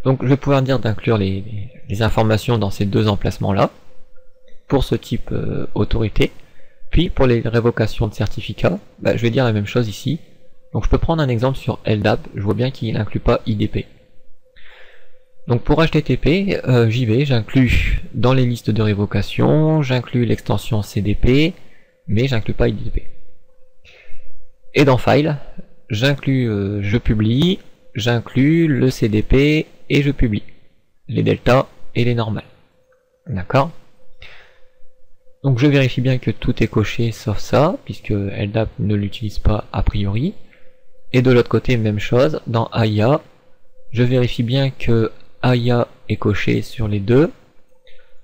Donc je vais pouvoir dire d'inclure les informations dans ces 2 emplacements-là, pour ce type autorité. Puis pour les révocations de certificats, je vais dire la même chose ici. Donc je peux prendre un exemple sur LDAP, je vois bien qu'il n'inclut pas IDP. Donc pour HTTP, j'y vais, j'inclus dans les listes de révocation, j'inclus l'extension CDP, mais j'inclus pas IDP. Et dans File, j'inclus, je publie, j'inclus le CDP et je publie. Les deltas et les normales. D'accord? Donc je vérifie bien que tout est coché sauf ça, puisque LDAP ne l'utilise pas a priori. Et de l'autre côté, même chose, dans AIA, je vérifie bien que AIA est coché sur les 2.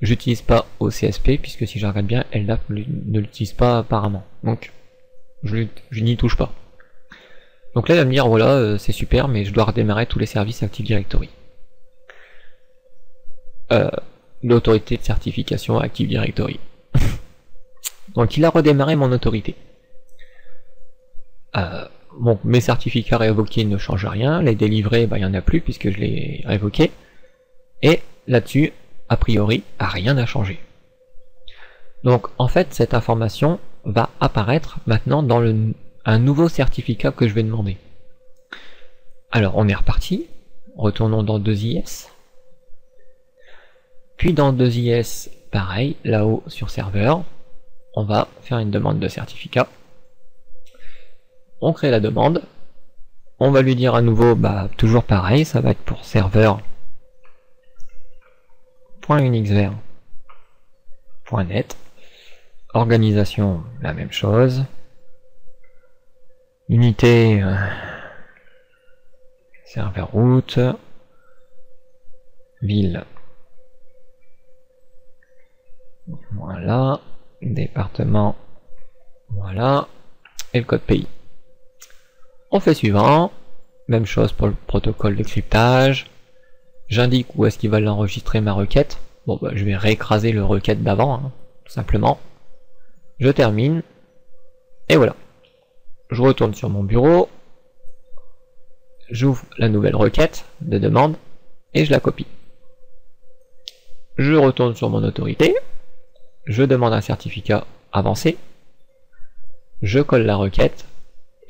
J'utilise pas OCSP, puisque si je regarde bien, LDAP ne l'utilise pas apparemment. Donc, je n'y touche pas. Donc là, il va me dire, voilà, c'est super, mais je dois redémarrer tous les services Active Directory. L'autorité de certification Active Directory. Donc il a redémarré mon autorité. Bon, mes certificats révoqués ne changent rien, les délivrés, il n'y en a plus puisque je les révoqués. Et là-dessus, a priori, rien n'a changé. Donc en fait, cette information va apparaître maintenant dans un nouveau certificat que je vais demander. Alors on est reparti, retournons dans 2IS. Puis dans 2IS, pareil, là-haut sur serveur, on va faire une demande de certificat. On crée la demande, on va lui dire à nouveau, toujours pareil, ça va être pour serveur.unixver.net, organisation, la même chose, unité, serveur route, ville, voilà, département, voilà, et le code pays. On fait suivant, même chose pour le protocole de cryptage, j'indique où est-ce qu'il va l'enregistrer ma requête. Bon je vais réécraser le requête d'avant, tout simplement. Je termine, et voilà. Je retourne sur mon bureau, j'ouvre la nouvelle requête de demande, et je la copie. Je retourne sur mon autorité, je demande un certificat avancé, je colle la requête,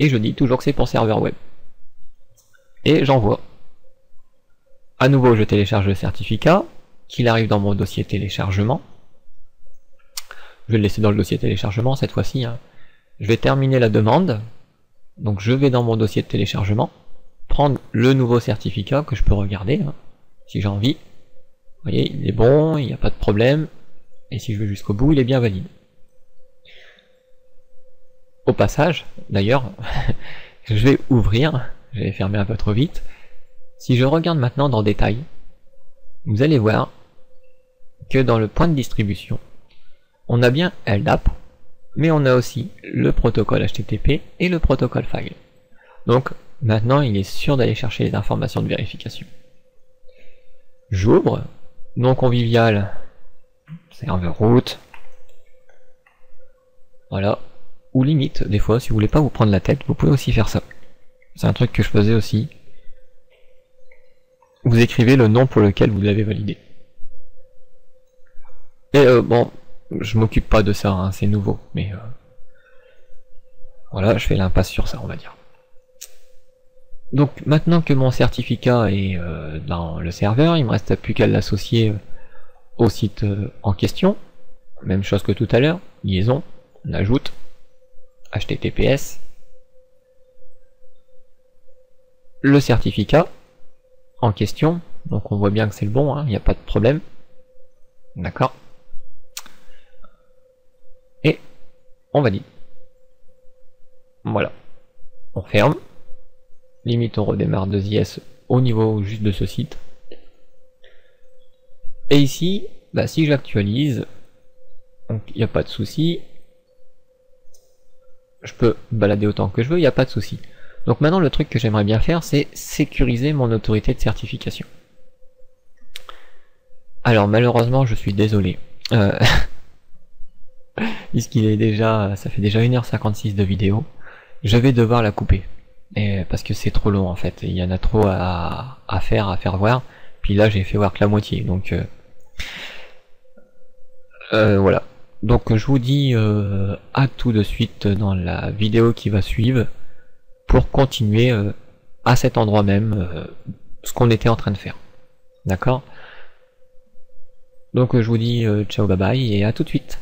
et je dis toujours que c'est pour serveur web. Et j'envoie. À nouveau, je télécharge le certificat, qu'il arrive dans mon dossier téléchargement. Je vais le laisser dans le dossier téléchargement cette fois-ci. Je vais terminer la demande. Donc je vais dans mon dossier de téléchargement, prendre le nouveau certificat que je peux regarder, si j'ai envie. Vous voyez, il est bon, il n'y a pas de problème. Et si je vais jusqu'au bout, il est bien valide. Au passage, d'ailleurs, je vais ouvrir, je vais fermer un peu trop vite. Si je regarde maintenant dans détail, vous allez voir que dans le point de distribution, on a bien LDAP, mais on a aussi le protocole HTTP et le protocole File. Donc maintenant il est sûr d'aller chercher les informations de vérification. J'ouvre, nom convivial, serveur route, voilà. Ou limite, des fois, si vous voulez pas vous prendre la tête, vous pouvez aussi faire ça. C'est un truc que je faisais aussi. Vous écrivez le nom pour lequel vous l'avez validé. Et bon, je m'occupe pas de ça, hein, c'est nouveau, mais voilà, je fais l'impasse sur ça, on va dire. Donc maintenant que mon certificat est dans le serveur, il me reste plus qu'à l'associer au site en question. Même chose que tout à l'heure, liaison, on ajoute HTTPS, le certificat en question, donc on voit bien que c'est le bon, il n'y a pas de problème. D'accord. Et on valide. Voilà. On ferme. Limite on redémarre 2IS au niveau juste de ce site. Et ici, bah, si je l'actualise, donc il n'y a pas de souci. Je peux balader autant que je veux, il n'y a pas de souci. Donc maintenant le truc que j'aimerais bien faire, c'est sécuriser mon autorité de certification. Alors malheureusement je suis désolé. Puisqu'il est déjà, ça fait déjà 1h56 de vidéo, je vais devoir la couper. Et parce que c'est trop long en fait, il y en a trop à faire voir. Puis là j'ai fait voir que la moitié, donc voilà. Donc je vous dis à tout de suite dans la vidéo qui va suivre pour continuer à cet endroit même ce qu'on était en train de faire. D'accord? Donc je vous dis ciao bye bye et à tout de suite.